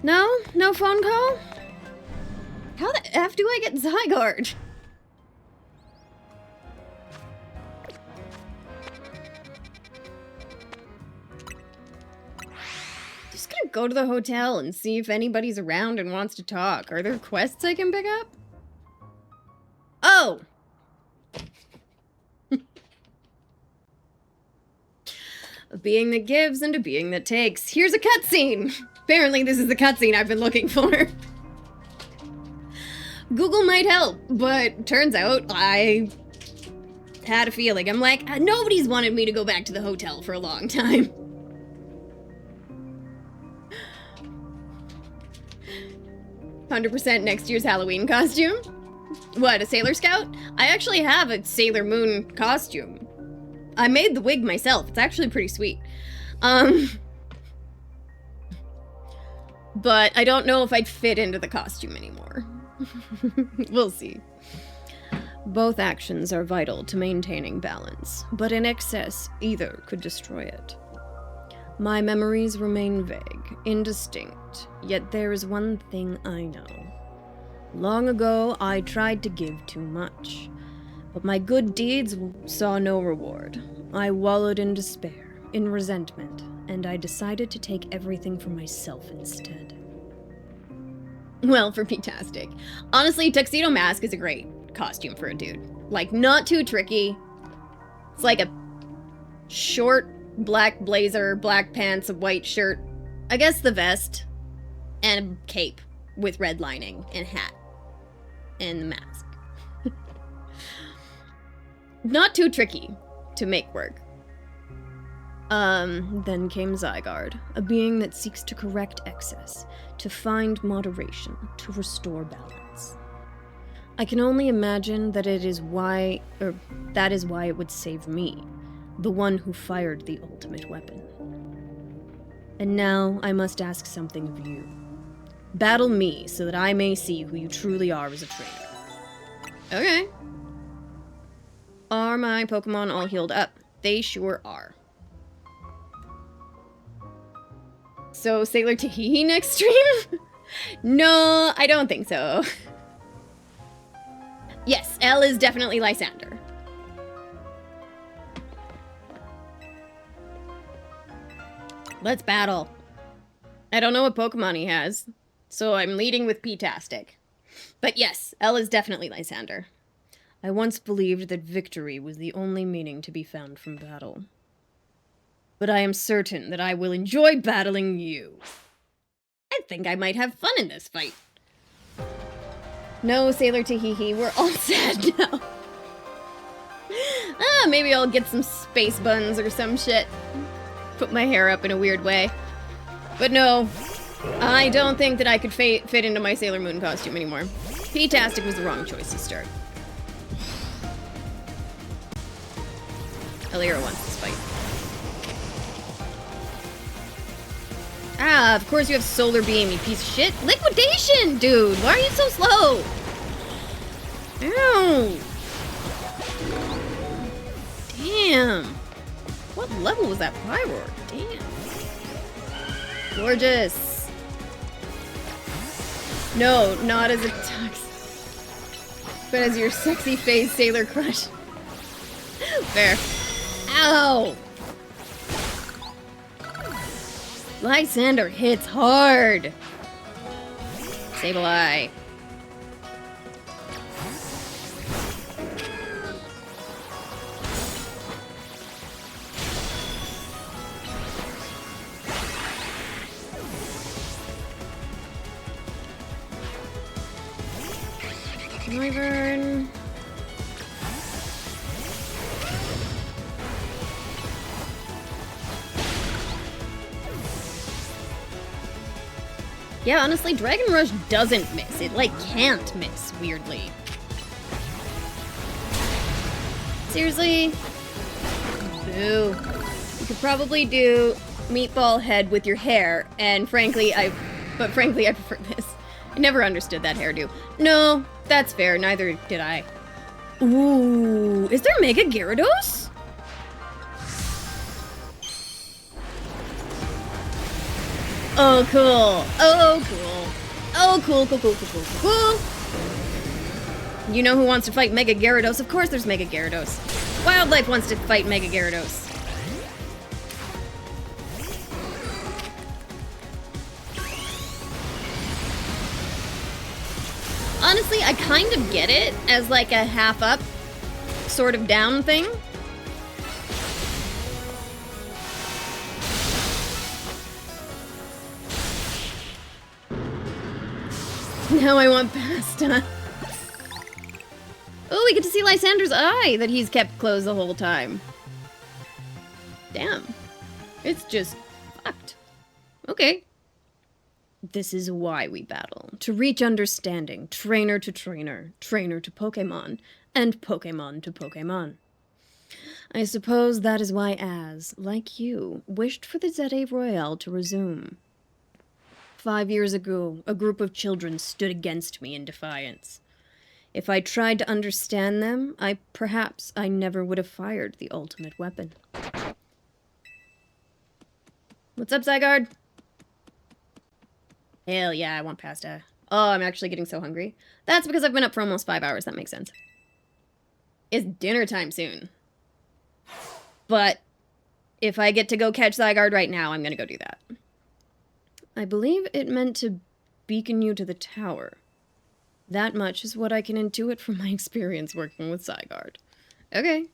No? No phone call? How the F do I get Zygarde? Just gonna go to the hotel and see if anybody's around and wants to talk. Are there quests I can pick up? Oh! A being that gives and a being that takes. Here's a cutscene! Apparently this is the cutscene I've been looking for. Google might help, but turns out I had a feeling. I'm like, nobody's wanted me to go back to the hotel for a long time. "100% next year's Halloween costume." What, a Sailor Scout? I actually have a Sailor Moon costume. I made the wig myself. It's actually pretty sweet. But I don't know if I'd fit into the costume anymore. We'll see. Both actions are vital to maintaining balance, but in excess, either could destroy it. My memories remain vague, indistinct, yet there is one thing I know. Long ago, I tried to give too much, but my good deeds saw no reward. I wallowed in despair, in resentment, and I decided to take everything for myself instead. Well, for Petastic. Honestly, Tuxedo Mask is a great costume for a dude. Like, not too tricky. It's like a short black blazer, black pants, a white shirt, I guess the vest, and a cape with red lining and hat. And the mask. Not too tricky to make work. Then came Zygarde, a being that seeks to correct excess, to find moderation, to restore balance. I can only imagine that that is why it would save me, the one who fired the ultimate weapon. And now I must ask something of you. Battle me so that I may see who you truly are as a trainer. Okay. Are my Pokemon all healed up? They sure are. So, Sailor Tahehe next stream? No, I don't think so. Yes, L is definitely Lysander. Let's battle. I don't know what Pokemon he has, so I'm leading with Petastic. But yes, L is definitely Lysander. I once believed that victory was the only meaning to be found from battle. But I am certain that I will enjoy battling you. I think I might have fun in this fight. No, Sailor Tahehe, we're all sad now. Maybe I'll get some space buns or some shit. Put my hair up in a weird way. But no, I don't think that I could fit into my Sailor Moon costume anymore. Petastic was the wrong choice to start. Alira wants this fight. Ah, of course you have Solar Beam, you piece of shit. Liquidation, dude! Why are you so slow? Ow! Damn! What level was that Pyroar? Damn. Gorgeous. No, not as a tux, but as your sexy face Sailor Crush. Fair. Ow! Lysander hits hard. Sableye. Wyvern. Yeah, honestly, Dragon Rush doesn't miss. It, like, can't miss, weirdly. Seriously? Boo. You could probably do Meatball Head with your hair, and frankly, I prefer this. I never understood that hairdo. No, that's fair, neither did I. Ooh, is there Mega Gyarados? Oh, cool. Oh, cool. Oh, cool, cool, cool, cool, cool, cool, cool. You know who wants to fight Mega Gyarados? Of course there's Mega Gyarados. Wildlife wants to fight Mega Gyarados. Honestly, I kind of get it as like a half up, sort of down thing. Now I want pasta. Oh, we get to see Lysander's eye that he's kept closed the whole time. Damn. It's just fucked. Okay. This is why we battle. To reach understanding, trainer to trainer, trainer to Pokemon, and Pokemon to Pokemon. I suppose that is why Az, like you, wished for the Z-A Royale to resume. 5 years ago, a group of children stood against me in defiance. If I tried to understand them, perhaps I never would have fired the ultimate weapon. What's up, Zygarde? Hell yeah, I want pasta. Oh, I'm actually getting so hungry. That's because I've been up for almost 5 hours. That makes sense. It's dinner time soon. But if I get to go catch Zygarde right now, I'm gonna go do that. I believe it meant to beacon you to the tower. That much is what I can intuit from my experience working with Zygarde. Okay.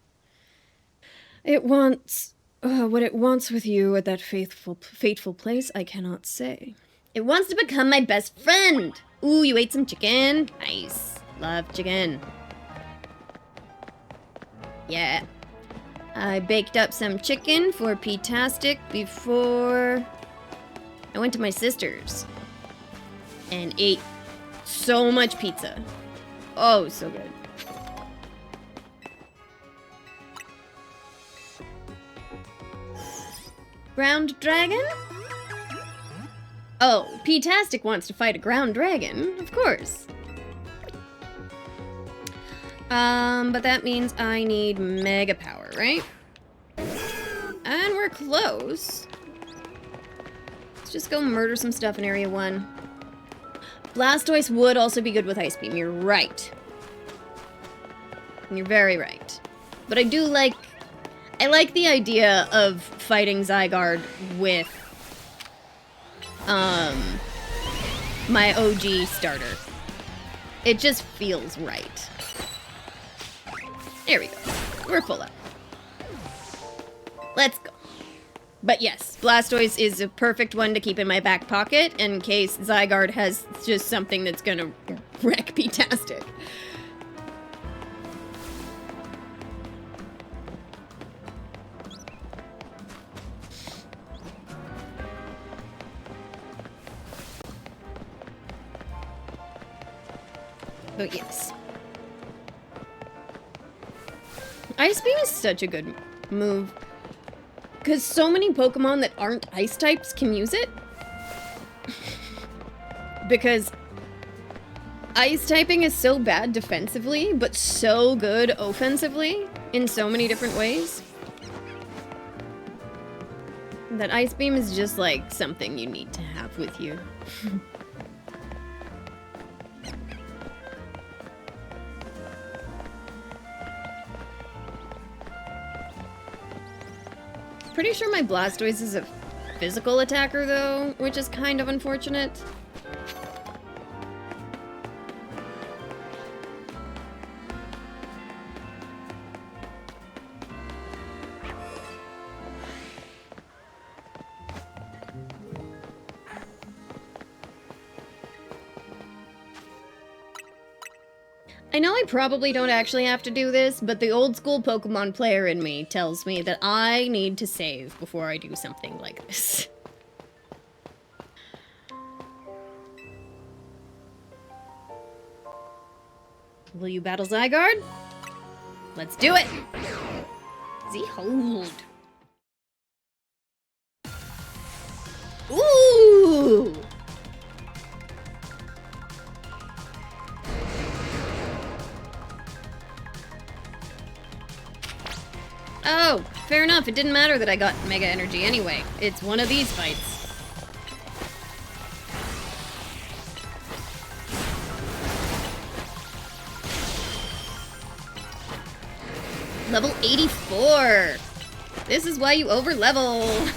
It wants... what it wants with you at that fateful place, I cannot say. It wants to become my best friend! Ooh, you ate some chicken? Nice. Love chicken. Yeah. I baked up some chicken for P-tastic before I went to my sister's and ate so much pizza. Oh, so good. Ground dragon? Oh, P-tastic wants to fight a ground dragon, of course. But that means I need mega power, right? And we're close. Let's just go murder some stuff in Area 1. Blastoise would also be good with Ice Beam, you're right. You're very right. But I like the idea of fighting Zygarde with, my OG starter. It just feels right. There we go. We're full up. Let's go. But yes, Blastoise is a perfect one to keep in my back pocket in case Zygarde has just something that's gonna wreck P-tastic. But yes. Ice Beam is such a good move. Because so many Pokemon that aren't Ice types can use it. Because Ice typing is so bad defensively, but so good offensively in so many different ways. That Ice Beam is just like something you need to have with you. Pretty sure my Blastoise is a physical attacker, though, which is kind of unfortunate. I know I probably don't actually have to do this, but the old school Pokemon player in me tells me that I need to save before I do something like this. Will you battle Zygarde? Let's do it! Z-hold. Ooh! Oh, fair enough. It didn't matter that I got Mega Energy anyway. It's one of these fights. Level 84. This is why you overlevel.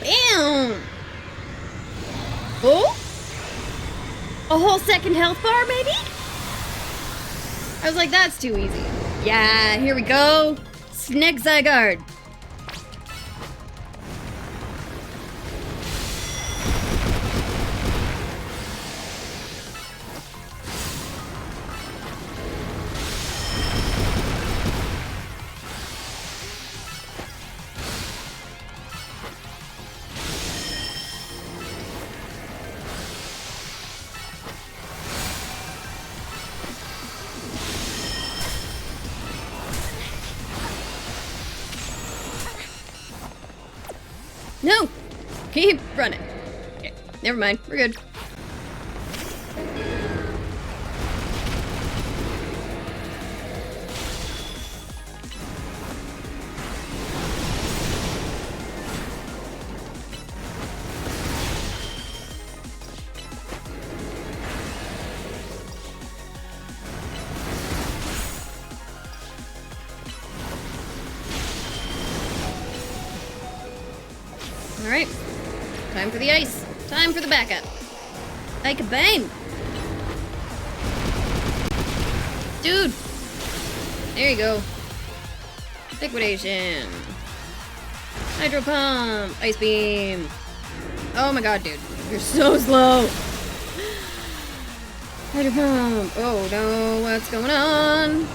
Bam! Oh? A whole second health bar, maybe? I was like, that's too easy. Yeah, here we go. Snake Zygarde. No! Keep running. Okay, never mind. We're good. Alright. Time for the ice. Time for the backup. Ike bang! Dude! There you go. Liquidation. Hydro pump. Ice beam. Oh my god, dude. You're so slow. Hydro pump. Oh no, what's going on?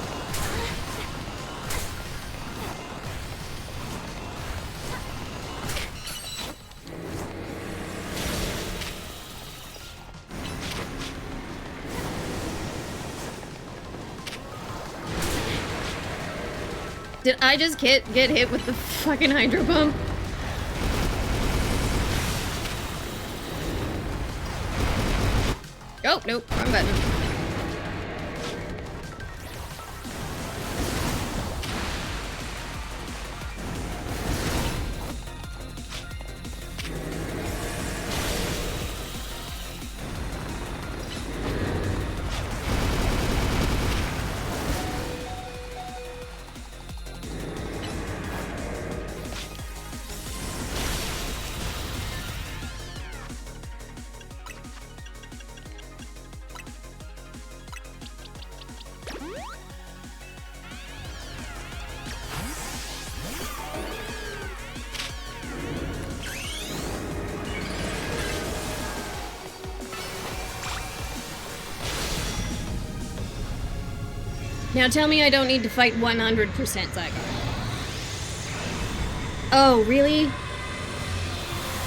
Did I just get hit with the fucking hydro pump? Oh, nope, wrong button. Now tell me I don't need to fight 100% Zygarde. Oh, really?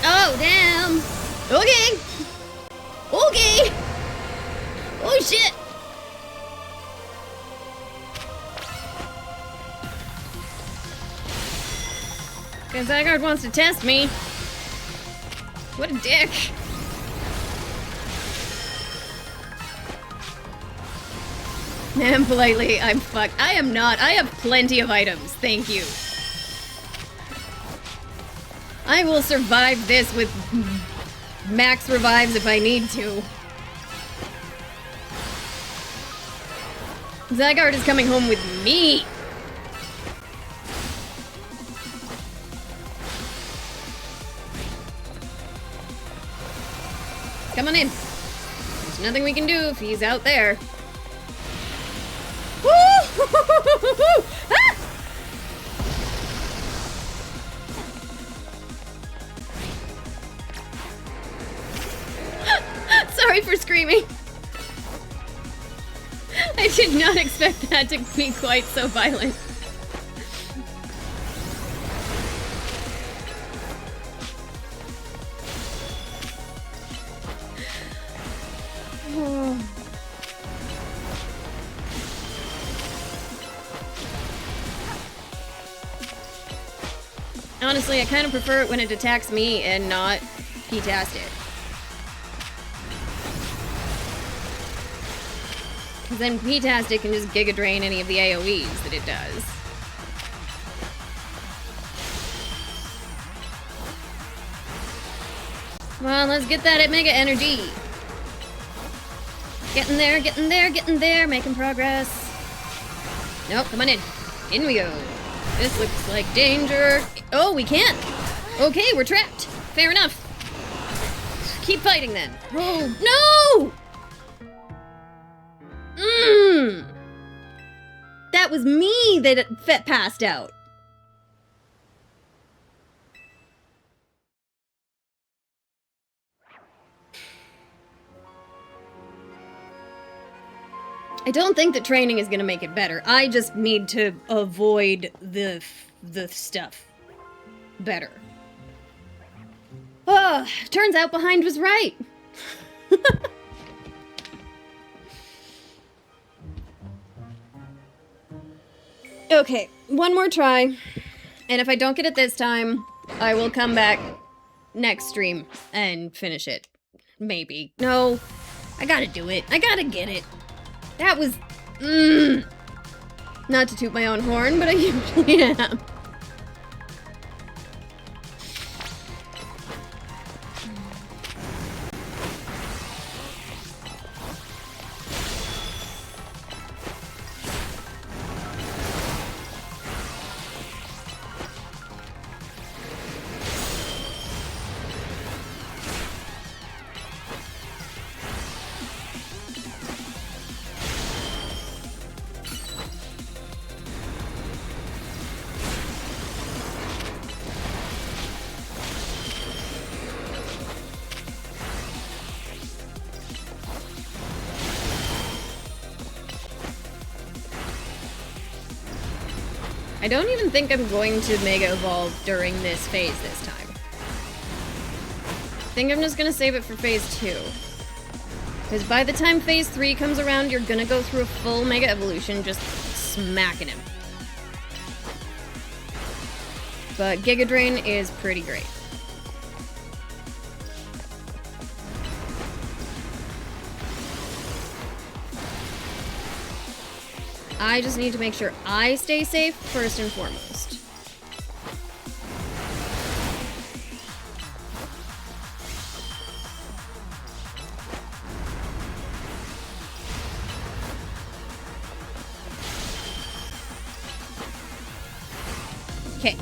Oh, damn! Okay! Okay! Oh, shit! Because Zygarde wants to test me. What a dick. Man, politely, I'm fucked. I am not. I have plenty of items. Thank you. I will survive this with max revives if I need to. Zygarde is coming home with me. Come on in. There's nothing we can do if he's out there. Woo! Ah! Sorry for screaming. I did not expect that to be quite so violent. Honestly, I kind of prefer it when it attacks me and not P-tastic. Because then P-tastic can just Giga Drain any of the AoEs that it does. Come on, let's get that at Mega Energy. Getting there, getting there, getting there, making progress. Nope, come on in. In we go. This looks like danger. Oh, we can't. Okay, we're trapped. Fair enough. Keep fighting then. Oh, no! That was me that passed out. I don't think that training is gonna make it better. I just need to avoid the stuff better. Oh, turns out behind was right. Okay, one more try. And if I don't get it this time, I will come back next stream and finish it. Maybe. No, I gotta do it. I gotta get it. That was... Not to toot my own horn, but I usually am. I don't even think I'm going to Mega Evolve during this phase this time. I think I'm just gonna save it for phase 2. Because by the time phase 3 comes around, you're gonna go through a full Mega Evolution just smacking him. But Giga Drain is pretty great. I just need to make sure I stay safe first and foremost. Okay.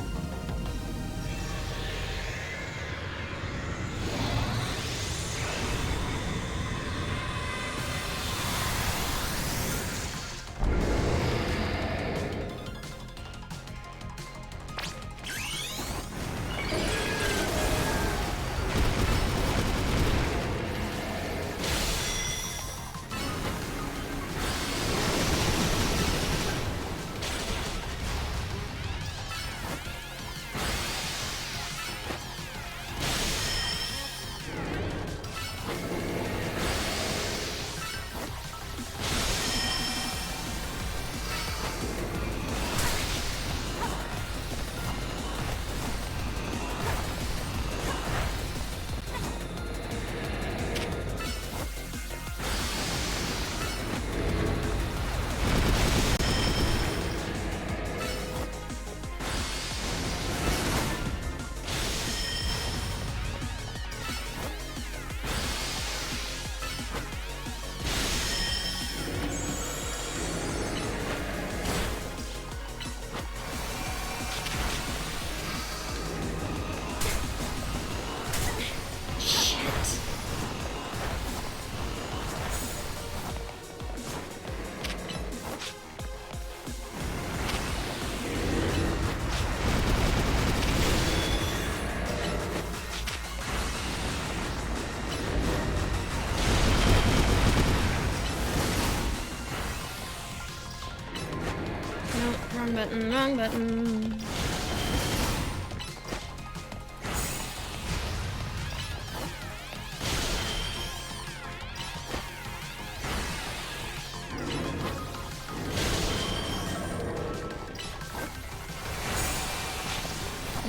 Wrong button, wrong button.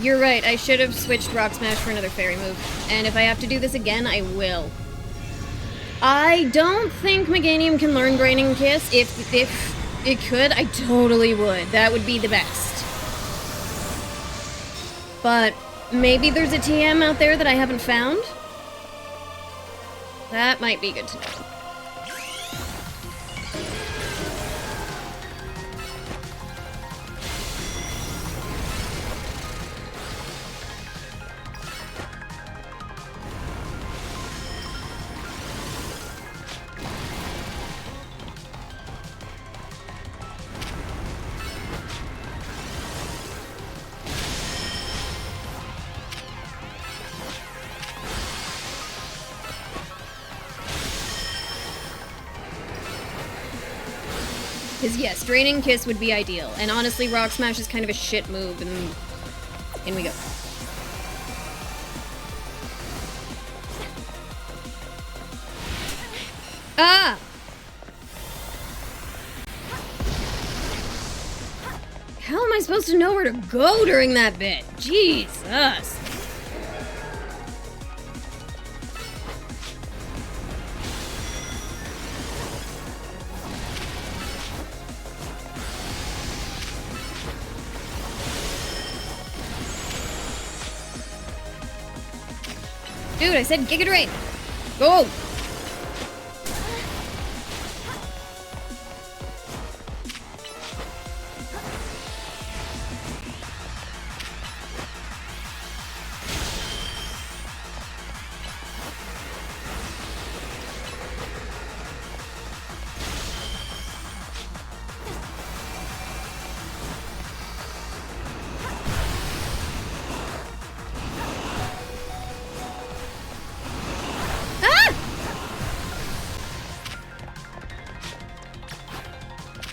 You're right, I should have switched Rock Smash for another fairy move. And if I have to do this again, I will. I don't think Meganium can learn Draining Kiss. If it could, I totally would. That would be the best. But maybe there's a TM out there that I haven't found? That might be good to know. Because yes, Draining Kiss would be ideal. And honestly, Rock Smash is kind of a shit move, and in we go. Ah! How am I supposed to know where to go during that bit? Jesus! Dude, I said Giga Drain! Go!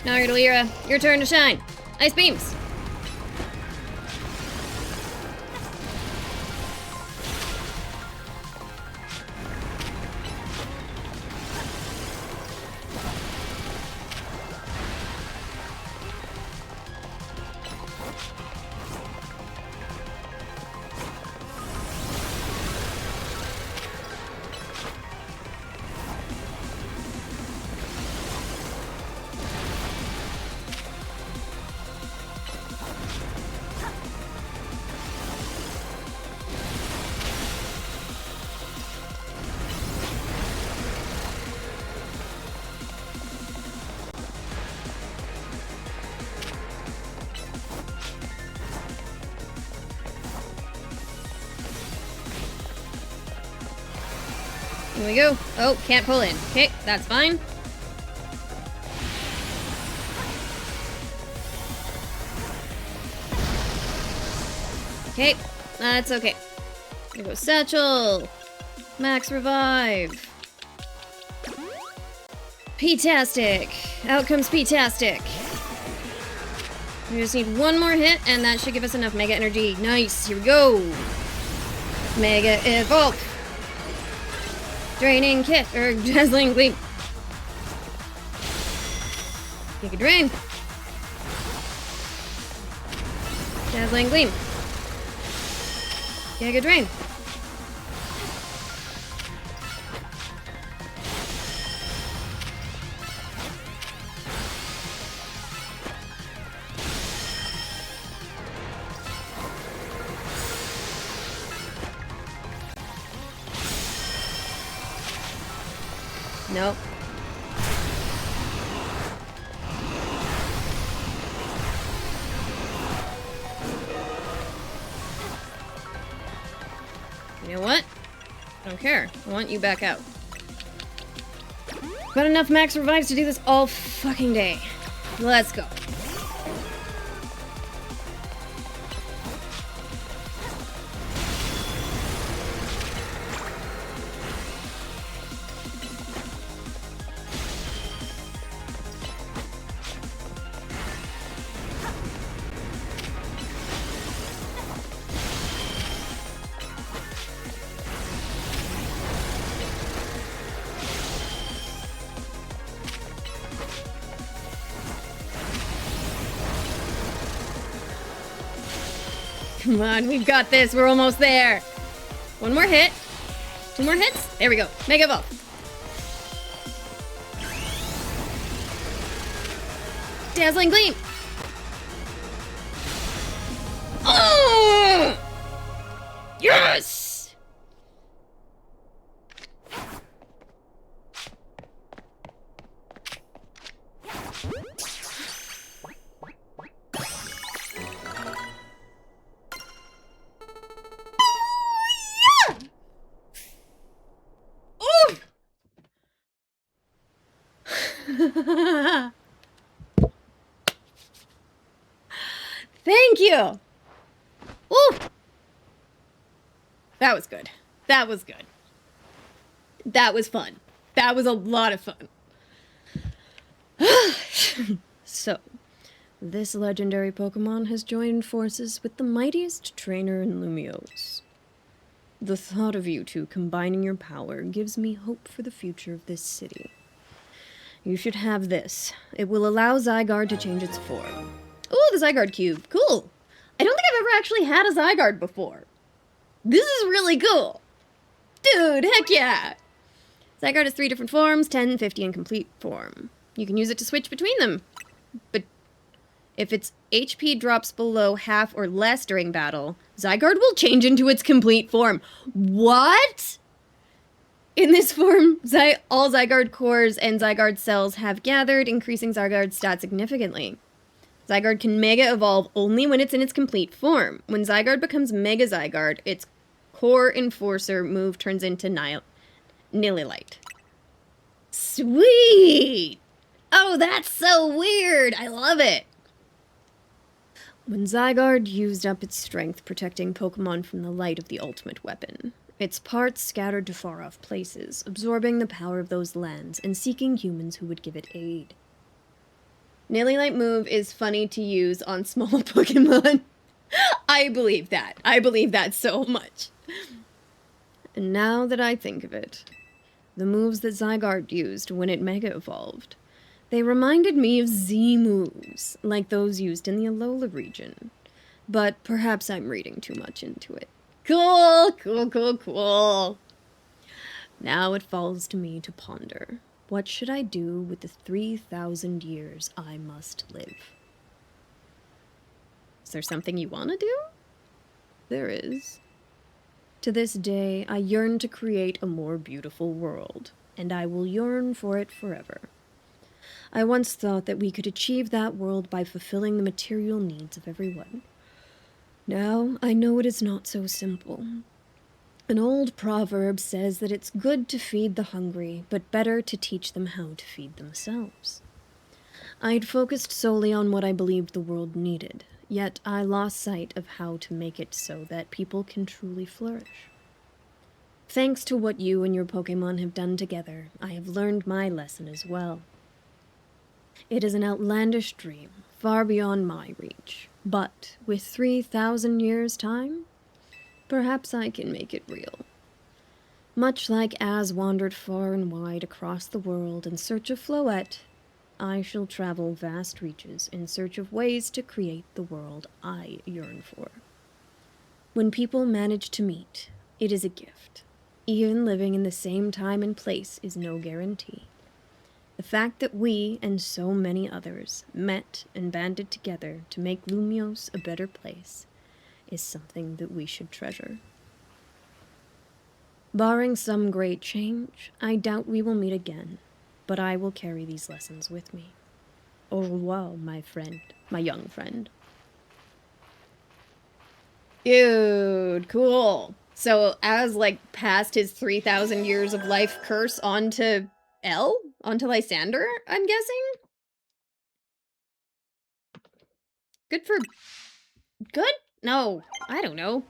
Naruto, your turn to shine. Ice beams. Here we go. Oh, can't pull in. Okay, that's fine. Okay, that's okay. Here goes Satchel. Max Revive. P-tastic. Out comes P-tastic. We just need one more hit, and that should give us enough Mega Energy. Nice, here we go. Mega Evolve. Draining Kick, or Dazzling Gleam. Giga Drain. Dazzling Gleam. Giga Drain. Nope. You know what? I don't care. I want you back out. Got enough max revives to do this all fucking day. Let's go. Come on, we've got this. We're almost there. One more hit. 2 more hits. There we go. Mega Evolve. Dazzling Gleam. Oh! Yes! Thank you. Ooh. That was good. That was good. That was fun. That was a lot of fun. So, this legendary Pokemon has joined forces with the mightiest trainer in Lumiose. The thought of you two combining your power gives me hope for the future of this city. You should have this. It will allow Zygarde to change its form. Ooh, the Zygarde cube. Cool. I don't think I've ever actually had a Zygarde before. This is really cool. Dude, heck yeah. Zygarde has 3 different forms, 10, 50, and complete form. You can use it to switch between them. But if its HP drops below half or less during battle, Zygarde will change into its complete form. What? In this form, all Zygarde cores and Zygarde cells have gathered, increasing Zygarde's stats significantly. Zygarde can Mega Evolve only when it's in its complete form. When Zygarde becomes Mega Zygarde, its Core Enforcer move turns into Nihilite. Sweet! Oh, that's so weird! I love it! When Zygarde used up its strength protecting Pokemon from the light of the ultimate weapon, its parts scattered to far-off places, absorbing the power of those lands and seeking humans who would give it aid. Nihilite move is funny to use on small Pokemon. I believe that. I believe that so much. And now that I think of it, the moves that Zygarde used when it Mega Evolved, they reminded me of Z moves, like those used in the Alola region. But perhaps I'm reading too much into it. Cool, cool, cool, cool. Now it falls to me to ponder. What should I do with the 3,000 years I must live? Is there something you want to do? There is. To this day, I yearn to create a more beautiful world, and I will yearn for it forever. I once thought that we could achieve that world by fulfilling the material needs of everyone. Now, I know it is not so simple. An old proverb says that it's good to feed the hungry, but better to teach them how to feed themselves. I'd focused solely on what I believed the world needed, yet I lost sight of how to make it so that people can truly flourish. Thanks to what you and your Pokemon have done together, I have learned my lesson as well. It is an outlandish dream, far beyond my reach, but with 3,000 years' time, perhaps I can make it real. Much like Az wandered far and wide across the world in search of Floette, I shall travel vast reaches in search of ways to create the world I yearn for. When people manage to meet, it is a gift. Even living in the same time and place is no guarantee. The fact that we, and so many others, met and banded together to make Lumiose a better place is something that we should treasure. Barring some great change, I doubt we will meet again, but I will carry these lessons with me. Au revoir, my friend, my young friend. Dude, cool. So Az, like, passed his 3,000 years of life curse onto onto Lysander, I'm guessing? Good for... Good? No, I don't know.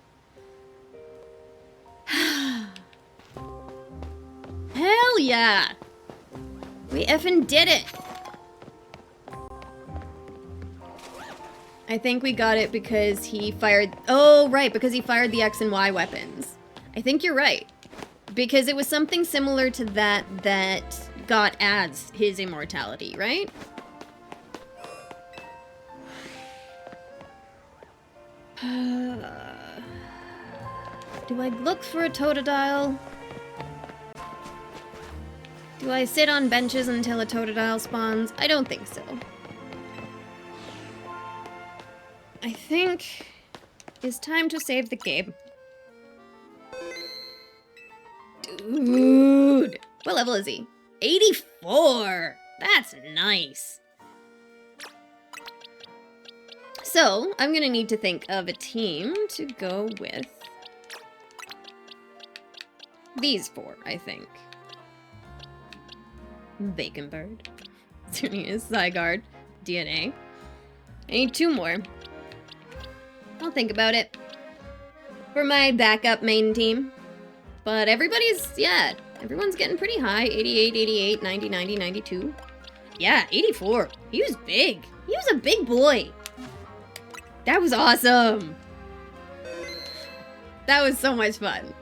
Hell yeah! We effing did it! I think we got it because he fired... Oh, right, because he fired the X and Y weapons. I think you're right. Because it was something similar to that got Az his immortality, right? Do I look for a Totodile? Do I sit on benches until a Totodile spawns? I don't think so. I think it's time to save the game. Dude! What level is he? 84! That's nice. So, I'm gonna need to think of a team to go with these four, I think. Bacon Bird, Xerneas, Zygarde, DNA. I need two more. I'll think about it for my backup main team. But everybody's, yeah, everyone's getting pretty high. 88, 88, 90, 90, 92. Yeah, 84. He was big. He was a big boy. That was awesome. That was so much fun.